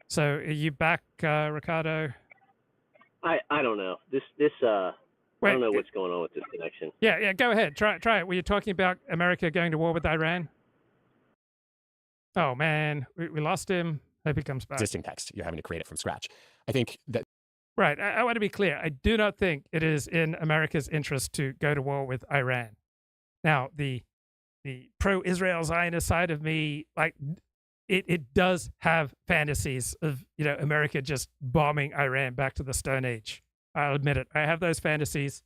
So are you back, Ricardo? I don't know. I don't know what's going on with this connection. Yeah, go ahead. Try it. Were you talking about America going to war with Iran? Oh, man. We lost him. Hope he comes back. Existing text. You're having to create it from scratch. I think that... Right. I want to be clear. I do not think it is in America's interest to go to war with Iran. Now, the pro-Israel Zionist side of me, like, it does have fantasies of, America just bombing Iran back to the Stone Age. I'll admit it. I have those fantasies.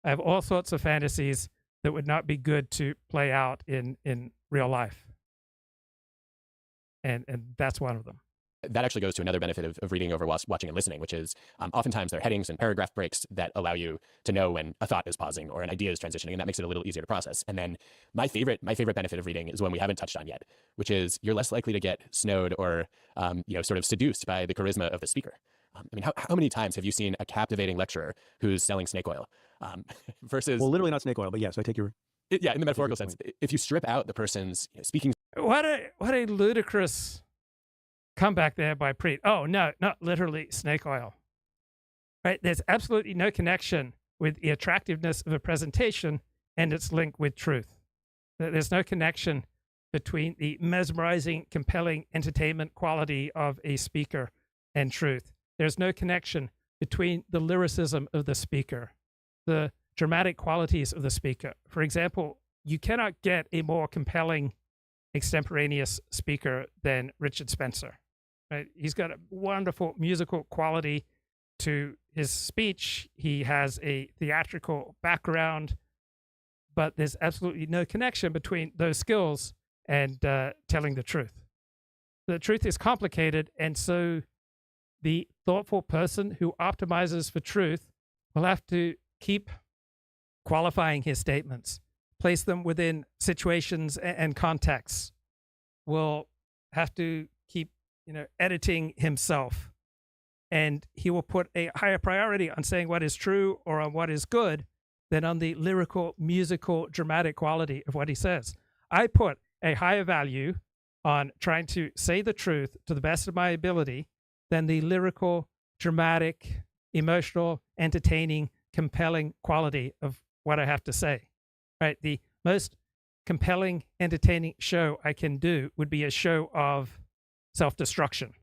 I have all sorts of fantasies that would not be good to play out in real life. And that's one of them. That actually goes to another benefit of reading over watching and listening, which is oftentimes there are headings and paragraph breaks that allow you to know when a thought is pausing or an idea is transitioning, and that makes it a little easier to process. And then my favorite benefit of reading is one we haven't touched on yet, which is you're less likely to get snowed or sort of seduced by the charisma of the speaker. I mean, how many times have you seen a captivating lecturer who's selling snake oil versus... Well, literally not snake oil, but yes, I take your... Yeah, in the metaphorical sense, if you strip out the person's speaking... What a ludicrous comeback there by Preet. Oh, no, not literally snake oil. Right? There's absolutely no connection with the attractiveness of a presentation and its link with truth. There's no connection between the mesmerizing, compelling entertainment quality of a speaker and truth. There's no connection between the lyricism of the speaker, the dramatic qualities of the speaker. For example, you cannot get a more compelling extemporaneous speaker than Richard Spencer. Right? He's got a wonderful musical quality to his speech. He has a theatrical background, but there's absolutely no connection between those skills and telling the truth. The truth is complicated, and so the thoughtful person who optimizes for truth will have to keep qualifying his statements, place them within situations and contexts, will have to keep, editing himself. And he will put a higher priority on saying what is true or on what is good than on the lyrical, musical, dramatic quality of what he says. I put a higher value on trying to say the truth to the best of my ability than the lyrical, dramatic, emotional, entertaining, compelling quality of what I have to say. Right? The most compelling, entertaining show I can do would be a show of self-destruction.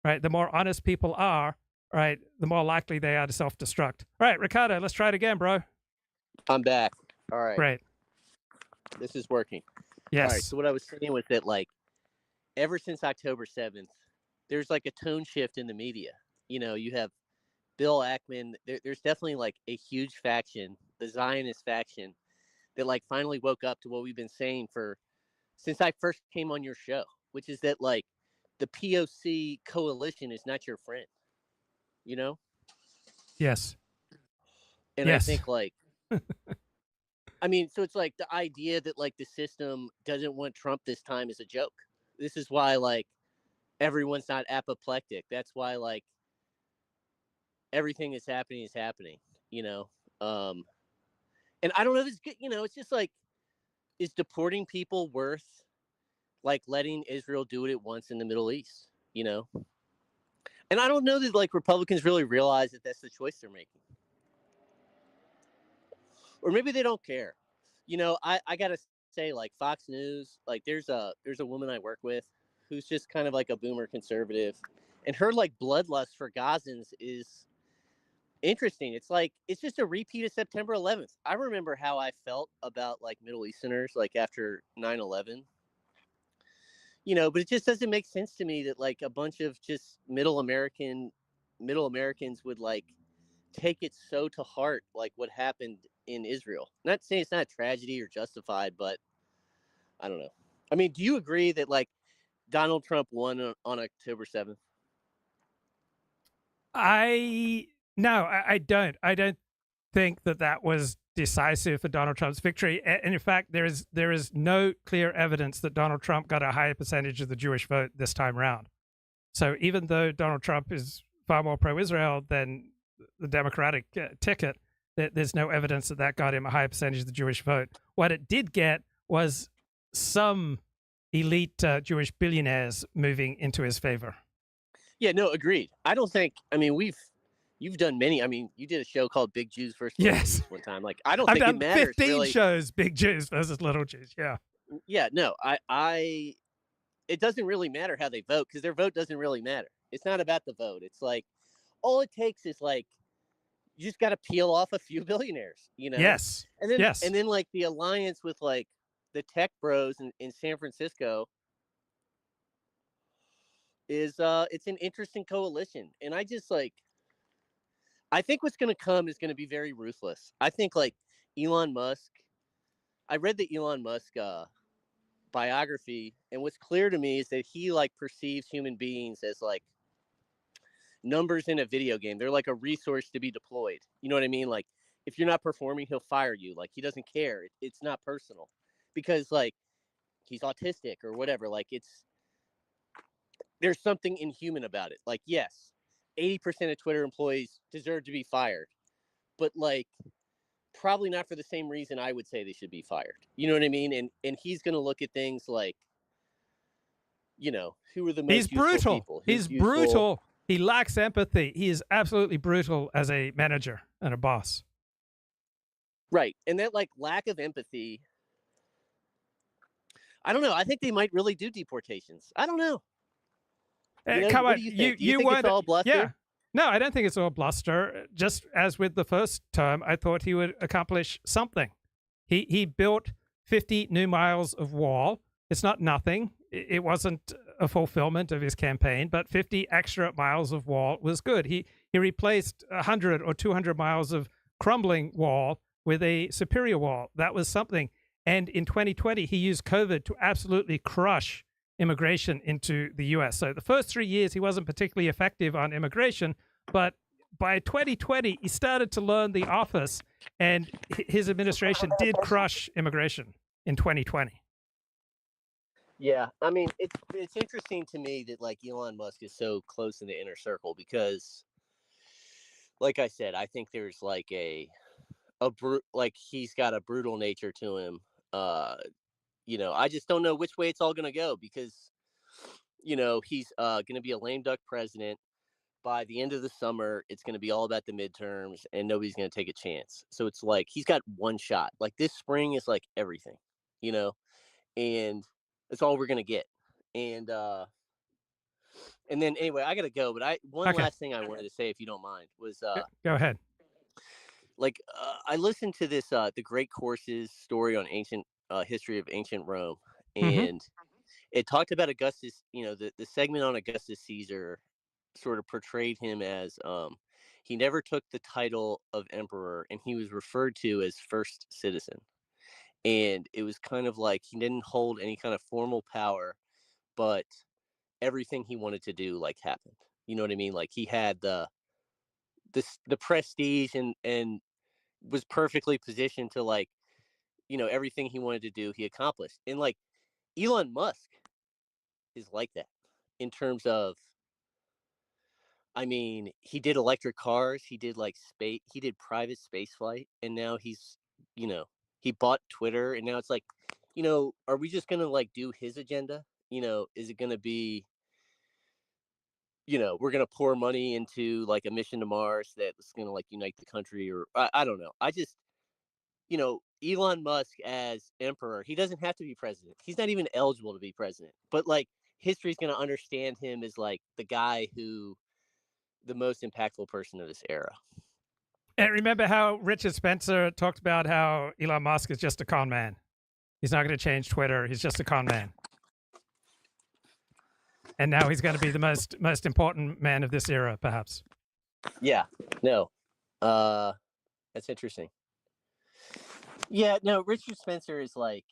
Right? The more honest people are, right, the more likely they are to self-destruct. All right, Ricardo, let's try it again, bro. I'm back. All right. Great. This is working. Yes. All right. So what I was saying was that, like, ever since October 7th, there's like a tone shift in the media. You have Bill Ackman. There's definitely like a huge faction, the Zionist faction, that like finally woke up to what we've been saying since I first came on your show, which is that like the POC coalition is not your friend, Yes. And yes. I think like, I mean, so it's like the idea that like the system doesn't want Trump this time is a joke. This is why like everyone's not apoplectic. That's why like everything is happening, and I don't know if it's good, it's just like, is deporting people worth like letting Israel do it at once in the Middle East, And I don't know that like Republicans really realize that that's the choice they're making. Or maybe they don't care. I gotta say, like Fox News, like there's a woman I work with who's just kind of like a boomer conservative, and her like bloodlust for Gazans is interesting. It's like, it's just a repeat of September 11th. I remember how I felt about like Middle Easterners, like after 9/11, but it just doesn't make sense to me that like a bunch of just middle Americans would like take it so to heart, like what happened in Israel. Not saying it's not a tragedy or justified, but I don't know. I mean, do you agree that like Donald Trump won on October 7th? No, I don't. I don't think that that was decisive for Donald Trump's victory. And in fact, there is no clear evidence that Donald Trump got a higher percentage of the Jewish vote this time around. So even though Donald Trump is far more pro-Israel than the Democratic ticket, there's no evidence that that got him a higher percentage of the Jewish vote. What it did get was some elite Jewish billionaires moving into his favor. Yeah, no, agreed. I don't think, I mean, you've done many. I mean, you did a show called Big Jews versus Little Jews one time. Like, I don't I've think done it matters 15 really. shows, Big Jews versus Little Jews. Yeah. Yeah, no, it doesn't really matter how they vote because their vote doesn't really matter. It's not about the vote. It's like, all it takes is like, you just got to peel off a few billionaires, you know? Yes. And then, yes. and then like the alliance with like the tech bros in San Francisco is, it's an interesting coalition. And I just like, I think what's going to come is going to be very ruthless. I think like Elon Musk, I read the Elon Musk biography, and what's clear to me is that he like perceives human beings as like numbers in a video game. They're like a resource to be deployed. You know what I mean? Like if you're not performing, he'll fire you. Like he doesn't care. It's not personal because like he's autistic or whatever. Like there's something inhuman about it. Like, yes, 80% of Twitter employees deserve to be fired, but like probably not for the same reason I would say they should be fired. You know what I mean? And he's going to look at things like, you know, who are the most He's brutal. people? He's brutal. He lacks empathy. He is absolutely brutal as a manager and a boss. Right. And that like lack of empathy, I don't know. I think they might really do deportations. I don't know. You know, Come what on, do you think? Do you you think weren't. it's all bluster? Yeah. No, I don't think it's all bluster. Just as with the first term, I thought he would accomplish something. He built 50 new miles of wall. It's not nothing. It wasn't a fulfillment of his campaign, but 50 extra miles of wall was good. He replaced 100 or 200 miles of crumbling wall with a superior wall. That was something. And in 2020, he used COVID to absolutely crush immigration into the U.S. So the first 3 years, he wasn't particularly effective on immigration, but by 2020, he started to learn the office, and his administration did crush immigration in 2020. Yeah, I mean, it's interesting to me that like Elon Musk is so close in the inner circle because, like I said, I think there's like like he's got a brutal nature to him. You know, I just don't know which way it's all going to go because, you know, he's going to be a lame duck president. By the end of the summer, it's going to be all about the midterms and nobody's going to take a chance. So it's like he's got one shot. Like this spring is like everything, you know, and that's all we're going to get. And then anyway, I got to go. But one last thing I wanted to say, if you don't mind, was go ahead. Like I listened to this the Great Courses story on ancient history of ancient Rome, and it talked about Augustus. You know, the segment on Augustus Caesar sort of portrayed him as he never took the title of emperor, and he was referred to as first citizen. And it was kind of like he didn't hold any kind of formal power, but everything he wanted to do like happened. You know what I mean? Like he had the prestige and was perfectly positioned to like, you know, everything he wanted to do, he accomplished. And like Elon Musk is like that in terms of, I mean, he did electric cars, he did like space, he did private space flight, and now he's, you know, he bought Twitter, and now it's like, you know, are we just going to like do his agenda? You know, is it going to be, you know, we're going to pour money into like a mission to Mars that's going to like unite the country, or I don't know. I just, you know, Elon Musk as emperor, he doesn't have to be president. He's not even eligible to be president, but like history's going to understand him as like the guy who, the most impactful person of this era. And remember how Richard Spencer talked about how Elon Musk is just a con man. He's not going to change Twitter. He's just a con man. And now he's going to be the most important man of this era, perhaps. Yeah, no. That's interesting. Yeah, no, Richard Spencer is like,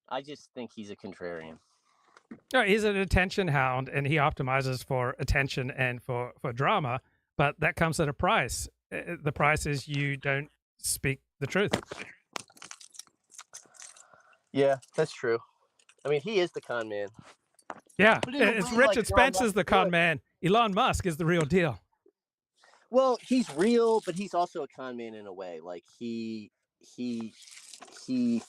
I just think he's a contrarian. No, he's an attention hound, and he optimizes for attention and for drama, but that comes at a price. the price is you don't speak the truth. Yeah, that's true. I mean, he is the con man. Yeah, But in a it's way, Richard like, Elon Spencer's Musk the is con good. man. Elon Musk is the real deal. Well, he's real, but he's also a con man in a way. Like he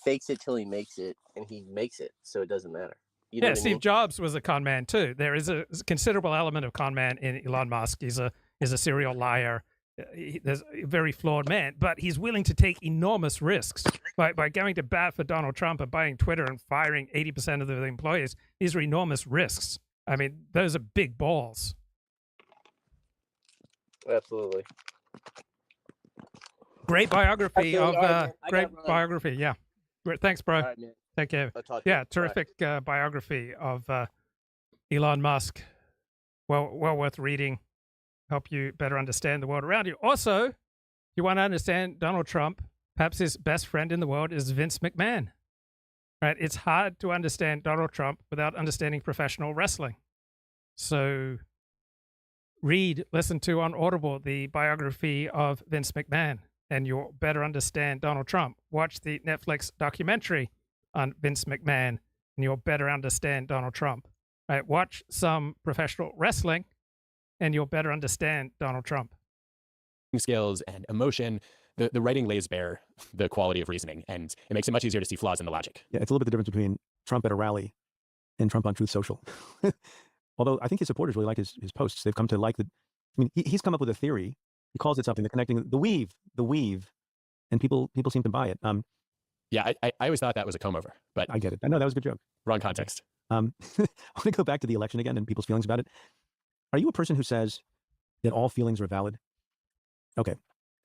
fakes it till he makes it, and he makes it, so it doesn't matter. You know Yeah, what I Steve mean? Jobs was a con man too. There is a considerable element of con man in Elon Musk. He's a serial liar. There's a very flawed man, but he's willing to take enormous risks by going to bat for Donald Trump and buying Twitter and firing 80% of the employees. These are enormous risks. I mean, those are big balls. Absolutely. Great biography Absolutely. of All right, man. I great gotta run. biography. Yeah. Great. Thanks, bro. All right, man. Take care. I'll talk to Yeah, you. terrific biography of Elon Musk. Well worth reading. Help you better understand the world around you. Also, if you want to understand Donald Trump, perhaps his best friend in the world is Vince McMahon. Right? It's hard to understand Donald Trump without understanding professional wrestling. So listen to on Audible the biography of Vince McMahon, and you'll better understand Donald Trump. Watch the Netflix documentary on Vince McMahon, and you'll better understand Donald Trump. Right? Watch some professional wrestling, and you'll better understand Donald Trump. Skills and emotion, the writing lays bare the quality of reasoning, and it makes it much easier to see flaws in the logic. Yeah, it's a little bit the difference between Trump at a rally and Trump on Truth Social. Although I think his supporters really like his posts. They've come to like he's come up with a theory. He calls it something, the connecting, the weave, and people seem to buy it. Yeah, I always thought that was a comb over, but I get it. I know that was a good joke. Wrong context. I want to go back to the election again and people's feelings about it. Are you a person who says that all feelings are valid? Okay.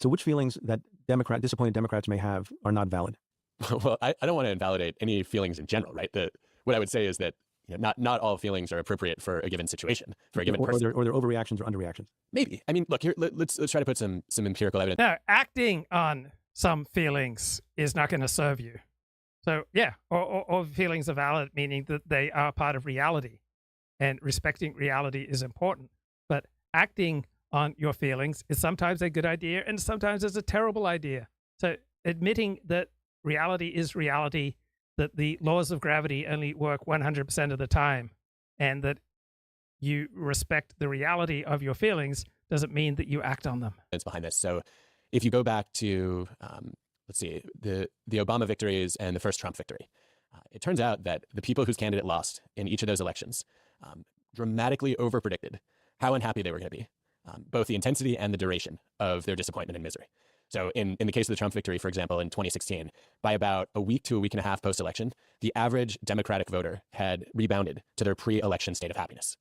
So which feelings that disappointed Democrats may have are not valid? Well, I don't want to invalidate any feelings in general, right? What I would say is that not all feelings are appropriate for a given situation, for a given person. Or they're overreactions or underreactions. Maybe. I mean, look, here, let's try to put some empirical evidence. No, acting on some feelings is not going to serve you. So, yeah, all feelings are valid, meaning that they are part of reality. And respecting reality is important. But acting on your feelings is sometimes a good idea and sometimes it's a terrible idea. So admitting that reality is reality, that the laws of gravity only work 100% of the time, and that you respect the reality of your feelings doesn't mean that you act on them. It's behind this. So if you go back to, let's see, the Obama victories and the first Trump victory, it turns out that the people whose candidate lost in each of those elections dramatically overpredicted how unhappy they were going to be, both the intensity and the duration of their disappointment and misery. So in the case of the Trump victory, for example, in 2016, by about a week to a week and a half post-election, the average Democratic voter had rebounded to their pre-election state of happiness,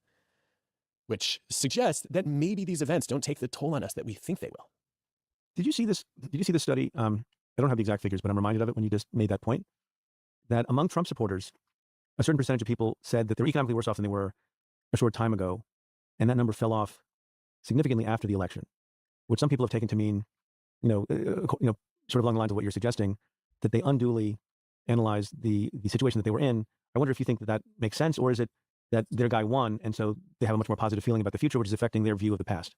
which suggests that maybe these events don't take the toll on us that we think they will. Did you see this study? I don't have the exact figures, but I'm reminded of it when you just made that point, that among Trump supporters, a certain percentage of people said that they're economically worse off than they were a short time ago, and that number fell off significantly after the election, which some people have taken to mean, sort of along the lines of what you're suggesting, that they unduly analyzed the situation that they were in. I wonder if you think that makes sense, or is it that their guy won, and so they have a much more positive feeling about the future, which is affecting their view of the past?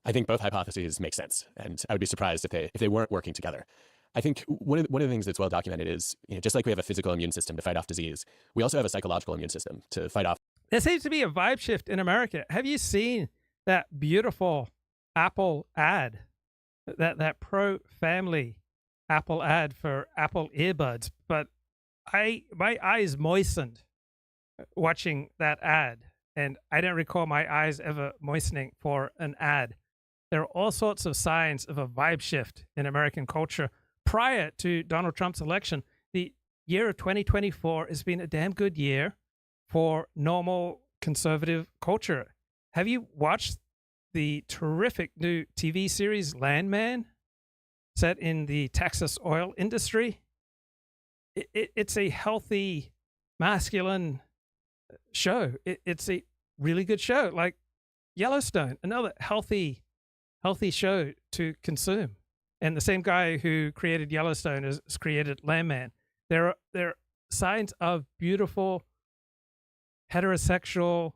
I think both hypotheses make sense, and I would be surprised if they weren't working together. I think one of the things that's well documented is, just like we have a physical immune system to fight off disease, we also have a psychological immune system to fight off. There seems to be a vibe shift in America. Have you seen that beautiful Apple ad, that pro-family Apple ad for Apple earbuds? But my eyes moistened watching that ad, and I don't recall my eyes ever moistening for an ad. There are all sorts of signs of a vibe shift in American culture. Prior to Donald Trump's election, the year of 2024 has been a damn good year for normal conservative culture. Have you watched the terrific new TV series Landman, set in the Texas oil industry? It's a healthy, masculine show. It's a really good show, like Yellowstone, another healthy show to consume. And the same guy who created Yellowstone has created Landman. There are signs of beautiful, heterosexual,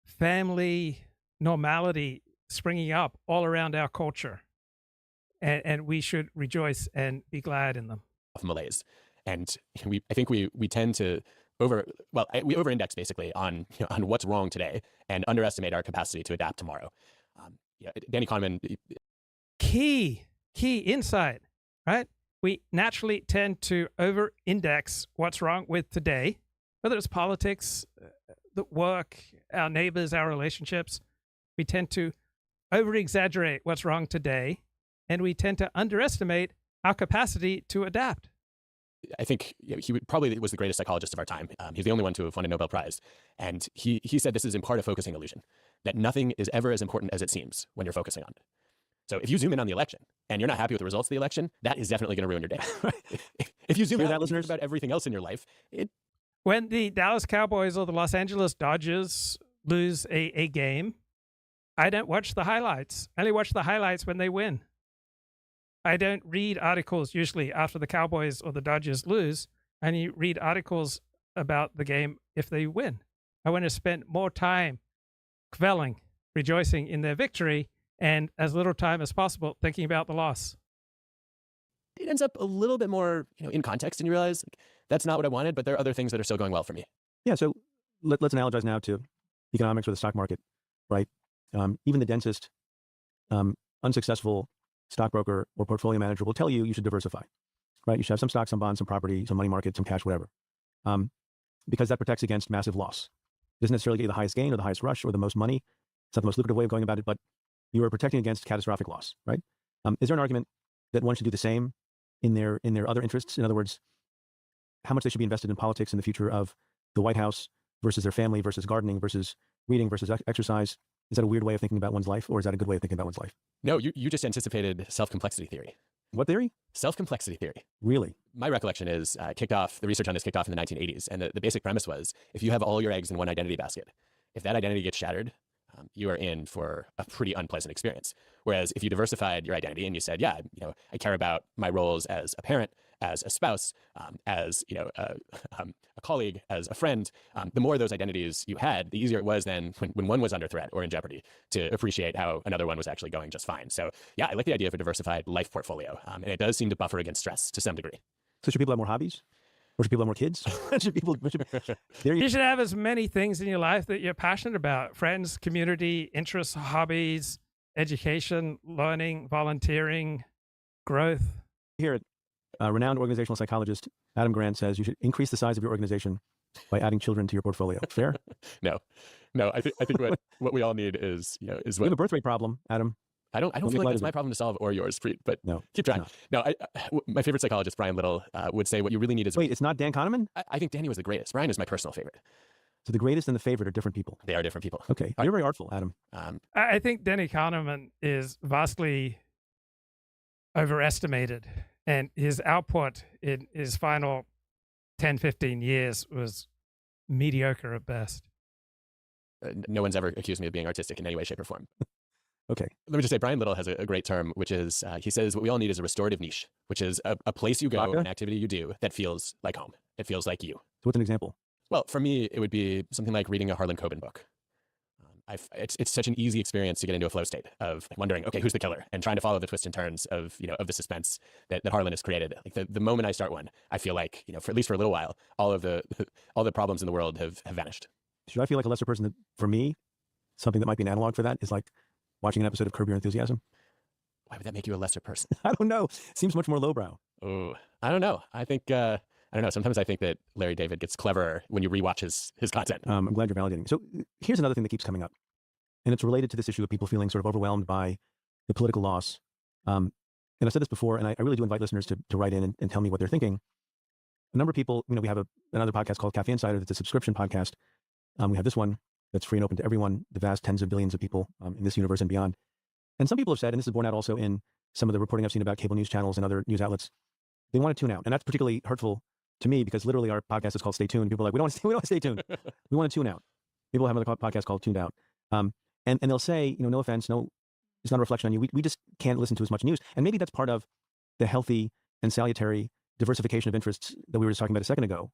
family normality springing up all around our culture. and we should rejoice and be glad in them. Of malaise. And I think we tend to we over-index basically on on what's wrong today and underestimate our capacity to adapt tomorrow. Danny Kahneman. Key insight, right? We naturally tend to over-index what's wrong with today, whether it's politics, the work, our neighbors, our relationships. We tend to over-exaggerate what's wrong today, and we tend to underestimate our capacity to adapt. I think he probably was the greatest psychologist of our time. He's the only one to have won a Nobel Prize. And he said this is in part a focusing illusion, that nothing is ever as important as it seems when you're focusing on it. So if you zoom in on the election and you're not happy with the results of the election, that is definitely going to ruin your day. If you zoom out listeners about everything else in your life, when the Dallas Cowboys or the Los Angeles Dodgers lose a game, I don't watch the highlights. I only watch the highlights when they win. I don't read articles usually after the Cowboys or the Dodgers lose. I only read articles about the game if they win. I want to spend more time kvelling, rejoicing in their victory, and as little time as possible thinking about the loss. It ends up a little bit more in context, and you realize that's not what I wanted, but there are other things that are still going well for me. Yeah, so let's analogize now to economics or the stock market, right? Even the densest, unsuccessful stockbroker or portfolio manager will tell you should diversify, right? You should have some stocks, some bonds, some property, some money market, some cash, whatever, because that protects against massive loss. It doesn't necessarily get you the highest gain or the highest rush or the most money. It's not the most lucrative way of going about it, but you are protecting against catastrophic loss, right? Is there an argument that one should do the same in their other interests? In other words, how much they should be invested in politics in the future of the White House versus their family versus gardening versus reading versus exercise? Is that a weird way of thinking about one's life, or is that a good way of thinking about one's life? No, you just anticipated self-complexity theory. What theory? Self-complexity theory. Really? My recollection is the research on this kicked off in the 1980s, and the basic premise was if you have all your eggs in one identity basket, if that identity gets shattered, you are in for a pretty unpleasant experience. Whereas if you diversified your identity and you said, yeah, I care about my roles as a parent, as a spouse, as a colleague, as a friend, the more of those identities you had, the easier it was then when one was under threat or in jeopardy to appreciate how another one was actually going just fine. So yeah, I like the idea of a diversified life portfolio, and it does seem to buffer against stress to some degree. So should people have more hobbies? Or should people have more kids? You should have as many things in your life that you're passionate about: friends, community, interests, hobbies, education, learning, volunteering, growth. Here, renowned organizational psychologist Adam Grant says you should increase the size of your organization by adding children to your portfolio. Fair? No. I think what we all need is we have a birth rate problem, Adam. I don't feel like that's my problem to solve or yours, Preet, but no, keep trying. No, my favorite psychologist, Brian Little, would say what you really need is... Wait, it's not Dan Kahneman? I think Danny was the greatest. Brian is my personal favorite. So the greatest and the favorite are different people. They are different people. Okay. You're very artful, Adam. I think Danny Kahneman is vastly overestimated, and his output in his final 10, 15 years was mediocre at best. No one's ever accused me of being artistic in any way, shape, or form. Okay. Let me just say, Brian Little has a great term, which is, he says, what we all need is a restorative niche, which is a place you go, an activity you do that feels like home. It feels like you. So what's an example? Well, for me, it would be something like reading a Harlan Coben book. It's such an easy experience to get into a flow state of wondering, okay, who's the killer? And trying to follow the twists and turns of the suspense that Harlan has created. Like the moment I start one, I feel like, for at least for a little while, all the problems in the world have vanished. Should I feel like a lesser person? For me, something that might be an analog for that is like watching an episode of Curb Your Enthusiasm. Why would that make you a lesser person? I don't know. Seems much more lowbrow. Oh, I don't know. I think, I don't know. Sometimes I think that Larry David gets cleverer when you rewatch his content. I'm glad you're validating. So here's another thing that keeps coming up. And it's related to this issue of people feeling sort of overwhelmed by the political loss. And I've said this before, and I really do invite listeners to write in and tell me what they're thinking. A number of people, we have another podcast called Cafe Insider that's a subscription podcast. We have this one that's free and open to everyone, the vast tens of billions of people in this universe and beyond. And some people have said, and this is borne out also in some of the reporting I've seen about cable news channels and other news outlets, they want to tune out. And that's particularly hurtful to me because literally our podcast is called Stay Tuned. People are like, we don't want to stay tuned. We want to tune out. People have another podcast called Tuned Out. And they'll say, no offense, no, it's not a reflection on you. We just can't listen to as much news. And maybe that's part of the healthy and salutary diversification of interests that we were just talking about a second ago.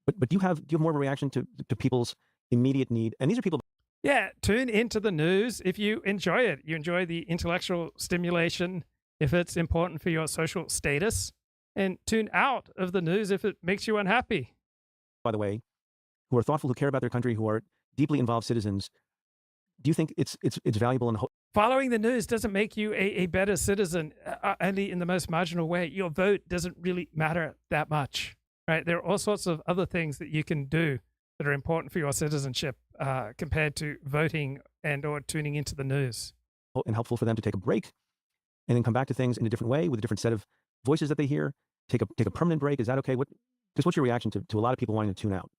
But do you have more of a reaction to people's immediate need? And these are people. Yeah, tune into the news if you enjoy it. You enjoy the intellectual stimulation if it's important for your social status, and tune out of the news if it makes you unhappy. By the way, who are thoughtful, who care about their country, who are deeply involved citizens. Do you think it's valuable and following the news doesn't make you a better citizen, only in the most marginal way? Your vote doesn't really matter that much, right? There are all sorts of other things that you can do that are important for your citizenship compared to voting and or tuning into the news. And helpful for them to take a break and then come back to things in a different way with a different set of voices that they hear? Take a permanent break. Is that okay? What's your reaction to a lot of people wanting to tune out?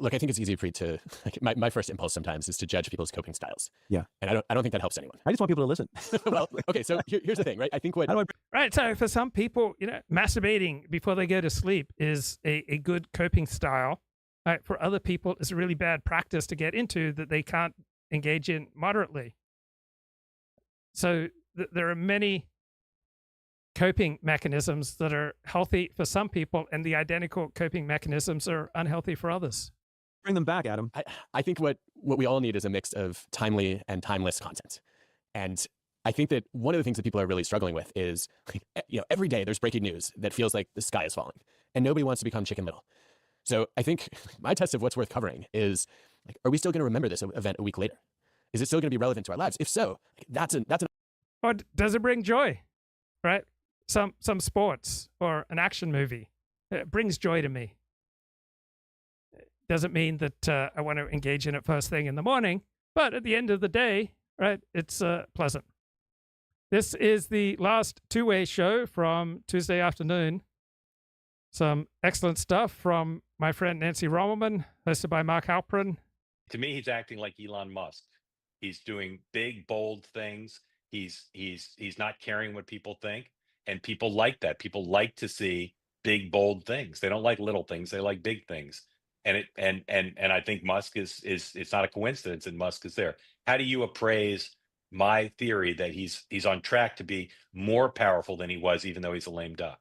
Look, I think it's easy for you to, like, my first impulse sometimes is to judge people's coping styles. Yeah. And I don't think that helps anyone. I just want people to listen. Well, okay, so here's the thing, right? I think Right, so for some people, masturbating before they go to sleep is a good coping style. Right? For other people, it's a really bad practice to get into that they can't engage in moderately. So there are many coping mechanisms that are healthy for some people, and the identical coping mechanisms are unhealthy for others. Bring them back, Adam. I think what we all need is a mix of timely and timeless content. And I think that one of the things that people are really struggling with is, every day there's breaking news that feels like the sky is falling, and nobody wants to become Chicken Little. So I think my test of what's worth covering is, are we still going to remember this event a week later? Is it still going to be relevant to our lives? If so, that's an. Or does it bring joy, right? Some sports or an action movie, it brings joy to me. It doesn't mean that I want to engage in it first thing in the morning, but at the end of the day, right, it's pleasant. This is the last two-way show from Tuesday afternoon. Some excellent stuff from my friend Nancy Rommelman, hosted by Mark Halperin. To me, he's acting like Elon Musk. He's doing big, bold things. He's not caring what people think. And people like that. People like to see big, bold things. They don't like little things. They like big things. And I think Musk is it's not a coincidence that Musk is there. How do you appraise my theory that he's on track to be more powerful than he was, even though he's a lame duck?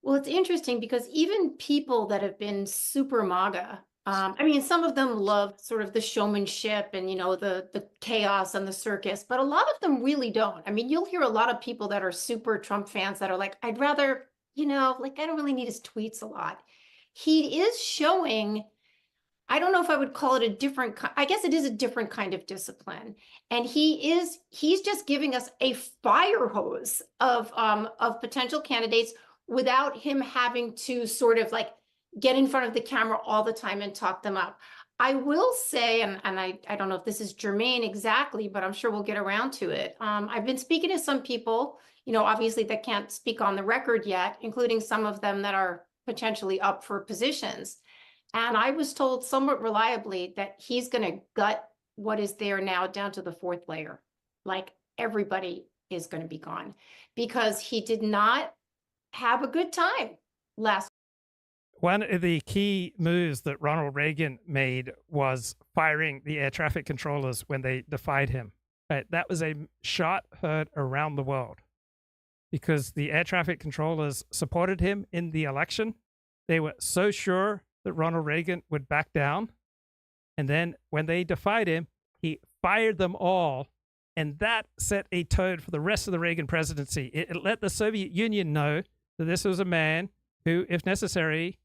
Well, it's interesting because even people that have been super MAGA, some of them love sort of the showmanship and, the chaos and the circus, but a lot of them really don't. You'll hear a lot of people that are super Trump fans that are like, I'd rather, I don't really need his tweets a lot. He is showing, I don't know if I would call it I guess it is a different kind of discipline. And he's just giving us a fire hose of potential candidates without him having to sort of get in front of the camera all the time and talk them up. I will say, and I don't know if this is germane exactly, but I'm sure we'll get around to it. I've been speaking to some people, obviously that can't speak on the record yet, including some of them that are potentially up for positions. And I was told somewhat reliably that he's going to gut what is there now down to the fourth layer. Like everybody is going to be gone because he did not have a good time last. One of the key moves that Ronald Reagan made was firing the air traffic controllers when they defied him. Right? That was a shot heard around the world because the air traffic controllers supported him in the election. They were so sure that Ronald Reagan would back down. And then when they defied him, he fired them all. And that set a tone for the rest of the Reagan presidency. It let the Soviet Union know that this was a man who, if necessary,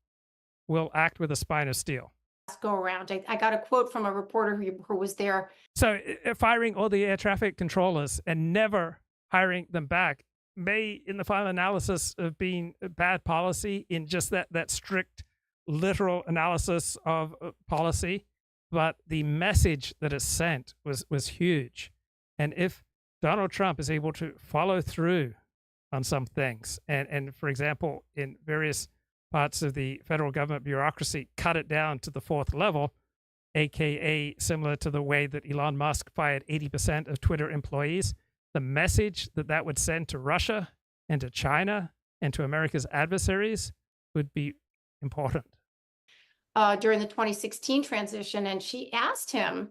will act with a spine of steel. Go around. I got a quote from a reporter who was there. So firing all the air traffic controllers and never hiring them back may, in the final analysis, have been bad policy in just that strict, literal analysis of policy. But the message that is sent was huge. And if Donald Trump is able to follow through on some things, and for example, in various parts of the federal government bureaucracy, cut it down to the fourth level, aka similar to the way that Elon Musk fired 80% of Twitter employees, the message that would send to Russia and to China and to America's adversaries would be important. During the 2016 transition, and she asked him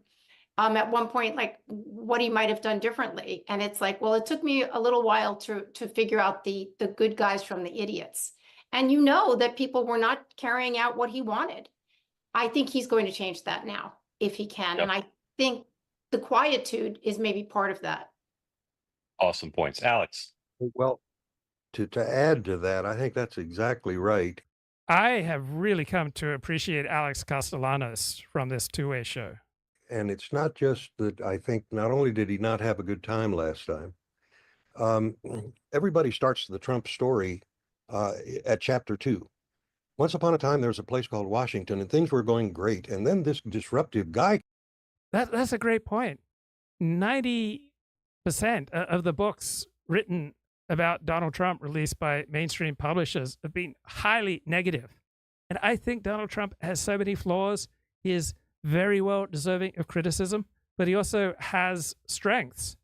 at one point, what he might have done differently. And it's like, well, it took me a little while to figure out the good guys from the idiots. And that people were not carrying out what he wanted. I think he's going to change that now, if he can. Yep. And I think the quietude is maybe part of that. Awesome points. Alex. Well, to add to that, I think that's exactly right. I have really come to appreciate Alex Castellanos from this two-way show. And it's not just that I think not only did he not have a good time last time, everybody starts the Trump story at chapter 2. Once upon a time, there was a place called Washington, and things were going great. And then this disruptive guy. That's a great point. 90% of the books written about Donald Trump released by mainstream publishers have been highly negative. And I think Donald Trump has so many flaws. He is very well deserving of criticism, but he also has strengths.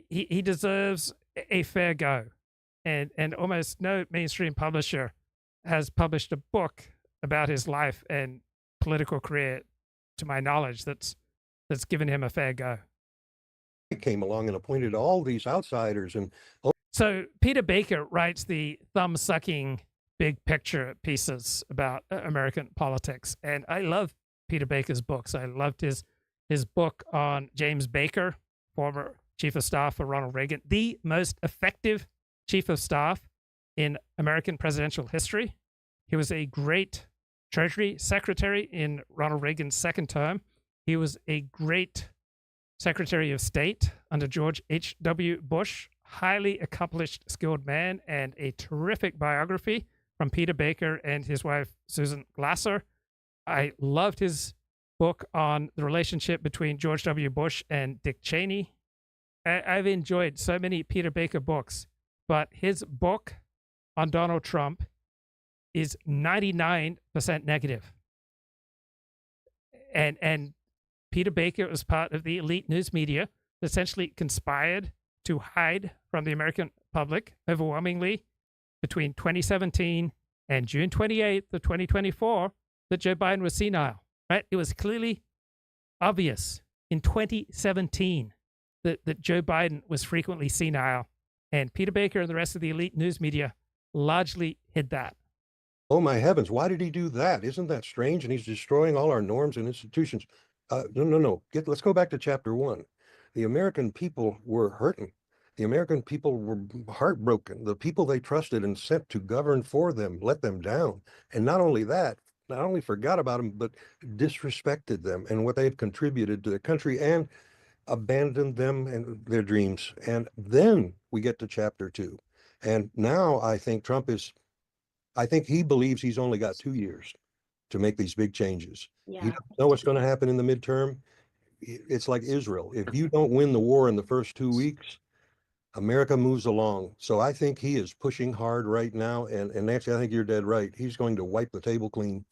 He deserves a fair go. And almost no mainstream publisher has published a book about his life and political career, to my knowledge, that's given him a fair go. He came along and appointed all these outsiders. And so Peter Baker writes the thumb-sucking big picture pieces about American politics. And I love Peter Baker's books. I loved his book on James Baker, former chief of staff for Ronald Reagan, the most effective chief of staff in American presidential history. He was a great Treasury Secretary in Ronald Reagan's second term. He was a great Secretary of State under George H.W. Bush, highly accomplished, skilled man, and a terrific biography from Peter Baker and his wife, Susan Glasser. I loved his book on the relationship between George W. Bush and Dick Cheney. I've enjoyed so many Peter Baker books, but his book on Donald Trump is 99% negative. And Peter Baker was part of the elite news media that essentially conspired to hide from the American public overwhelmingly between 2017 and June 28th of 2024 that Joe Biden was senile, right? It was clearly obvious in 2017 that Joe Biden was frequently senile, and Peter Baker and the rest of the elite news media largely hid that. Oh my heavens, why did he do that? Isn't that strange? And he's destroying all our norms and institutions. No. Let's go back to chapter 1. The American people were hurting. The American people were heartbroken. The people they trusted and sent to govern for them let them down. And not only that, not only forgot about them, but disrespected them and what they had contributed to the country and abandoned them and their dreams. And then we get to chapter 2. And now I think he believes he's only got 2 years to make these big changes. Yeah. He doesn't know what's going to happen in the midterm. It's like Israel. If you don't win the war in the first 2 weeks, America moves along. So I think he is pushing hard right now. And Nancy, I think you're dead right. He's going to wipe the table clean.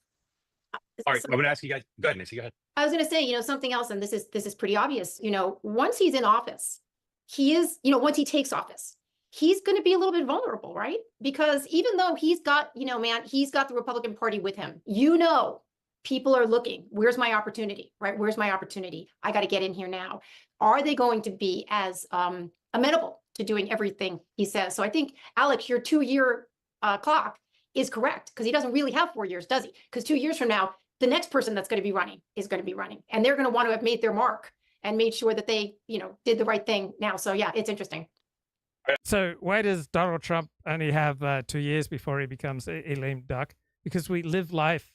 All right, I'm going to ask you guys. Go ahead, Nancy. Go ahead. I was going to say, something else, and this is pretty obvious. Once he's in office, he is, once he takes office, he's going to be a little bit vulnerable, right? Because even though he's got, he's got the Republican Party with him, people are looking, where's my opportunity, right? Where's my opportunity? I got to get in here now. Are they going to be as amenable to doing everything he says? So I think, Alex, your 2-year clock is correct, because he doesn't really have 4 years, does he? Because 2 years from now, the next person that's going to be running is going to be running, and they're going to want to have made their mark and made sure that they, did the right thing now. So yeah, it's interesting. So why does Donald Trump only have 2 years before he becomes a lame duck? Because we live life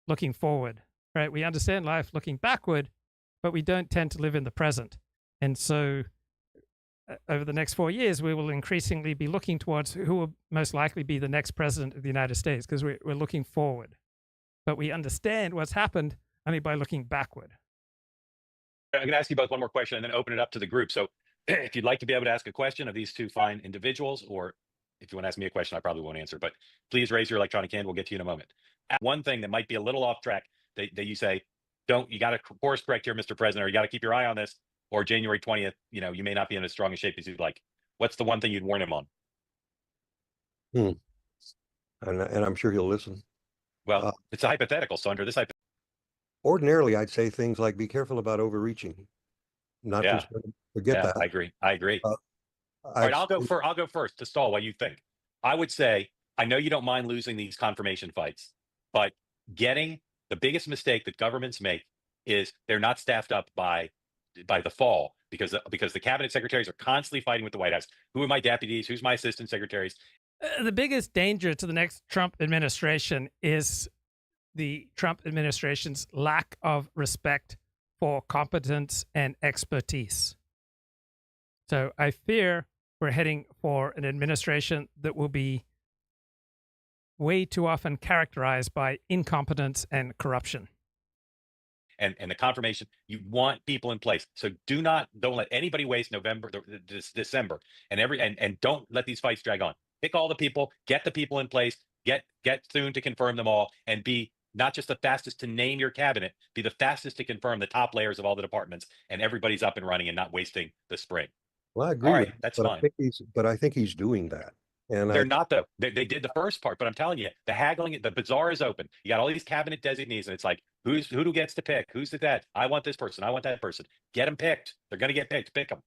looking forward, right? We understand life looking backward, but we don't tend to live in the present. And so over the next 4 years, we will increasingly be looking towards who will most likely be the next president of the United States, because we're looking forward. But we understand what's happened only by looking backward. I'm going to ask you both one more question and then open it up to the group. So if you'd like to be able to ask a question of these two fine individuals, or if you want to ask me a question, I probably won't answer, but please raise your electronic hand. We'll get to you in a moment. One thing that might be a little off track that you say, you got to course correct here, Mr. President, or you got to keep your eye on this, or January 20th, you may not be in as strong a shape as you'd like. What's the one thing you'd warn him on? And I'm sure he'll listen. Well, it's a hypothetical, so under this hypothetical. Ordinarily, I'd say things like, be careful about overreaching. Not just forget that. I agree. All right, I'll go first to stall while you think. I would say, I know you don't mind losing these confirmation fights, but the biggest mistake that governments make is they're not staffed up by by the fall because the cabinet secretaries are constantly fighting with the White House. Who are my deputies? Who's my assistant secretaries? The biggest danger to the next Trump administration is the Trump administration's lack of respect for competence and expertise. So I fear we're heading for an administration that will be way too often characterized by incompetence and corruption. And the confirmation, you want people in place. So don't let anybody waste November, December, and don't let these fights drag on. Pick all the people, get the people in place, get soon to confirm them all, and be not just the fastest to name your cabinet, be the fastest to confirm the top layers of all the departments, and everybody's up and running and not wasting the spring. Well, I agree. All with right, you, that's but fine. I think he's doing that. And They're not though. They did the first part, but I'm telling you, the haggling, the bazaar is open. You got all these cabinet designees, and it's like, who gets to pick? Who's that? I want this person. I want that person. Get them picked. They're going to get picked. Pick them.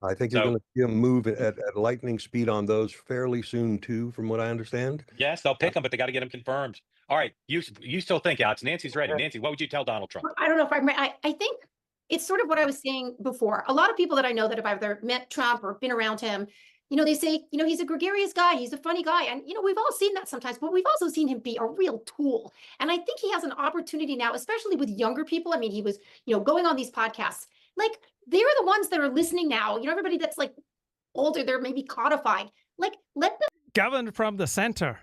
I think you're going to see him move at lightning speed on those fairly soon too, from what I understand. Yes, they'll pick them, but they got to get them confirmed. All right, you still think, Alex? Nancy's ready. Nancy, what would you tell Donald Trump? I don't know if I think it's sort of what I was saying before. A lot of people that I know that have either met Trump or been around him, they say, he's a gregarious guy, he's a funny guy. And, we've all seen that sometimes, but we've also seen him be a real tool. And I think he has an opportunity now, especially with younger people. I mean, he was, going on these podcasts. Like, they're the ones that are listening now. Everybody that's like older, they're maybe codified. Like, let them govern from the center.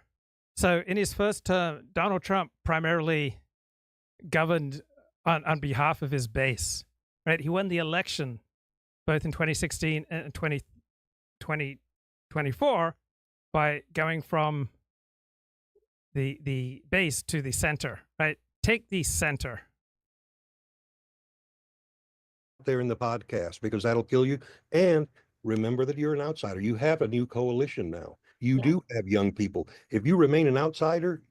So in his first term, Donald Trump primarily governed on behalf of his base, right? He won the election both in 2016 and 2024 by going from the base to the center, right? Take the center. There in the podcast, because that'll kill you. And remember that you're an outsider. You have a new coalition now. You do have young people. If you remain an outsider,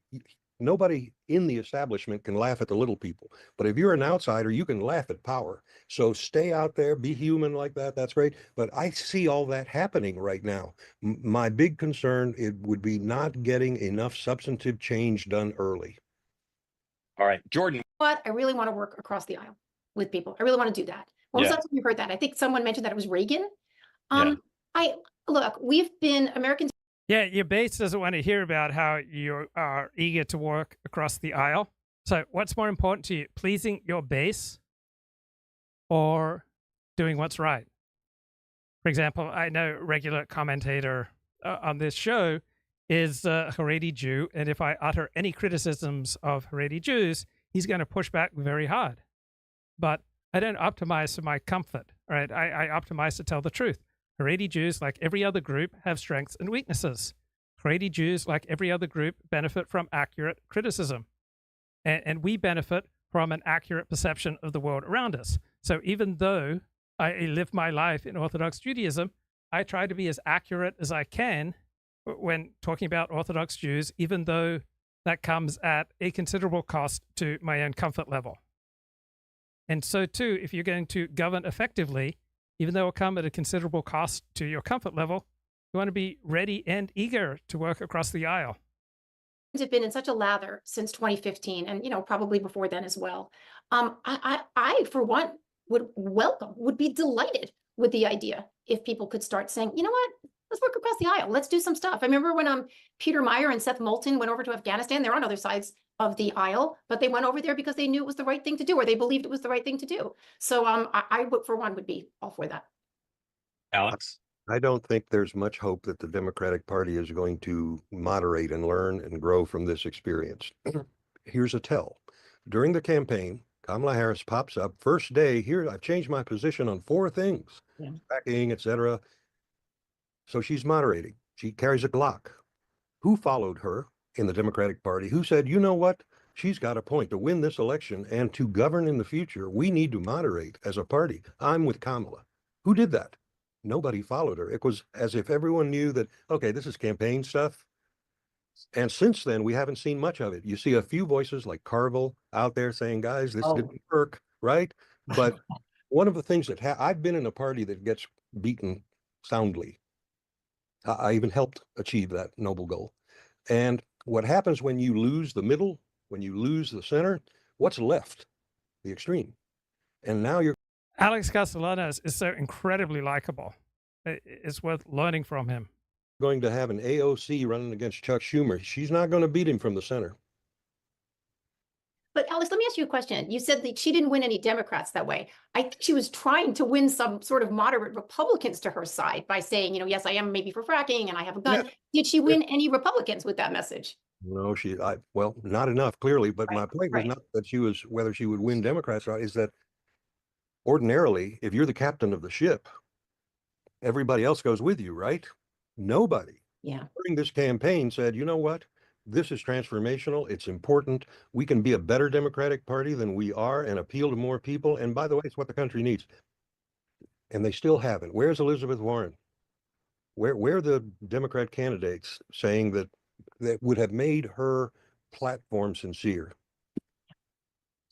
nobody in the establishment can laugh at the little people. But if you're an outsider, you can laugh at power. So stay out there, be human like that. That's great. But I see all that happening right now. My big concern, it would be not getting enough substantive change done early. All right, Jordan. But I really want to work across the aisle with people. I really want to do that. When was the last time you heard that? I think someone mentioned that it was Reagan. Look, we've been Americans. Yeah, your base doesn't want to hear about how you are eager to work across the aisle. So what's more important to you, pleasing your base or doing what's right? For example, I know a regular commentator on this show is a Haredi Jew, and if I utter any criticisms of Haredi Jews, he's going to push back very hard. But I don't optimize for my comfort, right? I optimize to tell the truth. Haredi Jews, like every other group, have strengths and weaknesses. Haredi Jews, like every other group, benefit from accurate criticism. And we benefit from an accurate perception of the world around us. So even though I live my life in Orthodox Judaism, I try to be as accurate as I can when talking about Orthodox Jews, even though that comes at a considerable cost to my own comfort level. And so too, if you're going to govern effectively, even though it will come at a considerable cost to your comfort level, you want to be ready and eager to work across the aisle. Have been in such a lather since 2015, and probably before then as well. I for one would be delighted with the idea if people could start saying, you know what, let's work across the aisle, let's do some stuff. I remember when Peter Meyer and Seth Moulton went over to Afghanistan. They're on other sides of the aisle, but they went over there because they knew it was the right thing to do, or they believed it was the right thing to do. So I would, for one, would be all for that. Alex? I don't think there's much hope that the Democratic Party is going to moderate and learn and grow from this experience. Here's a tell. During the campaign, Kamala Harris pops up, first day, here, I've changed my position on 4 things, tracking, etc. So she's moderating. She carries a Glock. Who followed her in the Democratic Party? Who said, you know what? She's got a point. To win this election and to govern in the future, we need to moderate as a party. I'm with Kamala. Who did that? Nobody followed her. It was as if everyone knew that, okay, this is campaign stuff. And since then, we haven't seen much of it. You see a few voices like Carville out there saying, guys, this didn't work, right? But one of the things that I've been in a party that gets beaten soundly. I even helped achieve that noble goal. And what happens when you lose the middle, when you lose the center, what's left? The extreme. And now you're Alex Castellanos is so incredibly likable. It's worth learning from him. Going to have an AOC running against Chuck Schumer. She's not going to beat him from the center. But Alex, let me ask you a question. You said that she didn't win any Democrats that way. I think she was trying to win some sort of moderate Republicans to her side by saying, yes, I am maybe for fracking and I have a gun. Did she win any Republicans with that message? No, well, not enough, clearly. But my point was not that whether she would win Democrats, is that ordinarily, if you're the captain of the ship, everybody else goes with you, right? Nobody. Yeah. During this campaign said, you know what? This is transformational. It's important. We can be a better Democratic Party than we are and appeal to more people. And by the way, it's what the country needs. And they still haven't. Where's Elizabeth Warren? Where are the Democrat candidates saying that would have made her platform sincere?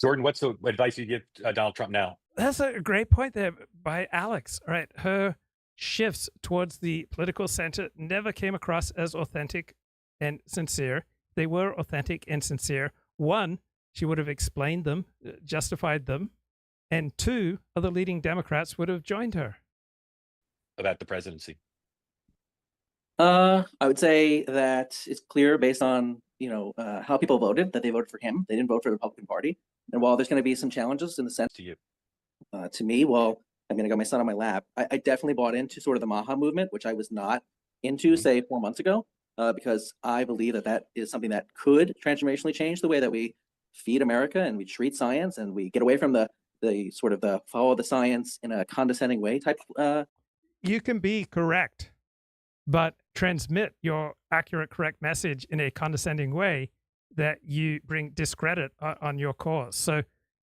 Jordan, what's the advice you give Donald Trump now? That's a great point there by Alex. All right. Her shifts towards the political center never came across as authentic and sincere. They were authentic and sincere. One, she would have explained them, justified them. And two, other leading Democrats would have joined her. About the presidency? I would say that it's clear based on, how people voted, that they voted for him. They didn't vote for the Republican Party. And while there's going to be some challenges in the Senate. To you. To me, well, I'm going to got my son on my lap. I definitely bought into sort of the Maha movement, which I was not into, say, 4 months ago. Because I believe that is something that could transformationally change the way that we feed America and we treat science and we get away from the sort of the follow the science in a condescending way type. You can be correct, but transmit your accurate, correct message in a condescending way that you bring discredit on your cause. So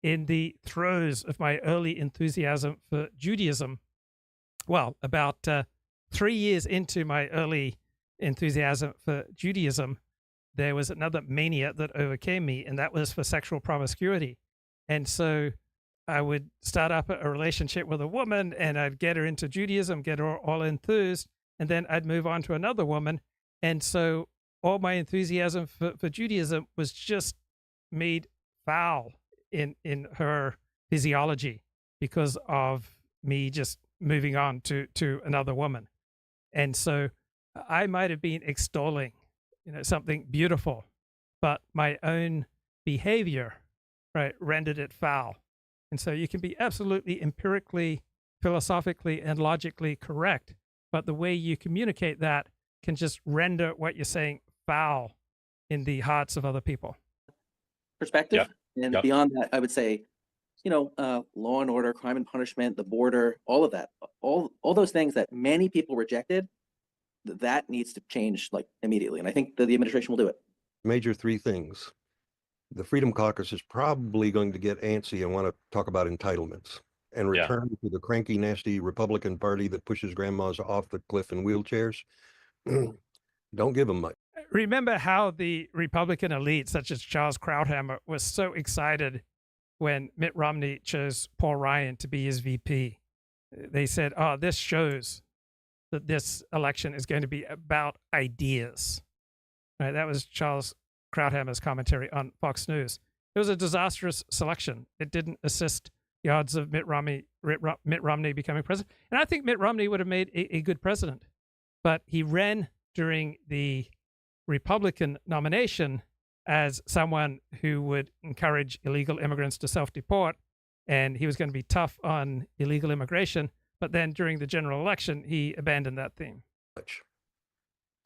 in the throes of my early enthusiasm for Judaism, well, about 3 years into my early enthusiasm for Judaism, there was another mania that overcame me, and that was for sexual promiscuity. And so I would start up a relationship with a woman, and I'd get her into Judaism, get her all enthused, and then I'd move on to another woman. And so all my enthusiasm for Judaism was just made foul in her physiology because of me just moving on to another woman. And so I might have been extolling, something beautiful, but my own behavior, rendered it foul. And so you can be absolutely empirically, philosophically, and logically correct, but the way you communicate that can just render what you're saying foul in the hearts of other people. Perspective. And beyond that, I would say, law and order, crime and punishment, the border, all of that, all those things that many people rejected, that needs to change immediately. And I think that the administration will do it. Major three things. The Freedom Caucus is probably going to get antsy and want to talk about entitlements and return to the cranky, nasty Republican Party that pushes grandmas off the cliff in wheelchairs. Don't give them much. Remember how the Republican elite, such as Charles Krauthammer, was so excited when Mitt Romney chose Paul Ryan to be his VP. They said, this shows that this election is going to be about ideas. Right? That was Charles Krauthammer's commentary on Fox News. It was a disastrous selection. It didn't assist the odds of Mitt Romney becoming president. And I think Mitt Romney would have made a good president. But he ran during the Republican nomination as someone who would encourage illegal immigrants to self-deport, and he was going to be tough on illegal immigration. But then during the general election, he abandoned that theme.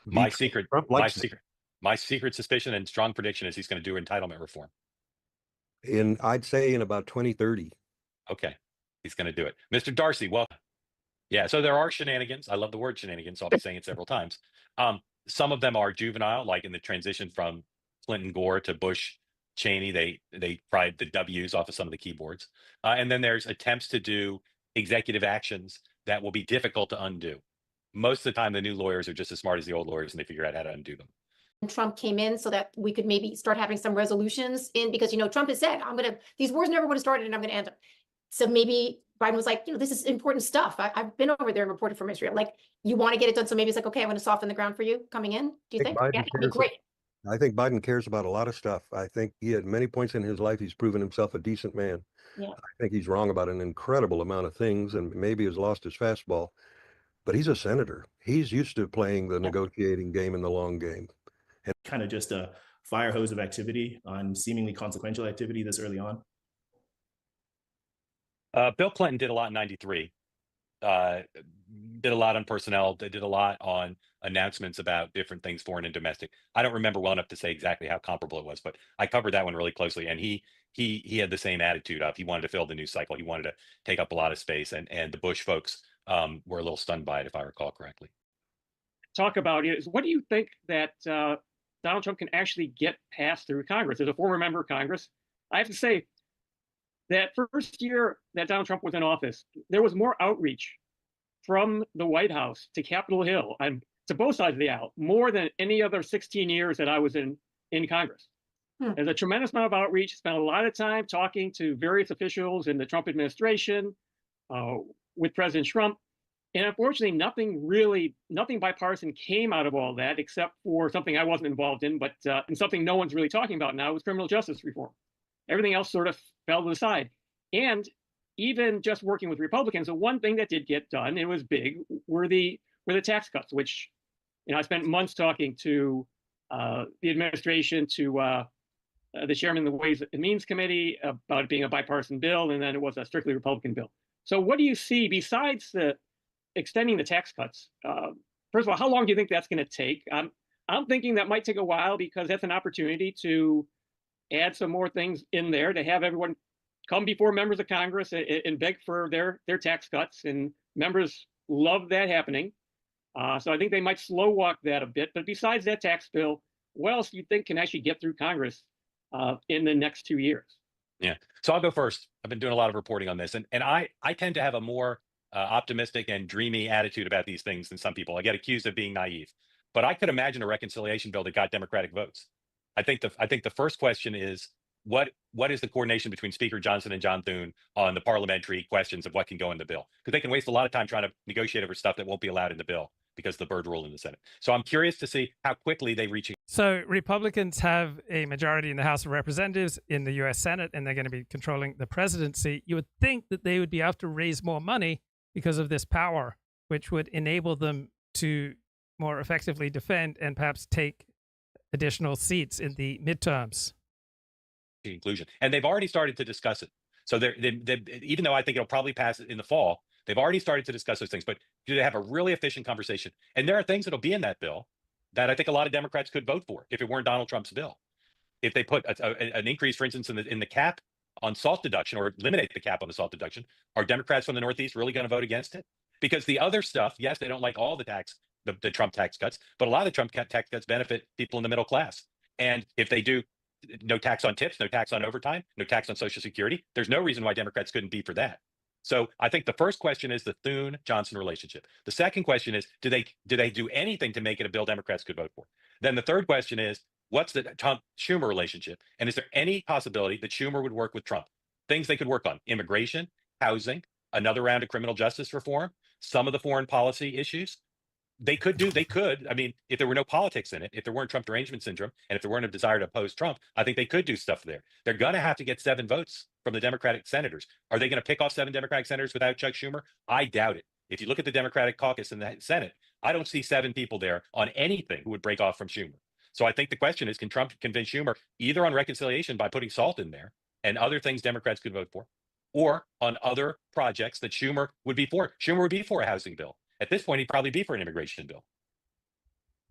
My secret suspicion and strong prediction is he's going to do entitlement reform. I'd say in about 2030. Okay, he's going to do it. Mr. Darcy, welcome. Yeah, so there are shenanigans. I love the word shenanigans, so I'll be saying it several times. Some of them are juvenile, like in the transition from Clinton Gore to Bush Cheney. They pried the W's off of some of the keyboards. And then there's attempts to do executive actions that will be difficult to undo. Most of the time, the new lawyers are just as smart as the old lawyers, and they figure out how to undo them. Trump came in so that we could maybe start having some resolutions because, Trump has said, these wars never would have started and I'm going to end them. So maybe Biden was like, this is important stuff. I've been over there and reported from Israel. You want to get it done. So maybe it's like, okay, I'm going to soften the ground for you coming in. Do you think? Yeah, that'd be great. I think Biden cares about a lot of stuff. I think he at many points in his life, he's proven himself a decent man. Yeah. I think he's wrong about an incredible amount of things and maybe has lost his fastball, but he's a senator. He's used to playing the negotiating game and the long game. And kind of just a fire hose of activity on seemingly consequential activity this early on. Bill Clinton did a lot in '93. Did a lot on personnel. They did a lot on announcements about different things, foreign and domestic. I don't remember well enough to say exactly how comparable it was, but I covered that one really closely. And he had the same attitude of he wanted to fill the news cycle. He wanted to take up a lot of space, and the Bush folks were a little stunned by it, if I recall correctly. Talk about is what do you think that Donald Trump can actually get passed through Congress? As a former member of Congress, I have to say that first year that Donald Trump was in office, there was more outreach from the White House to Capitol Hill and to both sides of the aisle, more than any other 16 years that I was in Congress. There's a tremendous amount of outreach, spent a lot of time talking to various officials in the Trump administration, with President Trump. And unfortunately, nothing bipartisan came out of all that, except for something I wasn't involved in, but and something no one's really talking about now is criminal justice reform. Everything else sort of fell to the side. And even just working with Republicans, the one thing that did get done, it was big, were the tax cuts, which, I spent months talking to the administration, to the chairman of the Ways and Means Committee about it being a bipartisan bill, and then it was a strictly Republican bill. So what do you see besides the extending the tax cuts? First of all, how long do you think that's going to take? I'm thinking that might take a while, because that's an opportunity to add some more things in there, to have everyone come before members of Congress and beg for their tax cuts, and members love that happening. So I think they might slow walk that a bit. But besides that tax bill, what else do you think can actually get through Congress in the next 2 years? Yeah. So I'll go first. I've been doing a lot of reporting on this, and I tend to have a more optimistic and dreamy attitude about these things than some people. I get accused of being naive, but I could imagine a reconciliation bill that got Democratic votes. I think the first question is what is the coordination between Speaker Johnson and John Thune on the parliamentary questions of what can go in the bill? Because they can waste a lot of time trying to negotiate over stuff that won't be allowed in the bill because of the Byrd rule in the Senate. So I'm curious to see how quickly they reach. So Republicans have a majority in the House of Representatives, in the U.S. Senate, and they're going to be controlling the presidency. You would think that they would be able to raise more money because of this power, which would enable them to more effectively defend and perhaps take additional seats in the midterms. Inclusion, and they've already started to discuss it. So they even though I think it'll probably pass in the fall, they've already started to discuss those things. But do they have a really efficient conversation? And there are things that'll be in that bill that I think a lot of Democrats could vote for if it weren't Donald Trump's bill. If they put an increase, for instance, in the cap on salt deduction, or eliminate the cap on the salt deduction, are Democrats from the Northeast really going to vote against it? Because the other stuff, yes, they don't like all the Trump tax cuts, but a lot of the Trump tax cuts benefit people in the middle class. And if they do no tax on tips, no tax on overtime, no tax on Social Security, there's no reason why Democrats couldn't be for that. So I think the first question is the Thune-Johnson relationship. The second question is, do they do anything to make it a bill Democrats could vote for? Then the third question is, what's the Trump-Schumer relationship? And is there any possibility that Schumer would work with Trump? Things they could work on: immigration, housing, another round of criminal justice reform, some of the foreign policy issues. They could. I mean, if there were no politics in it, if there weren't Trump derangement syndrome, and if there weren't a desire to oppose Trump, I think they could do stuff there. They're going to have to get 7 votes from the Democratic senators. Are they going to pick off 7 Democratic senators without Chuck Schumer? I doubt it. If you look at the Democratic caucus in the Senate, I don't see 7 people there on anything who would break off from Schumer. So I think the question is, can Trump convince Schumer either on reconciliation by putting salt in there and other things Democrats could vote for, or on other projects that Schumer would be for? Schumer would be for a housing bill. At this point, he'd probably be for an immigration bill,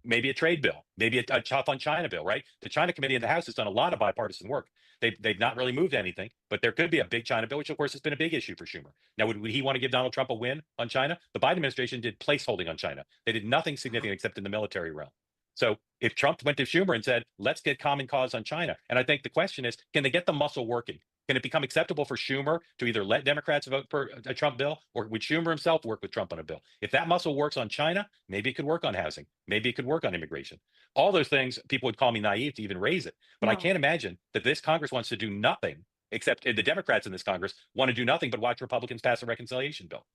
maybe a trade bill, maybe a tough on China bill, right? The China Committee in the House has done a lot of bipartisan work. They've not really moved anything, but there could be a big China bill, which of course has been a big issue for Schumer. Now, would he want to give Donald Trump a win on China? The Biden administration did placeholding on China. They did nothing significant except in the military realm. So if Trump went to Schumer and said, let's get common cause on China, and I think the question is, can they get the muscle working? Can it become acceptable for Schumer to either let Democrats vote for a Trump bill, or would Schumer himself work with Trump on a bill? If that muscle works on China, maybe it could work on housing. Maybe it could work on immigration. All those things, people would call me naive to even raise it. But I can't imagine that this Congress wants to do nothing, except the Democrats in this Congress want to do nothing but watch Republicans pass a reconciliation bill.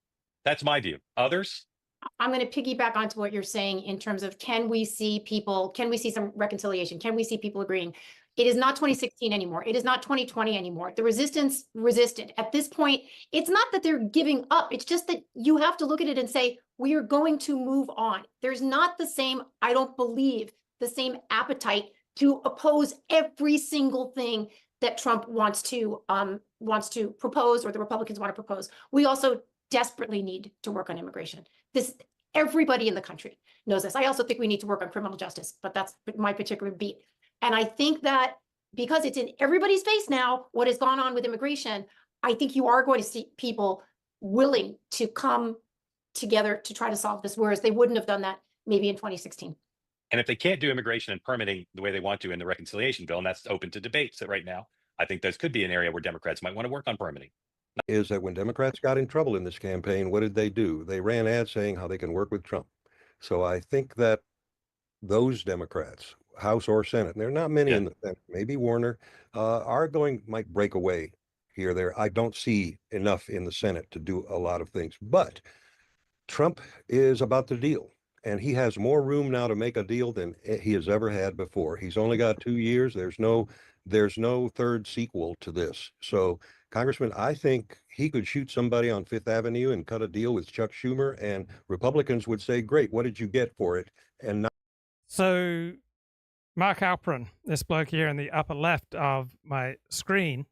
That's my view. Others, I'm going to piggyback onto what you're saying in terms of can we see some reconciliation? Can we see people agreeing? It is not 2016 anymore. It is not 2020 anymore. The resistance resisted. At this point, it's not that they're giving up. It's just that you have to look at it and say, we are going to move on. There's not the same, I don't believe, the same appetite to oppose every single thing that Trump wants to propose or the Republicans want to propose. We also desperately need to work on immigration. Everybody in the country knows this. I also think we need to work on criminal justice, but that's my particular beat. And I think that because it's in everybody's face now, what has gone on with immigration, I think you are going to see people willing to come together to try to solve this, whereas they wouldn't have done that maybe in 2016. And if they can't do immigration and permitting the way they want to in the reconciliation bill, and that's open to debate so right now, I think this could be an area where Democrats might want to work on permitting. Is that when Democrats got in trouble in this campaign, what did they do? They ran ads saying how they can work with Trump. So I think that those Democrats, House or Senate, and there are not many in the Senate, maybe Warner, might break away here or there. I don't see enough in the Senate to do a lot of things, but Trump is about the deal, and he has more room now to make a deal than he has ever had before. He's only got 2 years. There's no third sequel to this. So, Congressman, I think he could shoot somebody on Fifth Avenue and cut a deal with Chuck Schumer, and Republicans would say, great, what did you get for it? And not. So Mark Halperin, this bloke here in the upper left of my screen,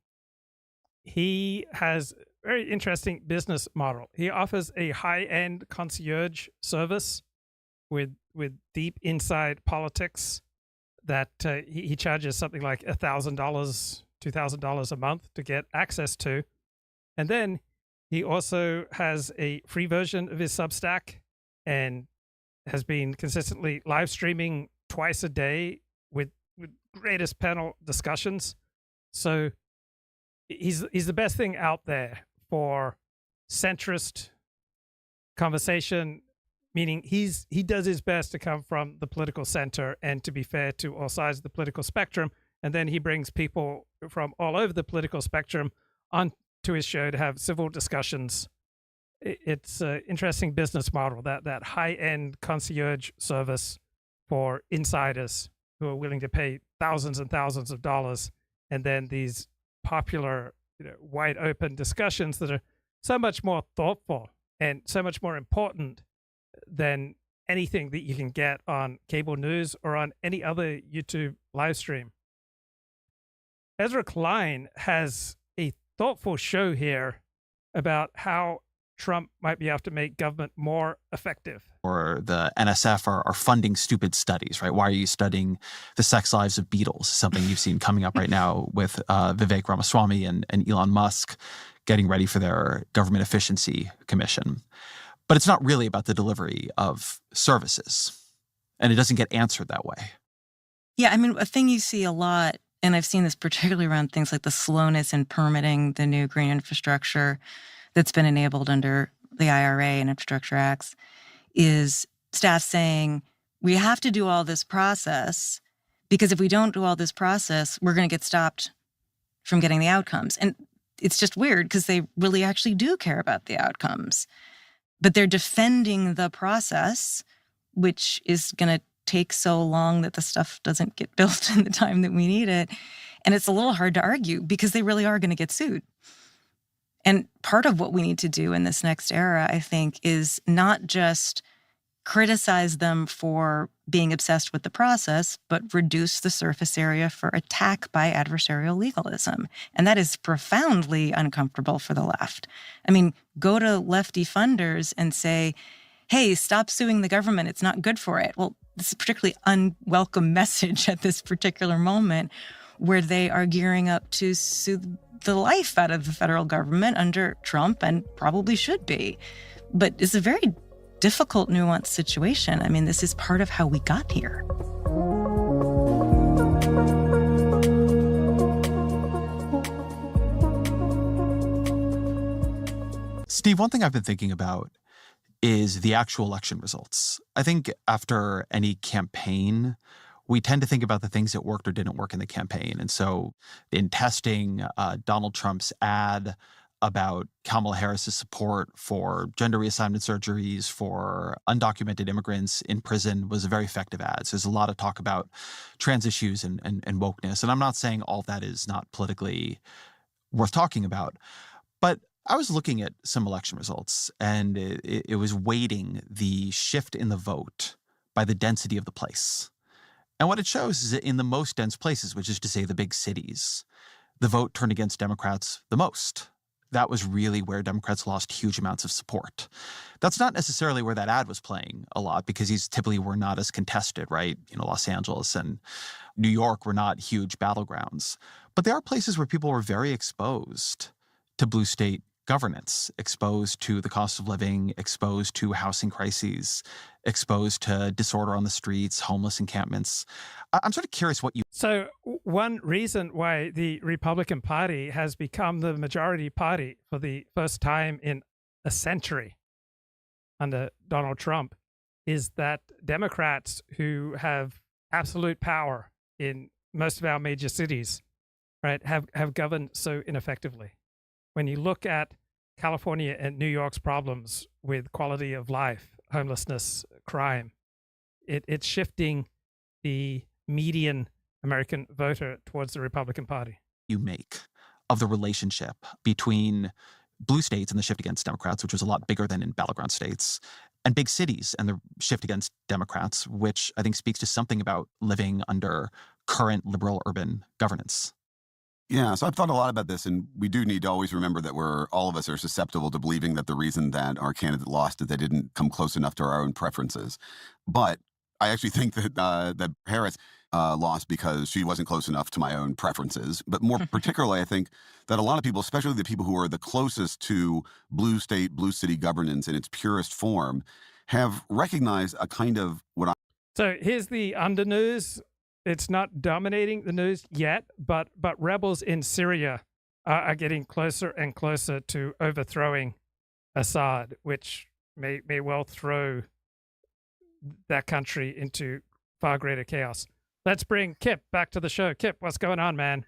he has a very interesting business model. He offers a high-end concierge service with deep inside politics that he charges something like $1,000, $2,000 a month to get access to. And then he also has a free version of his Substack and has been consistently live streaming twice a day with greatest panel discussions. So he's the best thing out there for centrist conversation, meaning he does his best to come from the political center and to be fair to all sides of the political spectrum. And then he brings people from all over the political spectrum onto his show to have civil discussions. It's an interesting business model, that high-end concierge service for insiders who are willing to pay thousands and thousands of dollars, and then these popular, wide open discussions that are so much more thoughtful and so much more important than anything that you can get on cable news or on any other YouTube live stream. Ezra Klein has a thoughtful show here about how Trump might be able to make government more effective. Or the NSF are funding stupid studies, right? Why are you studying the sex lives of beetles? Something you've seen coming up right now with Vivek Ramaswamy and Elon Musk getting ready for their government efficiency commission. But it's not really about the delivery of services. And it doesn't get answered that way. Yeah, I mean, a thing you see a lot, and I've seen this particularly around things like the slowness in permitting the new green infrastructure that's been enabled under the IRA and Infrastructure Acts, is staff saying, we have to do all this process because if we don't do all this process, we're going to get stopped from getting the outcomes. And it's just weird because they really actually do care about the outcomes. But they're defending the process, which is going to take so long that the stuff doesn't get built in the time that we need it. And it's a little hard to argue because they really are going to get sued. And part of what we need to do in this next era, I think, is not just criticize them for being obsessed with the process, but reduce the surface area for attack by adversarial legalism. And that is profoundly uncomfortable for the left. I mean, go to lefty funders and say, hey, stop suing the government. It's not good for it. Well, this is a particularly unwelcome message at this particular moment where they are gearing up to sue the life out of the federal government under Trump and probably should be. But it's a very difficult, nuanced situation. I mean, this is part of how we got here. Steve, one thing I've been thinking about is the actual election results. I think after any campaign, we tend to think about the things that worked or didn't work in the campaign. And so in testing Donald Trump's ad about Kamala Harris's support for gender reassignment surgeries for undocumented immigrants in prison was a very effective ad. So there's a lot of talk about trans issues and wokeness. And I'm not saying all that is not politically worth talking about, but I was looking at some election results, and it was weighting the shift in the vote by the density of the place. And what it shows is that in the most dense places, which is to say the big cities, the vote turned against Democrats the most. That was really where Democrats lost huge amounts of support. That's not necessarily where that ad was playing a lot, because these typically were not as contested, right? Los Angeles and New York were not huge battlegrounds. But there are places where people were very exposed to blue state governance, exposed to the cost of living, exposed to housing crises, exposed to disorder on the streets, homeless encampments. I'm sort of curious what you... So one reason why the Republican Party has become the majority party for the first time in a century under Donald Trump is that Democrats who have absolute power in most of our major cities, right, have governed so ineffectively. When you look at California and New York's problems with quality of life, homelessness, crime, it's shifting the median American voter towards the Republican Party. You make of the relationship between blue states and the shift against Democrats, which was a lot bigger than in battleground states, and big cities and the shift against Democrats, which I think speaks to something about living under current liberal urban governance. Yeah, so I've thought a lot about this, and we do need to always remember that all of us are susceptible to believing that the reason that our candidate lost is they didn't come close enough to our own preferences. But I actually think that that Harris lost because she wasn't close enough to my own preferences. But more particularly, I think that a lot of people, especially the people who are the closest to blue state, blue city governance in its purest form, have recognized a kind of So here's the under news. It's not dominating the news yet, but rebels in Syria are getting closer and closer to overthrowing Assad, which may well throw that country into far greater chaos. Let's bring Kip back to the show. Kip, what's going on, man?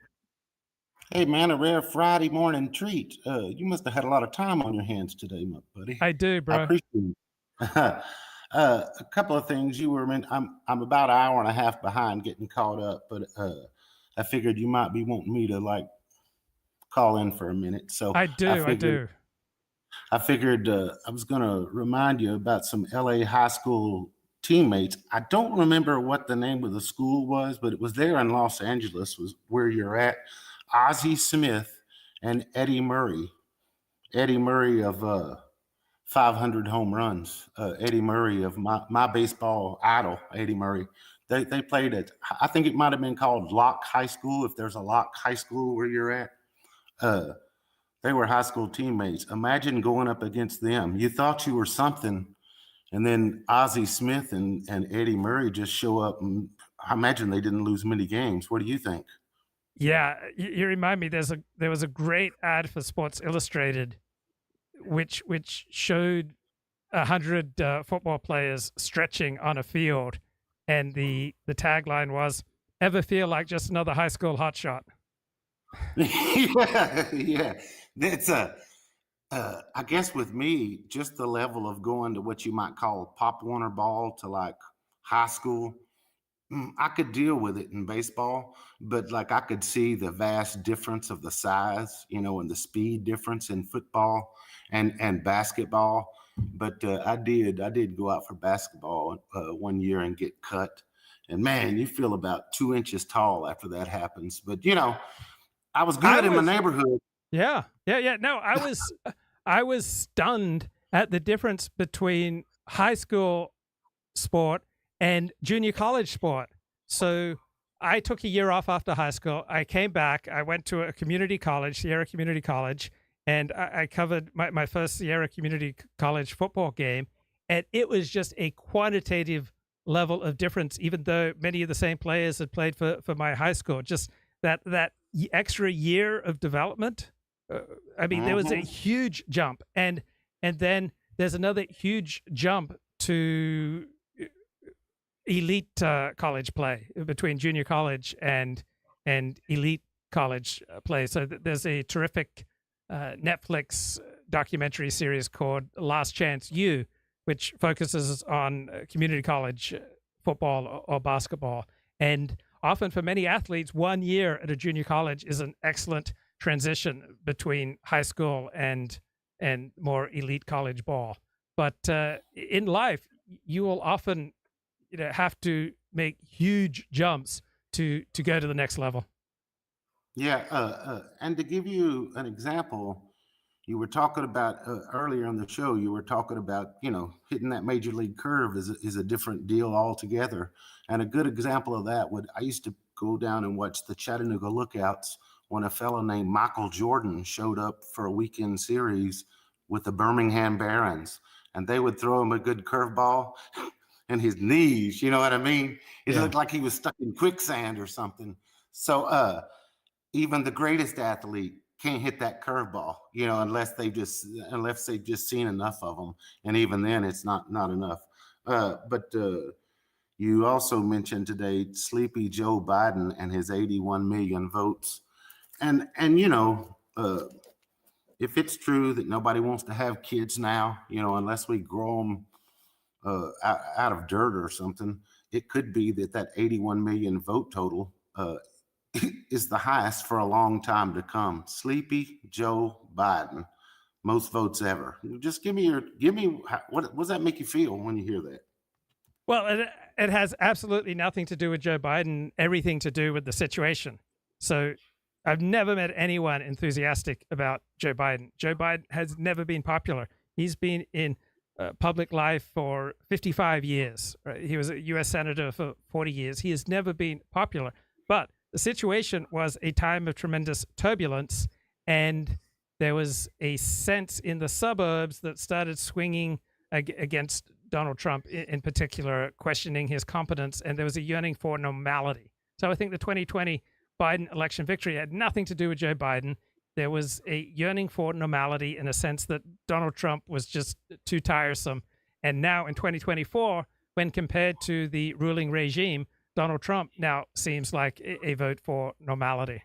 Hey, man, a rare Friday morning treat. You must have had a lot of time on your hands today, my buddy. I do, bro. I appreciate it. A couple of things you were I'm about an hour and a half behind getting caught up, but I figured you might be wanting me to call in for a minute. So I do. I figured I was going to remind you about some LA high school teammates. I don't remember what the name of the school was, but it was there in Los Angeles, was where you're at. Ozzie Smith and Eddie Murray. Eddie Murray of 500 home runs. Eddie Murray of my baseball idol, Eddie Murray. They played at, I think it might have been called Locke High School, if there's a Locke High School where you're at. They were high school teammates. Imagine going up against them. You thought you were something, and then Ozzie Smith and Eddie Murray just show up, and I imagine they didn't lose many games. What do you think? Yeah, you remind me. There was a great ad for Sports Illustrated, which showed 100 football players stretching on a field, and the tagline was, "Ever feel like just another high school hotshot?" Yeah. That's I guess with me, just the level of going to what you might call Pop Warner ball to high school, I could deal with it in baseball, but I could see the vast difference of the size, and the speed difference in football and basketball. But I did go out for basketball one year and get cut. And man, you feel about 2 inches tall after that happens. But I was good in my neighborhood. Yeah. No, I was stunned at the difference between high school sport and junior college sport. So I took a year off after high school. I came back. I went to a community college, Sierra Community College, and I covered my first Sierra Community College football game. And it was just a quantitative level of difference, even though many of the same players had played for my high school. Just that extra year of development. There was a huge jump. And then there's another huge jump to elite college play between junior college and elite college play. So there's a terrific Netflix documentary series called Last Chance U, which focuses on community college football or basketball. And often for many athletes, 1 year at a junior college is an excellent transition between high school and more elite college ball. But in life, you will often have to make huge jumps to go to the next level. Yeah, and to give you an example, you were talking about earlier on the show, you were talking about, hitting that major league curve is a different deal altogether. And a good example of that I used to go down and watch the Chattanooga Lookouts when a fellow named Michael Jordan showed up for a weekend series with the Birmingham Barons, and they would throw him a good curveball and his knees, you know what I mean? It looked like he was stuck in quicksand or something. So even the greatest athlete can't hit that curveball, unless they've just seen enough of them. And even then it's not enough. But you also mentioned today, sleepy Joe Biden and his 81 million votes. And if it's true that nobody wants to have kids now, unless we grow them out of dirt or something, it could be that 81 million vote total is the highest for a long time to come. Sleepy Joe Biden, most votes ever. Just give me what does that make you feel when you hear that? Well, it has absolutely nothing to do with Joe Biden, everything to do with the situation. So I've never met anyone enthusiastic about Joe Biden. Joe Biden has never been popular. He's been in public life for 55 years. Right? He was a U.S. Senator for 40 years. He has never been popular. But the situation was a time of tremendous turbulence, and there was a sense in the suburbs that started swinging against Donald Trump, in particular, questioning his competence, and there was a yearning for normality. So I think the 2020 Biden election victory had nothing to do with Joe Biden. There was a yearning for normality in a sense that Donald Trump was just too tiresome. And now in 2024, when compared to the ruling regime, Donald Trump now seems like a vote for normality.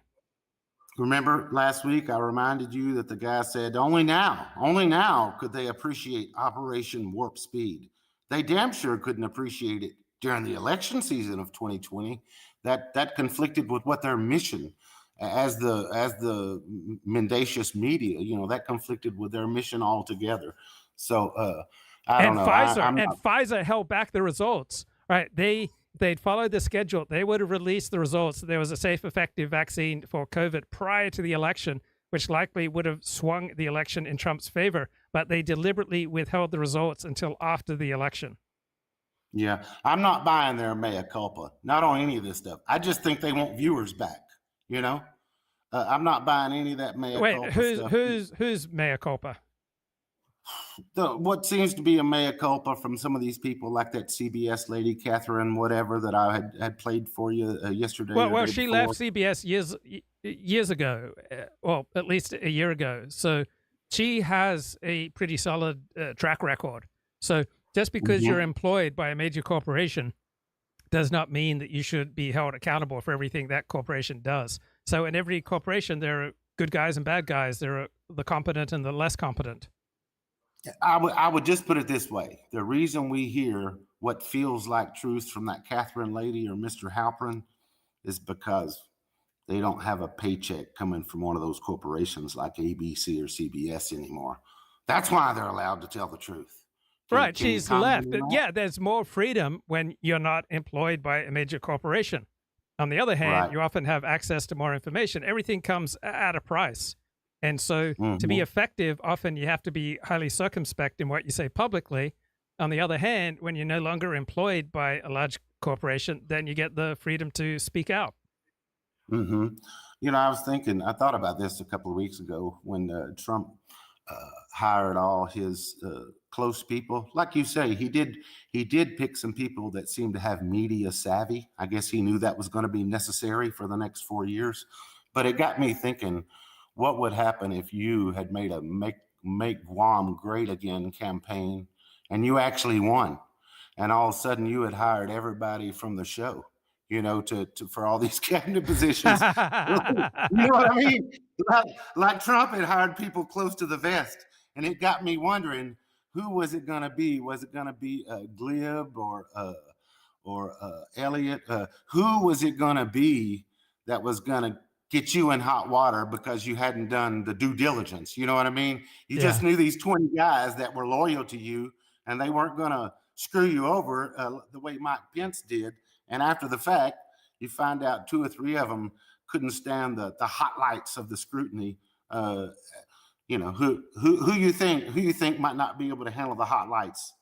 Remember last week, I reminded you that the guy said, only now could they appreciate Operation Warp Speed. They damn sure couldn't appreciate it during the election season of 2020. That conflicted with what their mission as the mendacious media, that conflicted with their mission altogether. So I don't know. Pfizer held back the results, right? They'd followed the schedule. They would have released the results. There was a safe, effective vaccine for COVID prior to the election, which likely would have swung the election in Trump's favor, but they deliberately withheld the results until after the election. Yeah, I'm not buying their mea culpa, not on any of this stuff. I just think they want viewers back, I'm not buying any of that mea culpa stuff. Who's mea culpa? What seems to be a mea culpa from some of these people, like that CBS lady, Catherine, whatever, that I had played for you yesterday. Well, she left CBS years ago, well, at least a year ago. So she has a pretty solid track record. So just because you're employed by a major corporation does not mean that you should be held accountable for everything that corporation does. So in every corporation, there are good guys and bad guys. There are the competent and the less competent. I would just put it this way. The reason we hear what feels like truth from that Catherine lady or Mr. Halpern is because they don't have a paycheck coming from one of those corporations like ABC or CBS anymore. That's why they're allowed to tell the truth. Right, she's left. Yeah, there's more freedom when you're not employed by a major corporation. On the other hand, you often have access to more information. Everything comes at a price. And so to be effective, often you have to be highly circumspect in what you say publicly. On the other hand, when you're no longer employed by a large corporation, then you get the freedom to speak out. I thought about this a couple of weeks ago when Trump hired all his close people. Like you say, he did pick some people that seemed to have media savvy. I guess he knew that was going to be necessary for the next 4 years. But it got me thinking, what would happen if you had made a make Guam great again campaign and you actually won, and all of a sudden you had hired everybody from the show, to for all these cabinet positions. You know what I mean? Like Trump had hired people close to the vest, and it got me wondering, who was it going to be? Was it going to be Glib or Elliot? Who was it going to be that was going to get you in hot water because you hadn't done the due diligence? You know what I mean? You just knew these 20 guys that were loyal to you, and they weren't going to screw you over the way Mike Pence did. And after the fact, you find out 2 or 3 of them couldn't stand the hot lights of the scrutiny. Who you think might not be able to handle the hot lights?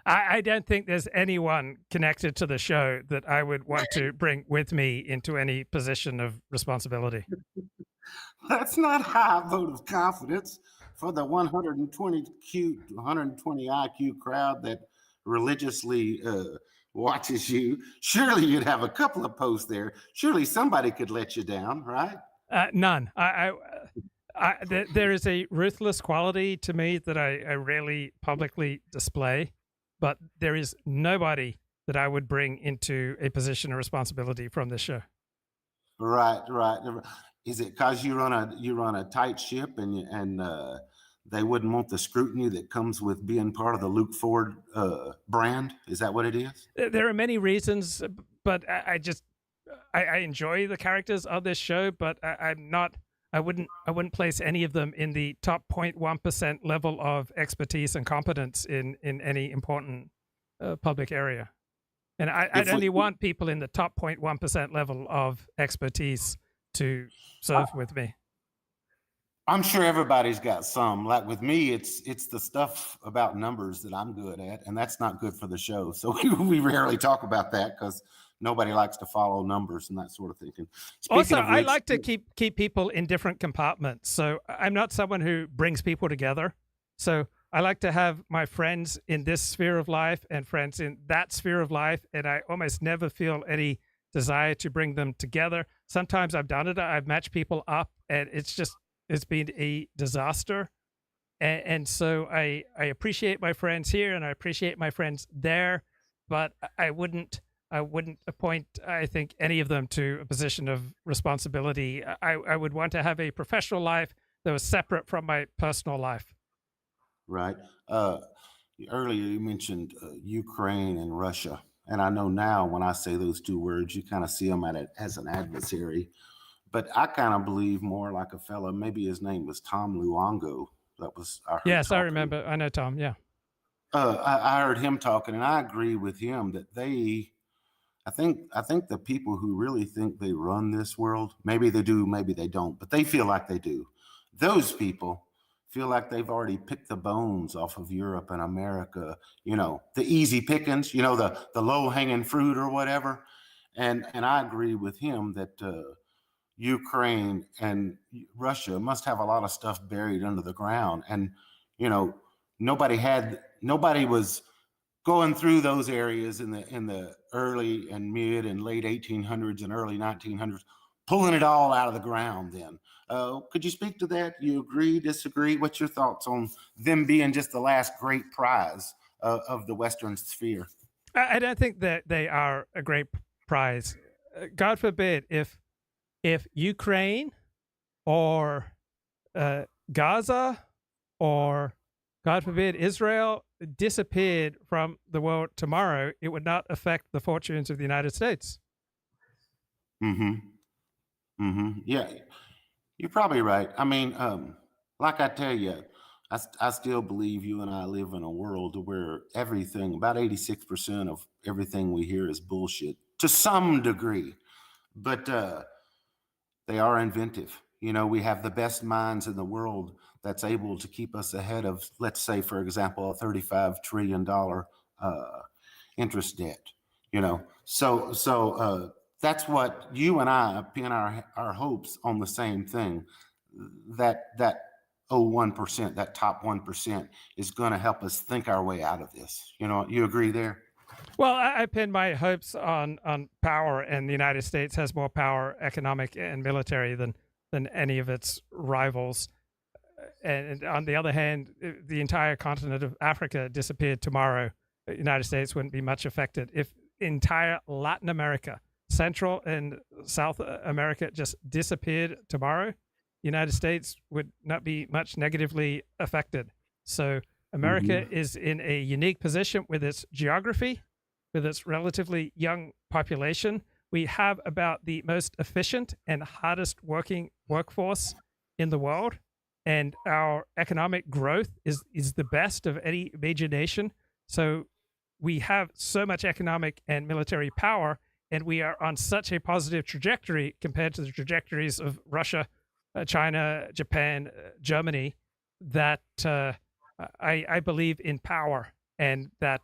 I don't think there's anyone connected to the show that I would want to bring with me into any position of responsibility. That's not a high vote of confidence for the 120 IQ crowd that religiously watches you. Surely you'd have a couple of posts there. Surely somebody could let you down, right? None. There is a ruthless quality to me that I rarely publicly display, but there is nobody that I would bring into a position of responsibility from this show. Right. Is it because you run a tight ship and they wouldn't want the scrutiny that comes with being part of the Luke Ford brand? Is that what it is? There are many reasons, but I enjoy the characters of this show, but I wouldn't place any of them in the top 0.1% level of expertise and competence in any important public area. And I'd only want people in the top 0.1% level of expertise to serve with me. I'm sure everybody's got some. Like with me, it's the stuff about numbers that I'm good at, and that's not good for the show. So we rarely talk about that because nobody likes to follow numbers and that sort of thinking. Also, I like to keep people in different compartments. So I'm not someone who brings people together. So I like to have my friends in this sphere of life and friends in that sphere of life, and I almost never feel any desire to bring them together. Sometimes I've done it. I've matched people up, and it's been a disaster. And so I appreciate my friends here and I appreciate my friends there, but I wouldn't appoint, I think, any of them to a position of responsibility. I would want to have a professional life that was separate from my personal life. Right. Earlier you mentioned Ukraine and Russia. And I know now when I say those 2 words, you kind of see them as an adversary. But I kind of believe more like a fella, maybe his name was Tom Luongo. Yes, I remember. I know Tom, yeah. I heard him talking, and I agree with him that I think the people who really think they run this world, maybe they do, maybe they don't, but they feel like they do. Those people feel like they've already picked the bones off of Europe and America, the easy pickings, the low-hanging fruit or whatever. And I agree with him that Ukraine and Russia must have a lot of stuff buried under the ground. And, nobody was going through those areas in the early and mid and late 1800s and early 1900s, pulling it all out of the ground then. Could you speak to that? You agree, disagree? What's your thoughts on them being just the last great prize of the Western sphere? I don't think that they are a great prize. God forbid if Ukraine or Gaza or, God forbid, Israel disappeared from the world tomorrow, it would not affect the fortunes of the United States. Yeah, you're probably right. I mean, like I tell you, I still believe you and I live in a world where everything, about 86% of everything we hear is bullshit to some degree. But they are inventive. We have the best minds in the world that's able to keep us ahead of, let's say, for example, a $35 trillion interest debt. So that's what you and I pin our hopes on, the same thing. That 1%, that top 1%, is going to help us think our way out of this. You agree there? Well, I pin my hopes on power, and the United States has more power, economic and military, than any of its rivals. And on the other hand, if the entire continent of Africa disappeared tomorrow, the United States wouldn't be much affected. If entire Latin America Central and South America just disappeared tomorrow, the United States would not be much negatively affected. So America is in a unique position with its geography, with its relatively young population. We have about the most efficient and hardest working workforce in the world. And our economic growth is the best of any major nation. So we have so much economic and military power, and we are on such a positive trajectory compared to the trajectories of Russia, China, Japan, Germany, that I believe in power, and that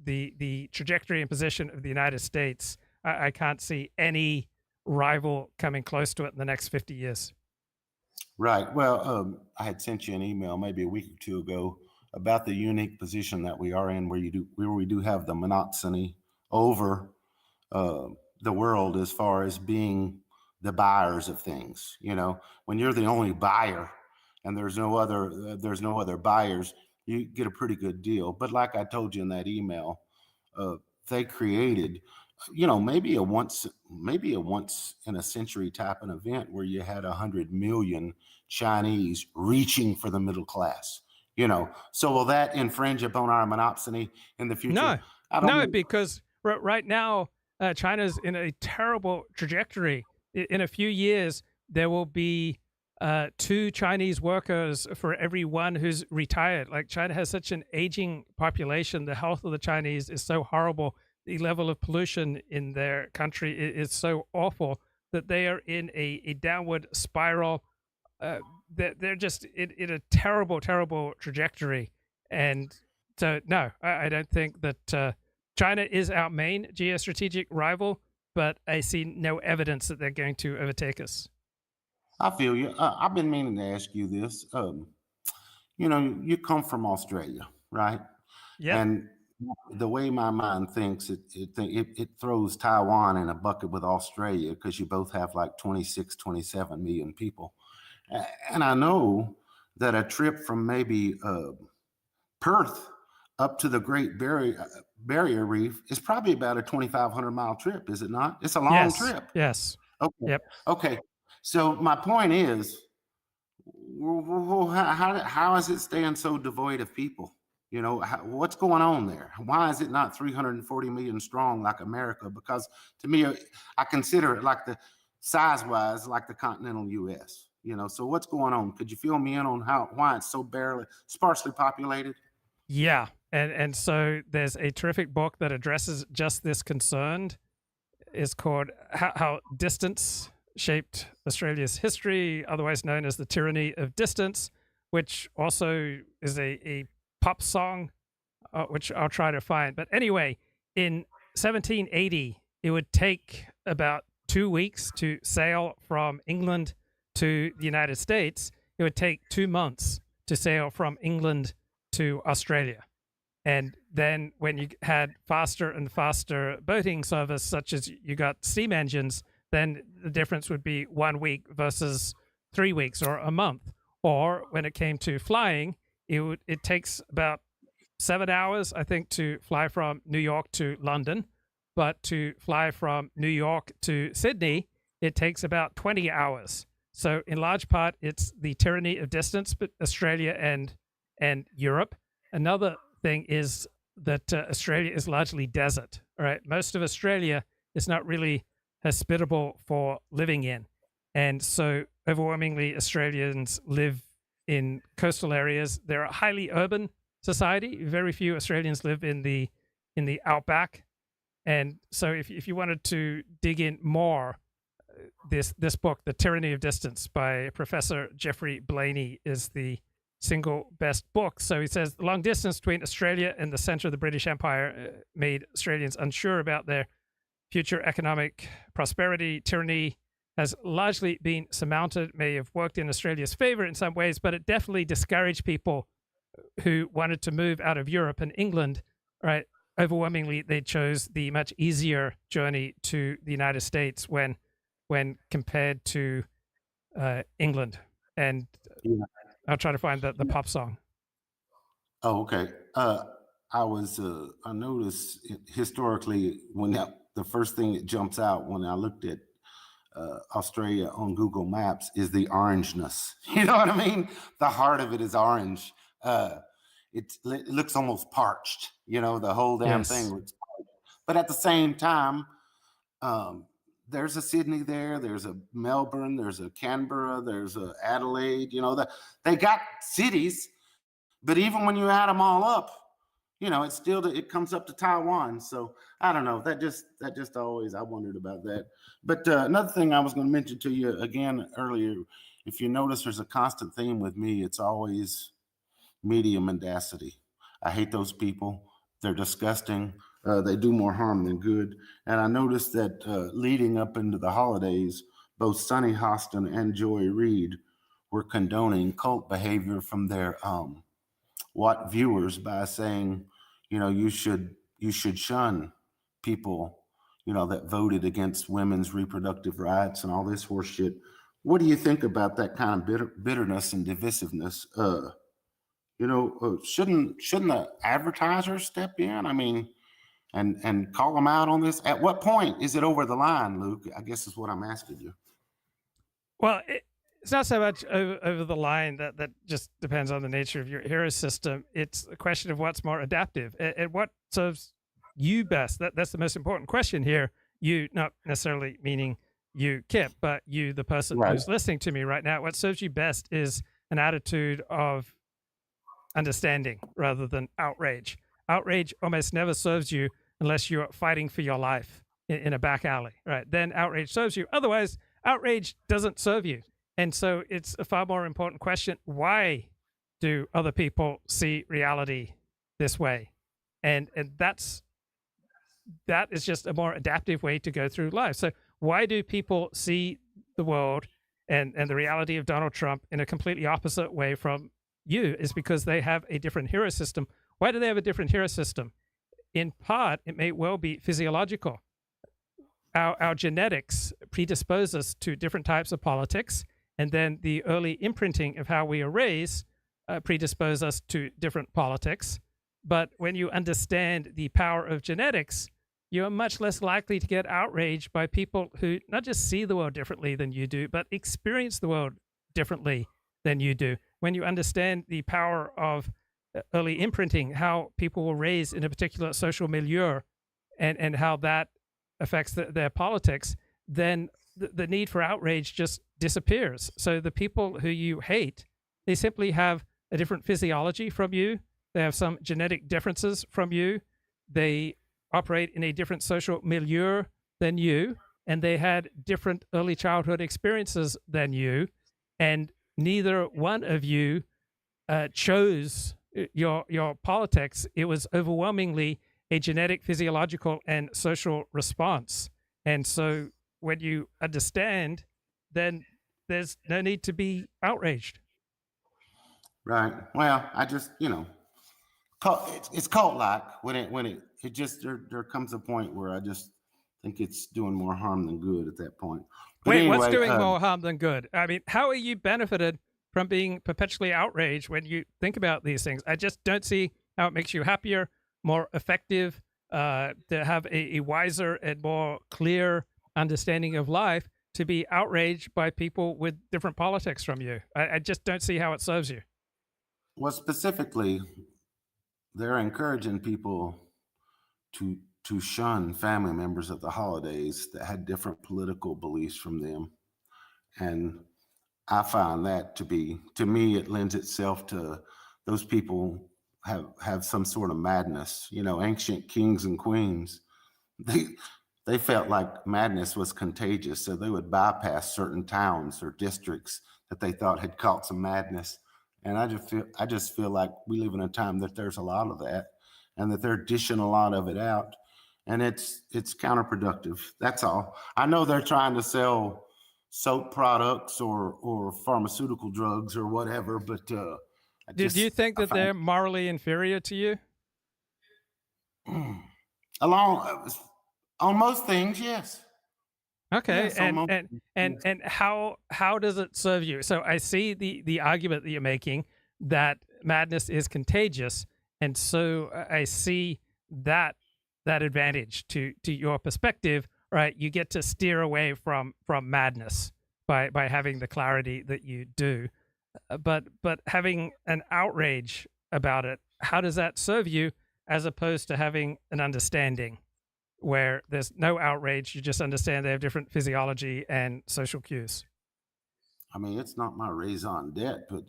the trajectory and position of the United States, I can't see any rival coming close to it in the next 50 years. Right. Well, I had sent you an email maybe a week or two ago about the unique position that we are in, where we do have the monopsony over the world as far as being the buyers of things. You know, when you're the only buyer and there's no other buyers, you get a pretty good deal. But like I told you in that email, they created, you know, maybe a once in a century type of event where you had 100 million Chinese reaching for the middle class. You know, so will that infringe upon our monopsony in the future? No, I don't know. because right now China's in a terrible trajectory. In a few years, there will be 2 Chinese workers for every one who's retired. Like, China has such an aging population. The health of the Chinese is so horrible. The level of pollution in their country is so awful that they are in a downward spiral. They're just in a terrible, terrible trajectory. And so, no, I don't think that China is our main geostrategic rival, but I see no evidence that they're going to overtake us. I feel you. I've been meaning to ask you this. You know, you come from Australia, right? Yeah. And the way my mind thinks, it throws Taiwan in a bucket with Australia, because you both have like 26, 27 million people. And I know that a trip from maybe Perth up to the Great Barrier Reef is probably about a 2,500 mile trip, is it not? It's a long trip. Yes. Okay. Yep. Okay. So my point is, how is it staying so devoid of people? You know, what's going on there? Why is it not 340 million strong like America? Because to me, I consider it like the size-wise, like the continental U.S. You know, so what's going on? Could you fill me in on why it's so sparsely populated? Yeah, and so there's a terrific book that addresses just this concern. It's called How Distance Shaped Australia's History, otherwise known as The Tyranny of Distance, which also is a pop song, which I'll try to find. But anyway, in 1780, it would take about 2 weeks to sail from England to the United States. It would take 2 months to sail from England to Australia. And then when you had faster and faster boating service, such as you got steam engines, then the difference would be 1 week versus 3 weeks or a month. Or when it came to flying, it takes about 7 hours, I think, to fly from New York to London. But to fly from New York to Sydney, it takes about 20 hours. So in large part, it's the tyranny of distance, but Australia and Europe. Another thing is that Australia is largely desert. All right, most of Australia is not really hospitable for living in, and so overwhelmingly Australians live in coastal areas. They're a highly urban society. Very few Australians live in the outback, and so if you wanted to dig in more, this book, The Tyranny of Distance by Professor Jeffrey Blaney, is the single best book. So he says the long distance between Australia and the center of the British Empire made Australians unsure about their future economic prosperity. Tyranny has largely been surmounted, may have worked in Australia's favor in some ways, but it definitely discouraged people who wanted to move out of Europe and England. Right? Overwhelmingly, they chose the much easier journey to the United States when compared to England. And I'll try to find the pop song. Oh, okay. I noticed historically when the first thing that jumps out when I looked at Australia on Google Maps is the orangeness. You know what I mean? The heart of it is orange. It looks almost parched. You know, the whole damn thing looks parched. But at the same time, there's a Sydney there, there's a Melbourne, there's a Canberra, there's a Adelaide. You know, they got cities, but even when you add them all up, you know, it comes up to Taiwan. So I don't know. That just always, I wondered about that. But another thing I was going to mention to you again earlier, if you notice, there's a constant theme with me. It's always media mendacity. I hate those people. They're disgusting. They do more harm than good. And I noticed that leading up into the holidays, both Sonny Hostin and Joy Reid were condoning cult behavior from their viewers by saying, you know, you should shun people, you know, that voted against women's reproductive rights and all this horse shit. What do you think about that kind of bitterness and divisiveness? Shouldn't the advertisers step in? I mean, and call them out on this? At what point is it over the line, Luke? I guess is what I'm asking you. Well, it's not so much over the line. That just depends on the nature of your hero system. It's a question of what's more adaptive and what serves you best. That's the most important question here. You, not necessarily meaning you, Kip, but you, the person who's listening to me right now. What serves you best is an attitude of understanding rather than outrage. Outrage almost never serves you unless you're fighting for your life in a back alley, right? Then outrage serves you. Otherwise, outrage doesn't serve you. And so it's a far more important question. Why do other people see reality this way? And that is just a more adaptive way to go through life. So why do people see the world and the reality of Donald Trump in a completely opposite way from you? Is because they have a different hero system. Why do they have a different hero system? In part, it may well be physiological. Our genetics predispose us to different types of politics, and then the early imprinting of how we are raised predispose us to different politics. But when you understand the power of genetics, you are much less likely to get outraged by people who not just see the world differently than you do, but experience the world differently than you do. When you understand the power of early imprinting, how people were raised in a particular social milieu, and how that affects their politics, then the need for outrage just disappears. So the people who you hate, they simply have a different physiology from you. They have some genetic differences from you. They operate in a different social milieu than you, and they had different early childhood experiences than you. And neither one of you chose your politics. It was overwhelmingly a genetic, physiological, and social response. And so when you understand, then there's no need to be outraged. Right. Well, I just, it's cult-like when it just, there comes a point where I just think it's doing more harm than good at that point. But Wait, anyway, what's doing more harm than good? I mean, how are you benefited from being perpetually outraged when you think about these things? I just don't see how it makes you happier, more effective, to have a wiser and more clear understanding of life, to be outraged by people with different politics from you. I just don't see how it serves you. Well, specifically, they're encouraging people to shun family members at the holidays that had different political beliefs from them. And I find that to me, it lends itself to those people have some sort of madness. Ancient kings and queens, they felt like madness was contagious, so they would bypass certain towns or districts that they thought had caught some madness. And I just feel like we live in a time that there's a lot of that, and that they're dishing a lot of it out, and it's counterproductive. That's all. I know they're trying to sell soap products or pharmaceutical drugs or whatever, but do you think that they're morally inferior to you? On most things, yes. Okay, yes, and how does it serve you? So I see the argument that you're making that madness is contagious, and so I see that that advantage to your perspective, right? You get to steer away from madness by having the clarity that you do. But having an outrage about it, how does that serve you as opposed to having an understanding where there's no outrage, you just understand they have different physiology and social cues? I mean, it's not my raison d'etre, but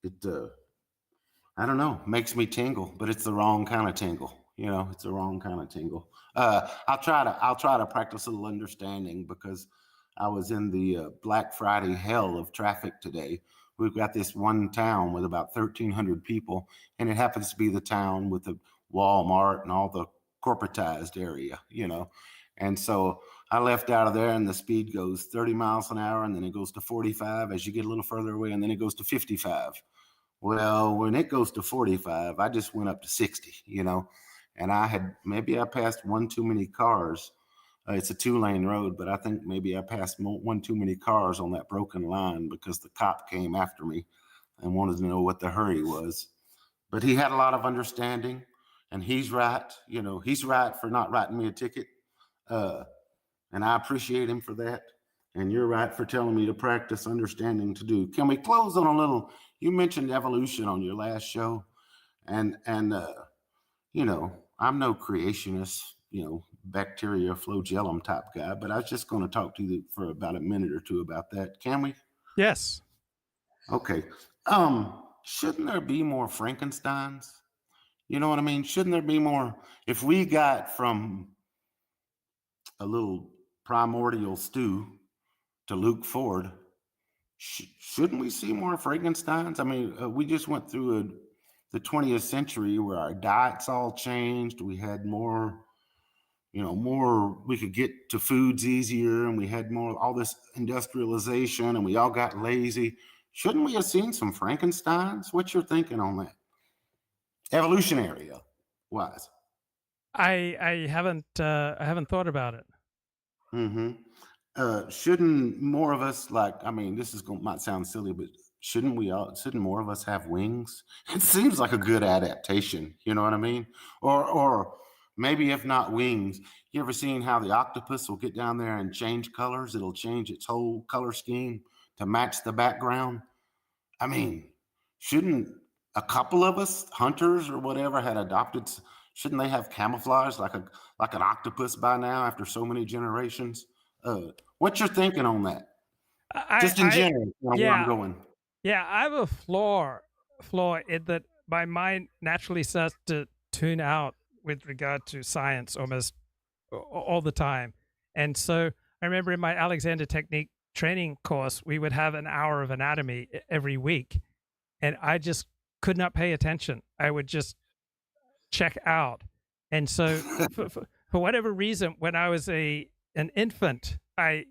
it I don't know, makes me tingle, but it's the wrong kind of tingle. It's the wrong kind of tingle. I'll try to practice a little understanding, because I was in the Black Friday hell of traffic today. We've got this one town with about 1,300 people, and it happens to be the town with the Walmart and all the corporatized area, And so I left out of there, and the speed goes 30 miles an hour, and then it goes to 45 as you get a little further away, and then it goes to 55. Well, when it goes to 45, I just went up to 60, and I passed one too many cars. It's a 2-lane road, but I think maybe I passed one too many cars on that broken line, because the cop came after me and wanted to know what the hurry was. But he had a lot of understanding, and he's right. He's right for not writing me a ticket. And I appreciate him for that. And you're right for telling me to practice understanding to do. Can we close on a little? You mentioned evolution on your last show, and I'm no creationist, bacteria flagellum type guy, but I was just going to talk to you for about a minute or two about that. Can we? Yes. Okay. Shouldn't there be more Frankensteins? You know what I mean? Shouldn't there be more? If we got from a little primordial stew to Luke Ford, shouldn't we see more Frankensteins? I mean, we just went through the 20th century where our diets all changed. We had more, we could get to foods easier, and we had all this industrialization, and we all got lazy. Shouldn't we have seen some Frankensteins? What's your thinking on that? Evolutionary wise. I haven't thought about it. Mm-hmm. Shouldn't more of us, might sound silly, but shouldn't more of us have wings? It seems like a good adaptation. You know what I mean? Or maybe if not wings, you ever seen how the octopus will get down there and change colors? It'll change its whole color scheme to match the background. I mean, shouldn't a couple of us, hunters or whatever, had adopted? Shouldn't they have camouflage like an octopus by now after so many generations? What's your thinking on that? Just in general, where I'm going. Yeah, I have a flaw in that my mind naturally starts to tune out with regard to science almost all the time. And so I remember in my Alexander Technique training course, we would have an hour of anatomy every week, and I just could not pay attention. I would just check out. And so for whatever reason, when I was an infant, I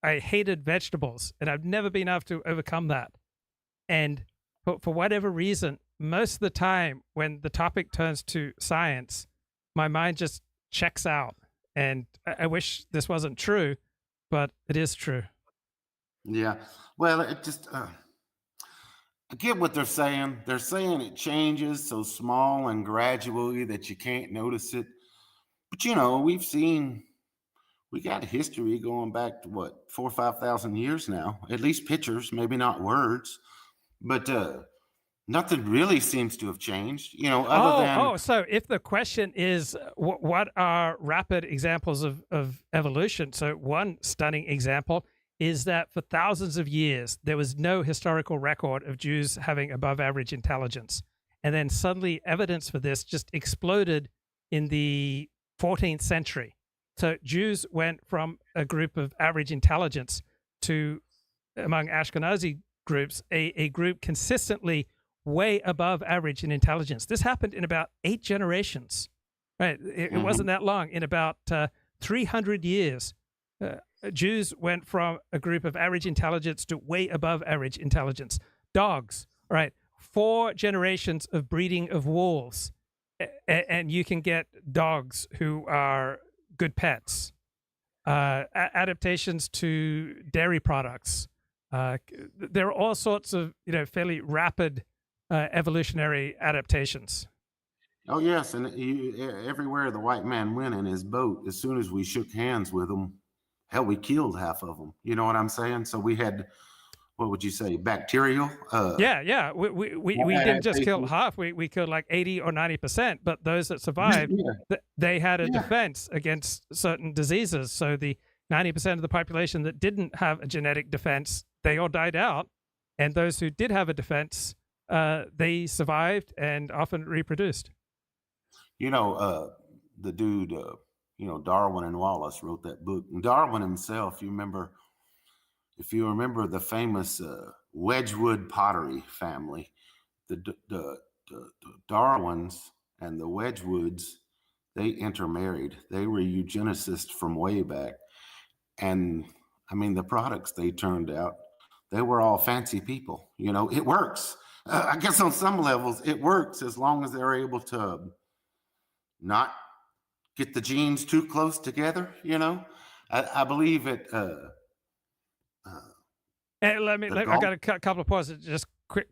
hated vegetables, and I've never been able to overcome that. And for whatever reason, most of the time when the topic turns to science, my mind just checks out. And I wish this wasn't true, but it is true. Yeah. Well, it just, I get what they're saying. They're saying it changes so small and gradually that you can't notice it. But, we got history going back to 4,000 or 5,000 years now, at least pictures, maybe not words, but nothing really seems to have changed, other than. So if the question is what are rapid examples of evolution? So one stunning example is that for thousands of years, there was no historical record of Jews having above average intelligence. And then suddenly evidence for this just exploded in the 14th century. So Jews went from a group of average intelligence to, among Ashkenazi groups, a group consistently way above average in intelligence. This happened in about 8 generations, right? It wasn't that long. In about 300 years, Jews went from a group of average intelligence to way above average intelligence. Dogs, all right, 4 generations of breeding of wolves, and you can get dogs who are good pets. Adaptations to dairy products. There are all sorts of fairly rapid evolutionary adaptations. Oh yes, and everywhere the white man went in his boat, as soon as we shook hands with them, hell, we killed half of them. You know what I'm saying? So we had, what would you say, bacterial? Yeah. We didn't just kill half. We killed like 80 or 90%. But those that survived, they had a defense against certain diseases. So the 90% of the population that didn't have a genetic defense, they all died out. And those who did have a defense, they survived and often reproduced. You know, the dude, you know, Darwin and Wallace wrote that book. And Darwin himself, if you remember the famous Wedgwood pottery family, the Darwins and the Wedgwoods, they intermarried. They were eugenicists from way back. And I mean, the products they turned out, they were all fancy people. You know, it works. I guess on some levels, it works as long as they're able to not get the genes too close together. You know, I believe it. And I got a couple of points that just quick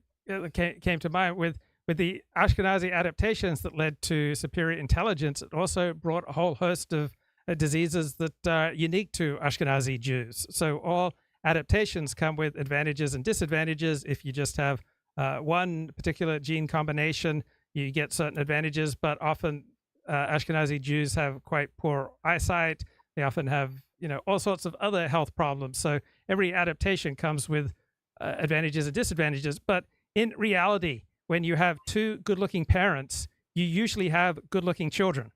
came to mind with the Ashkenazi adaptations that led to superior intelligence. It also brought a whole host of diseases that are unique to Ashkenazi Jews. So all adaptations come with advantages and disadvantages. If you just have one particular gene combination, you get certain advantages, but often Ashkenazi Jews have quite poor eyesight. They often have, all sorts of other health problems. So every adaptation comes with advantages and disadvantages. But in reality, when you have two good-looking parents, you usually have good-looking children.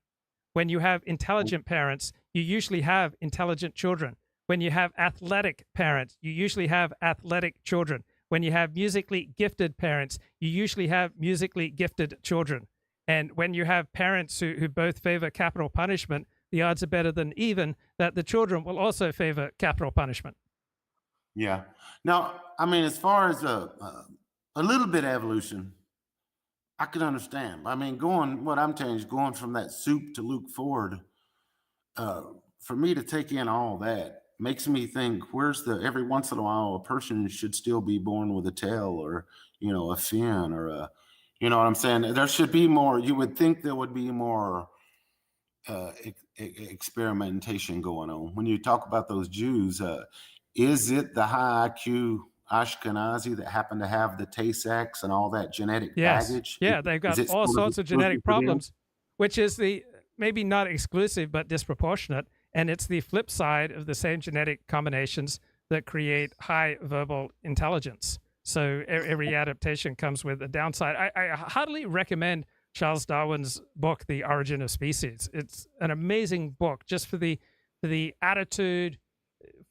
When you have intelligent parents, you usually have intelligent children. When you have athletic parents, you usually have athletic children. When you have musically gifted parents, you usually have musically gifted children. And when you have parents who both favor capital punishment, the odds are better than even that the children will also favor capital punishment. Yeah. Now, I mean, as far as a little bit of evolution, I can understand. I mean, what I'm telling you is going from that soup to Luke Ford, for me to take in all that makes me think, every once in a while, a person should still be born with a tail or, a fin or you know what I'm saying? There should be more. You would think there would be more experimentation going on. When you talk about those Jews, is it the high IQ Ashkenazi that happen to have the Tay-Sachs and all that genetic baggage? Yeah, they've got all sorts of genetic problems, which is maybe not exclusive, but disproportionate. And it's the flip side of the same genetic combinations that create high verbal intelligence. So every adaptation comes with a downside. I heartily recommend Charles Darwin's book, The Origin of Species. It's an amazing book just for the attitude,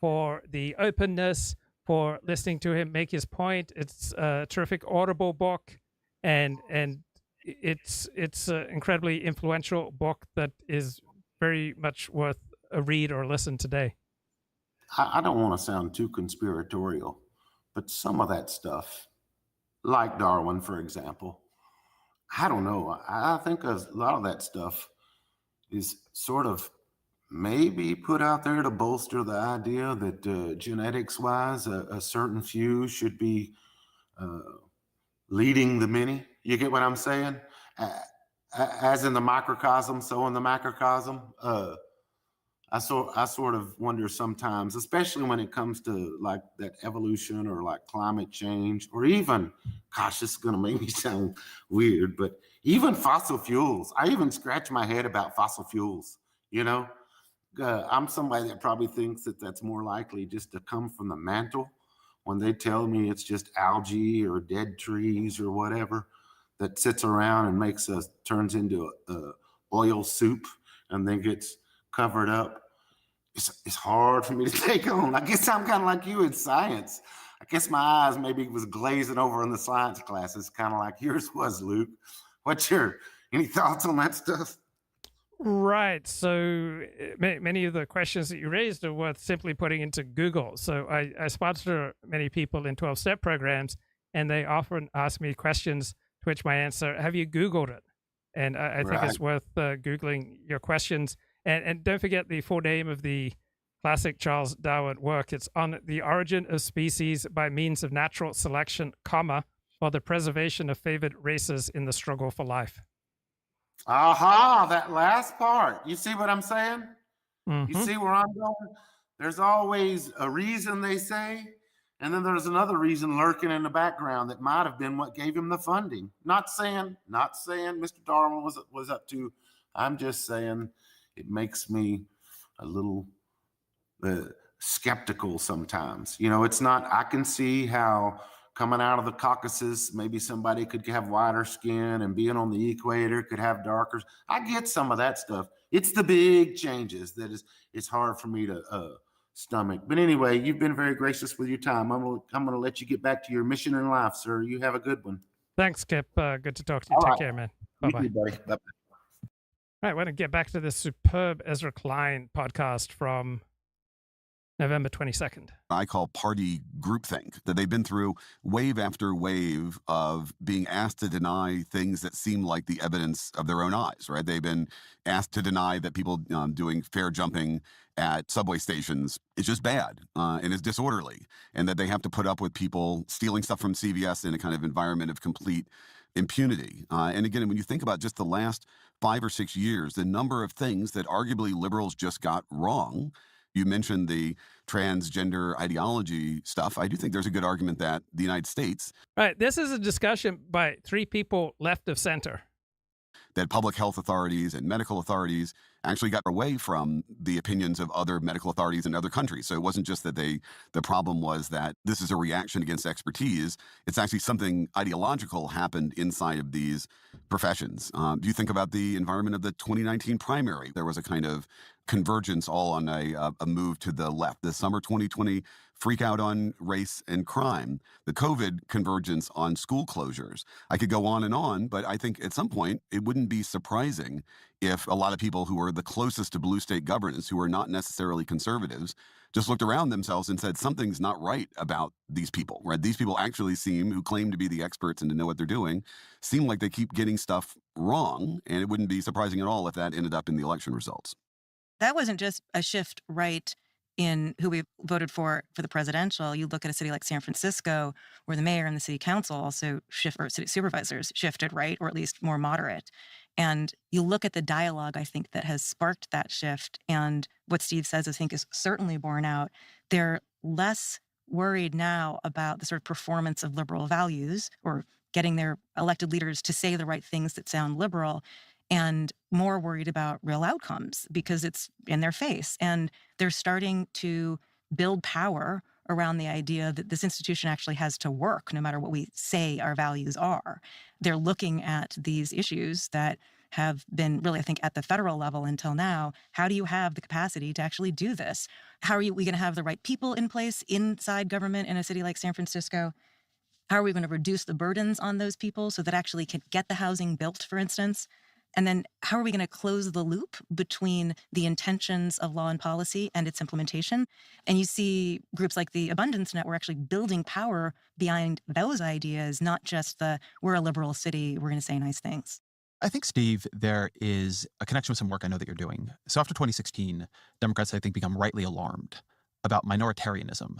for the openness, for listening to him make his point. It's a terrific audible book, and it's an incredibly influential book that is very much worth a read or listen today. I don't want to sound too conspiratorial, but some of that stuff, like Darwin, for example, I don't know. I think a lot of that stuff is sort of maybe put out there to bolster the idea that genetics-wise, a certain few should be leading the many. You get what I'm saying? As in the microcosm, so in the macrocosm. I sort of wonder sometimes, especially when it comes to like that evolution or like climate change, or even, gosh, this is going to make me sound weird, but even fossil fuels. I even scratch my head about fossil fuels. I'm somebody that probably thinks that that's more likely just to come from the mantle when they tell me it's just algae or dead trees or whatever that sits around and turns into oil soup and then gets covered up. It's hard for me to take on. I guess I'm kind of like you in science. I guess my eyes maybe was glazing over in the science classes, kind of like yours was, Luke. Any thoughts on that stuff? Right. So many of the questions that you raised are worth simply putting into Google. So I sponsor many people in 12-step programs, and they often ask me questions to which my answer, have you Googled it? And I think it's worth Googling your questions. And don't forget the full name of the classic Charles Darwin work. It's On the Origin of Species by Means of Natural Selection, or the Preservation of Favored Races in the Struggle for Life. Aha, that last part. You see what I'm saying? Mm-hmm. You see where I'm going? There's always a reason, they say, and then there's another reason lurking in the background that might have been what gave him the funding. Not saying Mr. Darwin was up to. I'm just saying it makes me a little skeptical sometimes. You know, it's not. I can see how coming out of the Caucasus, maybe somebody could have whiter skin, and being on the equator could have darker. I get some of that stuff. It's the big changes that it's hard for me to stomach. But anyway, you've been very gracious with your time. I'm gonna let you get back to your mission in life, sir. You have a good one. Thanks, Kip. Good to talk to you. All Take right. care, man. You Bye-bye. too, buddy. Bye-bye. All right, we're going to get back to this superb Ezra Klein podcast from November 22nd. I call party groupthink, that they've been through wave after wave of being asked to deny things that seem like the evidence of their own eyes, right? They've been asked to deny that people doing fare jumping at subway stations is just bad and is disorderly, and that they have to put up with people stealing stuff from CVS in a kind of environment of complete impunity. And again, when you think about just the last 5 or 6 years, the number of things that arguably liberals just got wrong. You mentioned the transgender ideology stuff. I do think there's a good argument that the United States... Right. This is a discussion by 3 people left of center. That public health authorities and medical authorities actually got away from the opinions of other medical authorities in other countries. So it wasn't just that the problem was that this is a reaction against expertise. It's actually something ideological happened inside of these professions. Do you think about the environment of the 2019 primary? There was a kind of convergence all on a move to the left. The summer 2020 freak out on race and crime, the COVID convergence on school closures. I could go on, but I think at some point it wouldn't be surprising if a lot of people who are the closest to blue state governance, who are not necessarily conservatives, just looked around themselves and said, something's not right about these people, right? These people actually who claim to be the experts and to know what they're doing, seem like they keep getting stuff wrong. And it wouldn't be surprising at all if that ended up in the election results. That wasn't just a shift right in who we voted for the presidential. You look at a city like San Francisco, where the mayor and the city council also or city supervisors shifted right, or at least more moderate. And you look at the dialogue, I think, that has sparked that shift. And what Steve says, I think, is certainly borne out. They're less worried now about the sort of performance of liberal values or getting their elected leaders to say the right things that sound liberal, and more worried about real outcomes because it's in their face. And they're starting to build power around the idea that this institution actually has to work no matter what we say our values are. They're looking at these issues that have been really, I think, at the federal level until now. How do you have the capacity to actually do this? How are we going to have the right people in place inside government in a city like San Francisco? How are we going to reduce the burdens on those people so that actually can get the housing built, for instance? And then how are we going to close the loop between the intentions of law and policy and its implementation? And you see groups like the Abundance Network actually building power behind those ideas, not just we're a liberal city, we're going to say nice things. I think, Steve, there is a connection with some work I know that you're doing. So after 2016, Democrats, I think, become rightly alarmed about minoritarianism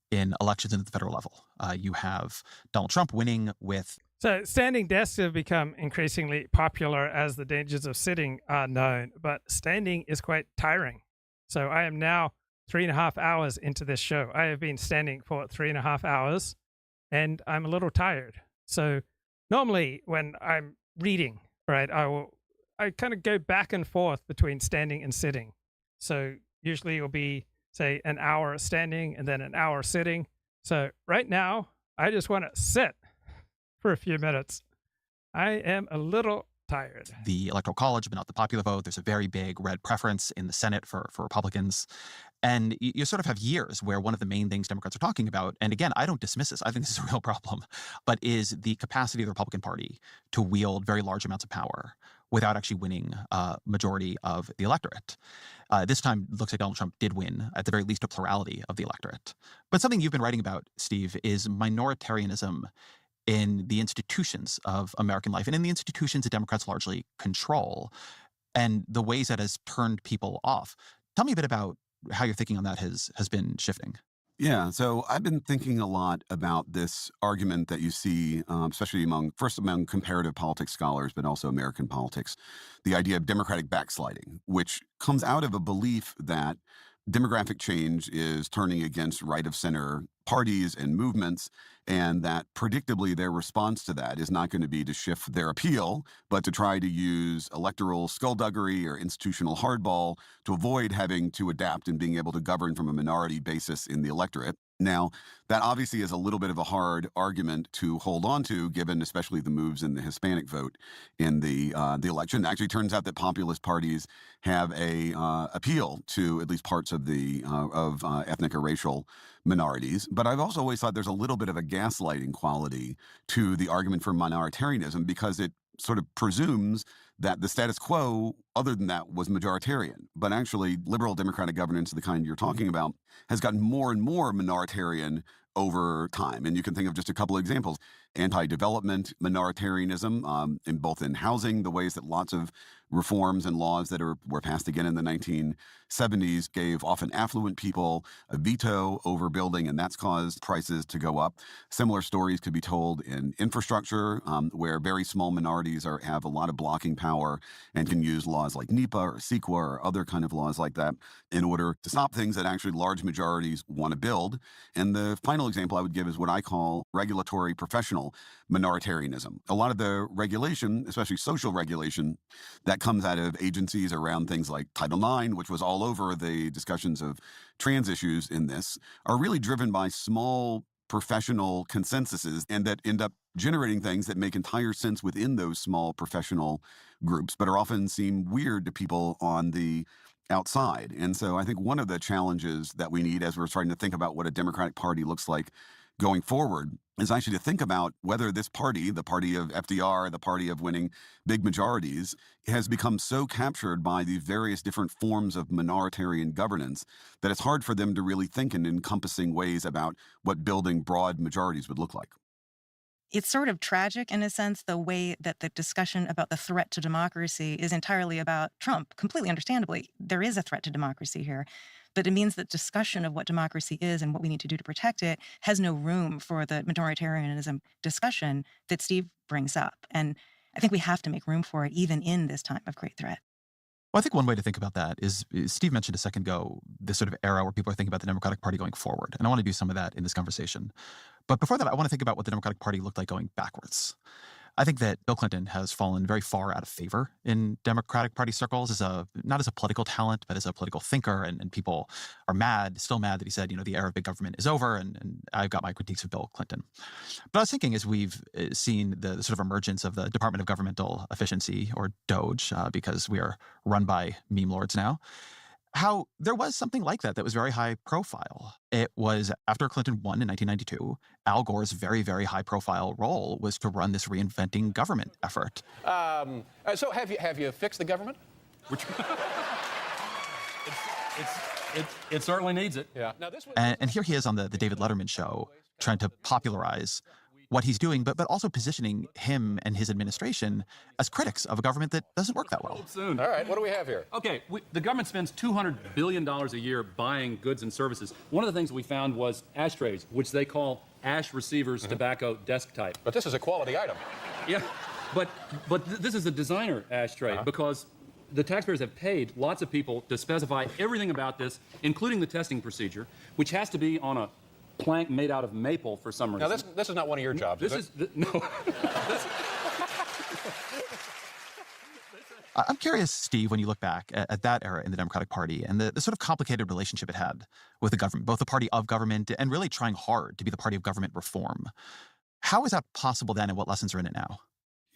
in elections at the federal level. You have Donald Trump winning with... So standing desks have become increasingly popular as the dangers of sitting are known, but standing is quite tiring. So I am now 3.5 hours into this show. I have been standing for 3.5 hours and I'm a little tired. So normally when I'm reading, right, I kind of go back and forth between standing and sitting. So usually it'll be, say, an hour standing and then an hour sitting. So right now I just want to sit for a few minutes. I am a little tired. The Electoral College, but not the popular vote. There's a very big red preference in the Senate for Republicans. And you sort of have years where one of the main things Democrats are talking about, and again, I don't dismiss this, I think this is a real problem, but is the capacity of the Republican Party to wield very large amounts of power without actually winning a majority of the electorate. This time, it looks like Donald Trump did win, at the very least, a plurality of the electorate. But something you've been writing about, Steve, is minoritarianism in the institutions of American life and in the institutions that Democrats largely control and the ways that has turned people off. Tell me a bit about how your thinking on that has been shifting. Yeah, so I've been thinking a lot about this argument that you see, especially among comparative politics scholars, but also American politics, the idea of democratic backsliding, which comes out of a belief that demographic change is turning against right of center parties and movements, and that predictably their response to that is not going to be to shift their appeal, but to try to use electoral skullduggery or institutional hardball to avoid having to adapt and being able to govern from a minority basis in the electorate. Now, that obviously is a little bit of a hard argument to hold on to, given especially the moves in the Hispanic vote in the election. It actually turns out that populist parties have a appeal to at least parts of the ethnic or racial minorities. But I've also always thought there's a little bit of a gaslighting quality to the argument for minoritarianism, because it sort of presumes that the status quo, other than that, was majoritarian. But actually, liberal democratic governance, the kind you're talking about, has gotten more and more minoritarian over time. And you can think of just a couple of examples. Anti-development minoritarianism, in both in housing, the ways that lots of reforms and laws that were passed again in the 1970s gave often affluent people a veto over building, and that's caused prices to go up. Similar stories could be told in infrastructure, where very small minorities have a lot of blocking power and can use laws like NEPA or CEQA or other kind of laws like that in order to stop things that actually large majorities want to build. And the final example I would give is what I call regulatory professional minoritarianism. A lot of the regulation, especially social regulation, that comes out of agencies around things like Title IX, which was all over the discussions of trans issues in this, are really driven by small professional consensuses, and that end up generating things that make entire sense within those small professional groups, but are often seem weird to people on the outside. And so I think one of the challenges that we need as we're starting to think about what a Democratic Party looks like going forward is actually to think about whether this party, the party of FDR, the party of winning big majorities, has become so captured by the various different forms of minoritarian governance that it's hard for them to really think in encompassing ways about what building broad majorities would look like. It's sort of tragic in a sense, the way that the discussion about the threat to democracy is entirely about Trump. Completely understandably, there is a threat to democracy here. But it means that discussion of what democracy is and what we need to do to protect it has no room for the minoritarianism discussion that Steve brings up. And I think we have to make room for it, even in this time of great threat. Well, I think one way to think about that is Steve mentioned a second ago, this sort of era where people are thinking about the Democratic Party going forward. And I want to do some of that in this conversation. But before that, I want to think about what the Democratic Party looked like going backwards. I think that Bill Clinton has fallen very far out of favor in Democratic Party circles, not as a political talent, but as a political thinker. And people are still mad that he said, the era of big government is over. And I've got my critiques of Bill Clinton. But I was thinking, as we've seen the sort of emergence of the Department of Governmental Efficiency, or DOGE, because we are run by meme lords now, how there was something like that was very high profile. It was after Clinton won in 1992, Al Gore's very, very high profile role was to run this reinventing government effort. So have you fixed the government? It certainly needs it. Yeah. Now and here he is on the David Letterman show trying to popularize what he's doing, but also positioning him and his administration as critics of a government that doesn't work that well. Soon. All right, what do we have here? Okay, the government spends $200 billion a year buying goods and services. One of the things we found was ashtrays, which they call ash receivers tobacco desk type. But this is a quality item. Yeah, but this is a designer ashtray because the taxpayers have paid lots of people to specify everything about this, including the testing procedure, which has to be on a plank made out of maple for some reason. Now, this is not one of your jobs, No. I'm curious, Steve, when you look back at that era in the Democratic Party and the sort of complicated relationship it had with the government, both the party of government and really trying hard to be the party of government reform. How is that possible then, and what lessons are in it now?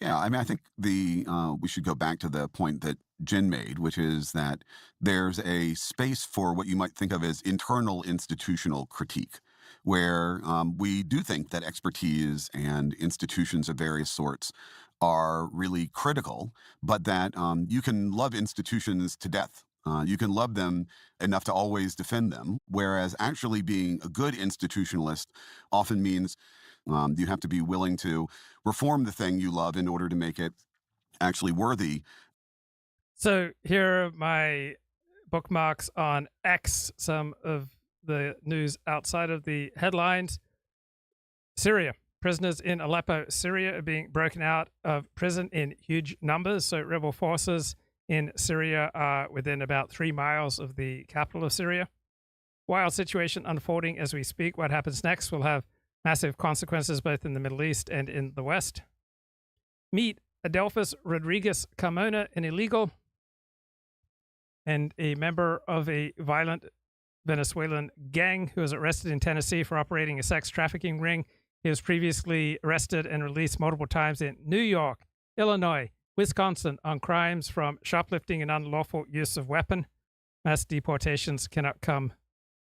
Yeah, I mean, I think we should go back to the point that Jen made, which is that there's a space for what you might think of as internal institutional critique, where we do think that expertise and institutions of various sorts are really critical, but that you can love institutions to death. You can love them enough to always defend them, whereas actually being a good institutionalist often means you have to be willing to reform the thing you love in order to make it actually worthy. So here are my bookmarks on X, some of the news outside of the headlines. Syria. Prisoners in Aleppo, Syria are being broken out of prison in huge numbers. So rebel forces in Syria are within about 3 miles of the capital of Syria. Wild situation unfolding as we speak. What happens next will have massive consequences both in the Middle East and in the West. Meet Adelphus Rodriguez Carmona, an illegal and a member of a violent Venezuelan gang who was arrested in Tennessee for operating a sex trafficking ring. He was previously arrested and released multiple times in New York, Illinois, Wisconsin on crimes from shoplifting and unlawful use of weapon. Mass deportations cannot come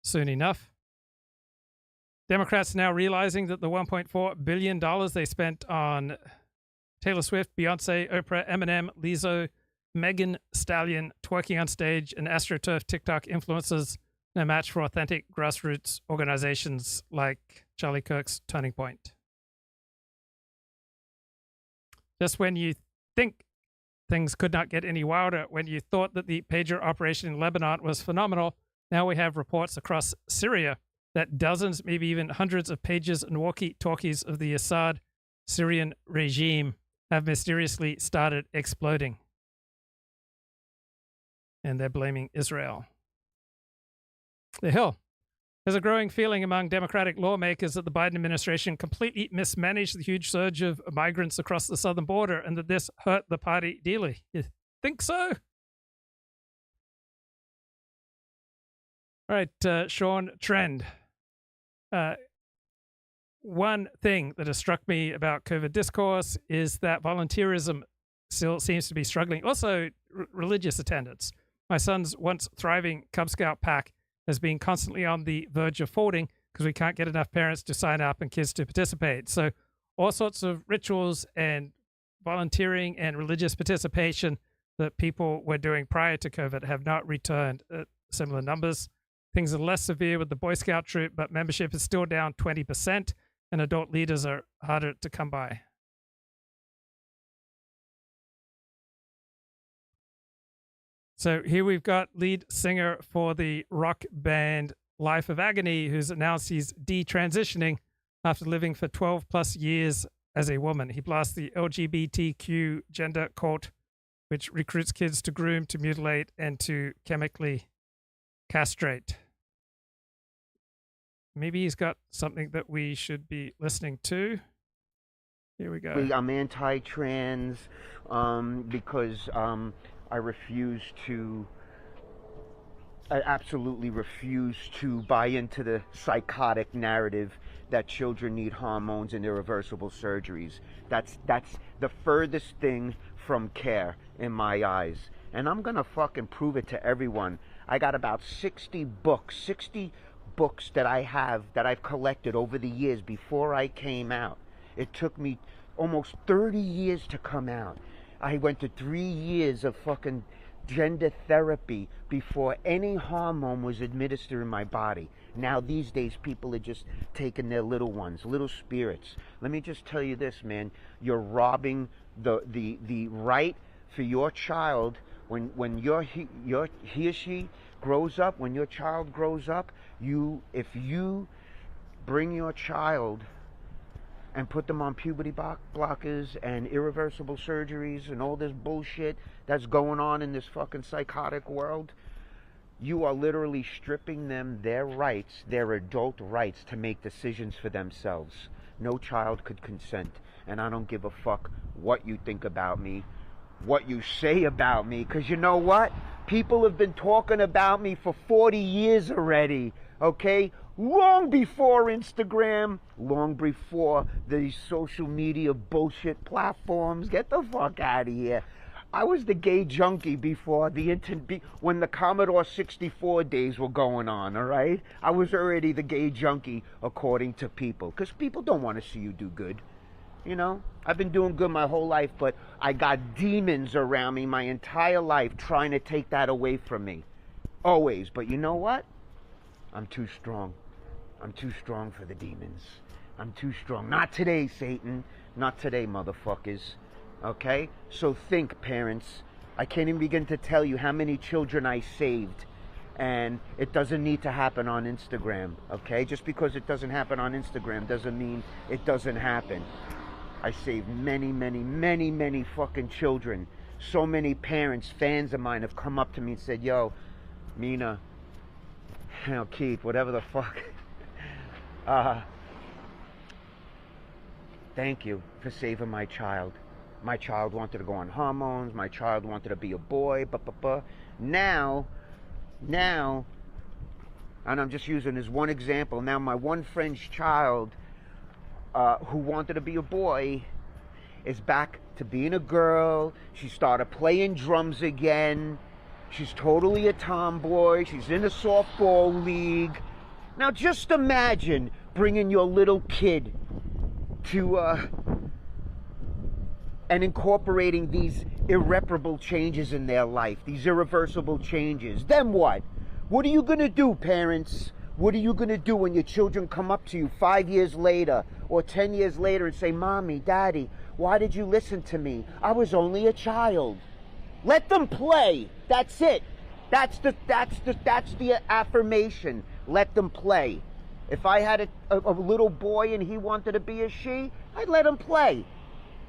soon enough. Democrats now realizing that the $1.4 billion they spent on Taylor Swift, Beyonce, Oprah, Eminem, Lizzo, Megan Stallion twerking on stage, and AstroTurf TikTok influencers no match for authentic grassroots organizations like Charlie Kirk's Turning Point. Just when you think things could not get any wilder, when you thought that the pager operation in Lebanon was phenomenal, now we have reports across Syria that dozens, maybe even hundreds of pages and walkie-talkies of the Assad Syrian regime have mysteriously started exploding. And they're blaming Israel. The Hill. There's a growing feeling among Democratic lawmakers that the Biden administration completely mismanaged the huge surge of migrants across the southern border and that this hurt the party dearly. You think so? All right, Sean Trend. One thing that has struck me about COVID discourse is that volunteerism still seems to be struggling. Also, religious attendance. My son's once thriving Cub Scout pack has been constantly on the verge of folding because we can't get enough parents to sign up and kids to participate. So all sorts of rituals and volunteering and religious participation that people were doing prior to COVID have not returned at similar numbers. Things are less severe with the Boy Scout troop, but membership is still down 20%, and adult leaders are harder to come by. So here we've got lead singer for the rock band Life of Agony, who's announced he's detransitioning after living for 12 plus years as a woman. He blasts the LGBTQ gender cult, which recruits kids to groom, to mutilate, and to chemically castrate. Maybe he's got something that we should be listening to. Here we go. I'm anti-trans because I absolutely refuse to buy into the psychotic narrative that children need hormones and irreversible surgeries. That's the furthest thing from care in my eyes. And I'm gonna fucking prove it to everyone. I got about 60 books that I've collected over the years before I came out. It took me almost 30 years to come out. I went to 3 years of fucking gender therapy before any hormone was administered in my body. Now these days people are just taking their little ones, little spirits. Let me just tell you this, man. You're robbing the right for your child when he or she grows up, when your child grows up, if you bring your child and put them on puberty blockers and irreversible surgeries and all this bullshit that's going on in this fucking psychotic world, you are literally stripping them their rights, their adult rights to make decisions for themselves. No child could consent, and I don't give a fuck what you think about me, what you say about me, because you know what? People have been talking about me for 40 years already, okay? Long before Instagram, long before these social media bullshit platforms. Get the fuck out of here. I was the gay junkie before when the Commodore 64 days were going on, all right? I was already the gay junkie according to people, because people don't want to see you do good. You know, I've been doing good my whole life, but I got demons around me my entire life trying to take that away from me. Always. But you know what? I'm too strong. I'm too strong for the demons. I'm too strong. Not today, Satan. Not today, motherfuckers. Okay? So think, parents. I can't even begin to tell you how many children I saved And it doesn't need to happen on Instagram, okay? Just because it doesn't happen on Instagram doesn't mean it doesn't happen. I saved many, many, many, many fucking children. So many parents, fans of mine have come up to me and said, yo, Mina, you know, Keith, whatever the fuck. Thank you for saving my child. My child wanted to go on hormones. My child wanted to be a boy. Now, and I'm just using this one example, now my one friend's child who wanted to be a boy is back to being a girl. She started playing drums again. She's totally a tomboy. She's in a softball league. Now just imagine bringing your little kid to and incorporating these irreparable changes in their life, these irreversible changes. Then what? What are you gonna do, parents? What are you gonna do when your children come up to you 5 years later or 10 years later and say, Mommy, Daddy, why did you listen to me? I was only a child. Let them play. That's it. That's the affirmation. Let them play. If I had a little boy and he wanted to be a she, I'd let him play.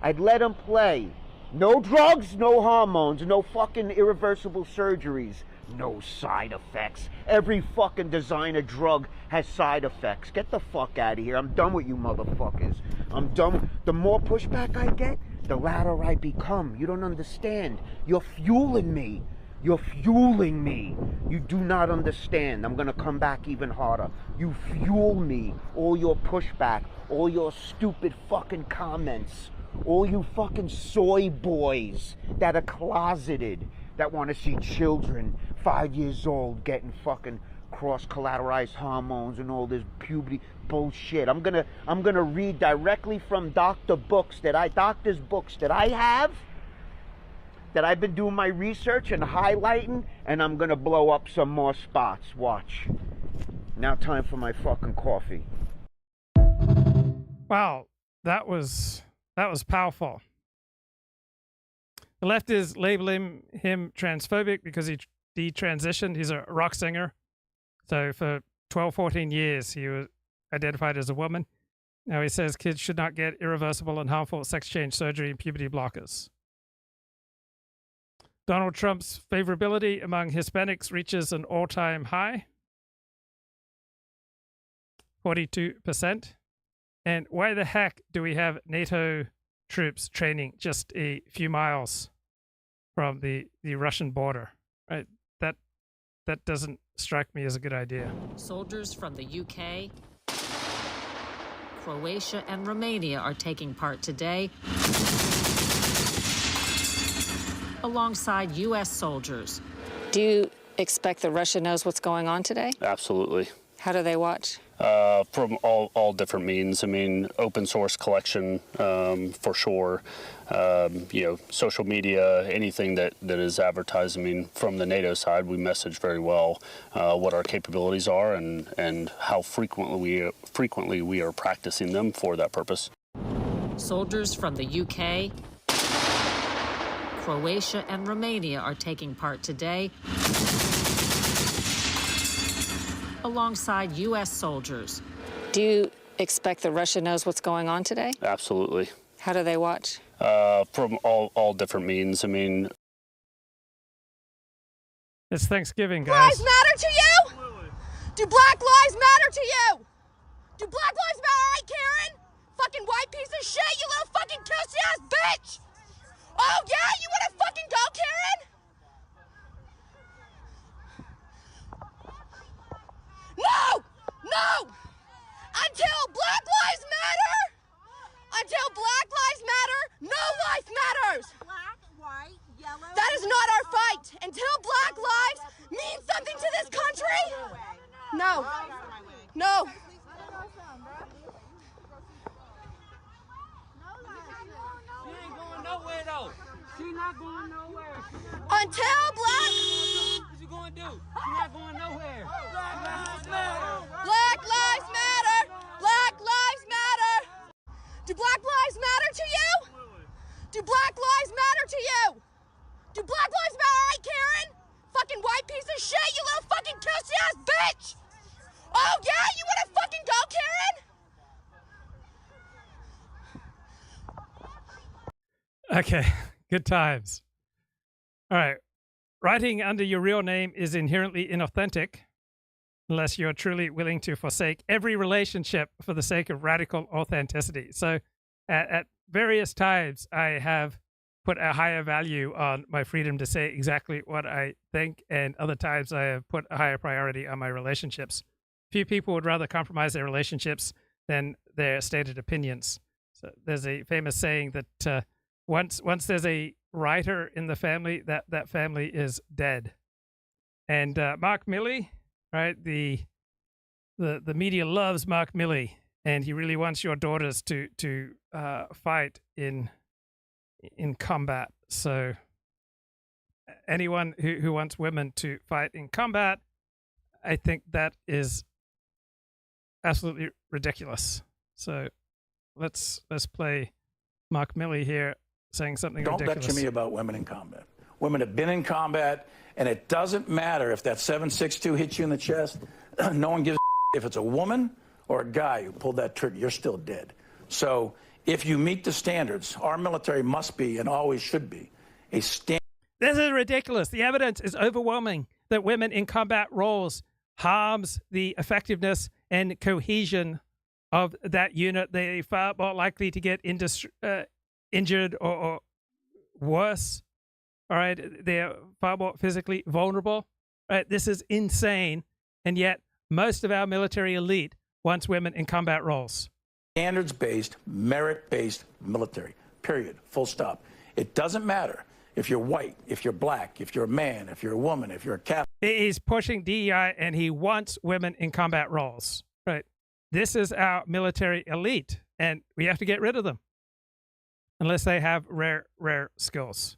I'd let him play. No drugs, no hormones, no fucking irreversible surgeries, no side effects. Every fucking designer drug has side effects. Get the fuck out of here. I'm done with you motherfuckers. I'm done. The more pushback I get, the louder I become. You don't understand. You're fueling me. You're fueling me. You do not understand. I'm gonna come back even harder. You fuel me. All your pushback, all your stupid fucking comments, all you fucking soy boys that are closeted, that want to see children 5 years old getting fucking cross-collateralized hormones and all this puberty bullshit. I'm gonna read directly from doctor's books that I have, that I've been doing my research and highlighting, and I'm gonna blow up some more spots. Watch. Now time for my fucking coffee. Wow, that was powerful. The left is labeling him transphobic because he detransitioned. He's a rock singer. So for 12, 14 years, he was identified as a woman. Now he says kids should not get irreversible and harmful sex change surgery and puberty blockers. Donald Trump's favorability among Hispanics reaches an all-time high, 42%. And why the heck do we have NATO troops training just a few miles from the Russian border? Right? That doesn't strike me as a good idea. Soldiers from the UK, Croatia, and Romania are taking part today alongside U.S. soldiers. Do you expect that Russia knows what's going on today? Absolutely. How do they watch? From all different means. I mean, open source collection, for sure. Social media, anything that is advertised. I mean, from the NATO side, we message very well what our capabilities are and how frequently we are practicing them for that purpose. Soldiers from the UK, Croatia, and Romania are taking part today alongside U.S. soldiers. Do you expect that Russia knows what's going on today? Absolutely. How do they watch? From all different means. I mean, it's Thanksgiving, guys. Lives matter to you? Do black lives matter to you? Do black lives matter, all right, Karen? Fucking white piece of shit, you little fucking cussy-ass bitch! Oh, yeah? You wanna fucking go, Karen? No! No! Until Black Lives Matter! Until Black Lives Matter, no life matters! Black, white, yellow... That is not our fight! Until Black lives mean something to this country! No. No. She ain't going nowhere, though. She not going nowhere. Until Black... What you gonna do? She not going nowhere. Black Lives Matter. Black Lives Matter. Black Lives Matter. Do Black Lives matter to you? Do Black Lives matter to you? Do Black Lives matter, all right, Karen? fucking white piece of shit, you little fucking pussy-ass bitch! Oh, yeah? You wanna fucking go, Karen? Okay, good times. All right. Writing under your real name is inherently inauthentic unless you're truly willing to forsake every relationship for the sake of radical authenticity. So at various times, I have put a higher value on my freedom to say exactly what I think, and other times I have put a higher priority on my relationships. Few people would rather compromise their relationships than their stated opinions. So there's a famous saying that once there's a writer in the family, that family is dead. And Mark Milley, right? The media loves Mark Milley, and he really wants your daughters to fight in combat. So anyone who wants women to fight in combat, I think that is absolutely ridiculous. So let's play Mark Milley here saying something ridiculous. Don't lecture me about women in combat. Women have been in combat, and it doesn't matter if that 7.62 hits you in the chest. No one gives a if it's a woman or a guy who pulled that trigger. You're still dead. So if you meet the standards, our military must be and always should be a standard. This is ridiculous. The evidence is overwhelming that women in combat roles harms the effectiveness and cohesion of that unit. They're far more likely to get injured or worse. All right, they're far more physically vulnerable. All right, this is insane, and yet most of our military elite wants women in combat roles. Standards-based, merit-based military, period, full stop. It doesn't matter if you're white, if you're black, if you're a man, if you're a woman, if you're a Catholic. He's pushing DEI, and he wants women in combat roles. Right, this is our military elite, and we have to get rid of them unless they have rare skills.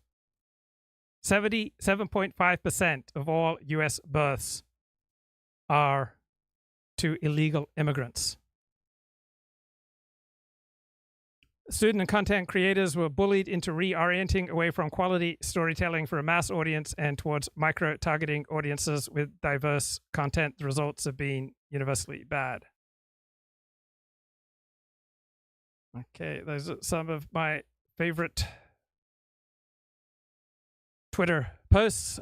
77.5% of all U.S. births are to illegal immigrants. Student and content creators were bullied into reorienting away from quality storytelling for a mass audience and towards micro-targeting audiences with diverse content. The results have been universally bad. Okay, those are some of my favorite Twitter posts.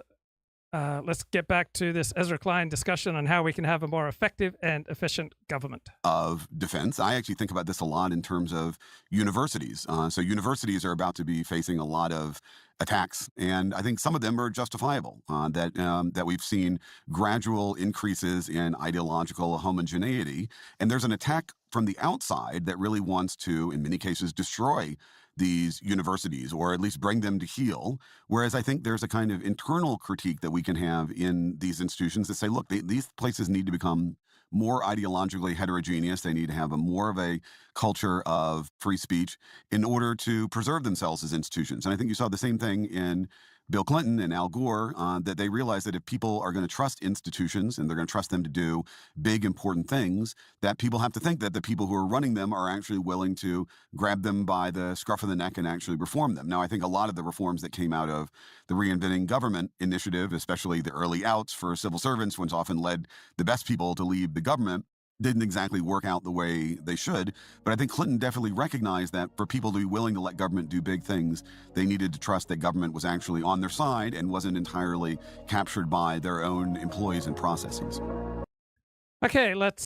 Let's get back to this Ezra Klein discussion on how we can have a more effective and efficient government. Of defense. I actually think about this a lot in terms of universities. So universities are about to be facing a lot of attacks, and I think some of them are justifiable. That we've seen gradual increases in ideological homogeneity, and there's an attack from the outside that really wants to, in many cases, destroy these universities, or at least bring them to heel. Whereas I think there's a kind of internal critique that we can have in these institutions that say, look, these places need to become more ideologically heterogeneous. They need to have more of a culture of free speech in order to preserve themselves as institutions. And I think you saw the same thing in Bill Clinton and Al Gore, that they realized that if people are going to trust institutions and they're going to trust them to do big, important things, that people have to think that the people who are running them are actually willing to grab them by the scruff of the neck and actually reform them. Now, I think a lot of the reforms that came out of the Reinventing Government initiative, especially the early outs for civil servants, which often led the best people to leave the government, didn't exactly work out the way they should. But I think Clinton definitely recognized that for people to be willing to let government do big things, they needed to trust that government was actually on their side and wasn't entirely captured by their own employees and processes. Okay, let's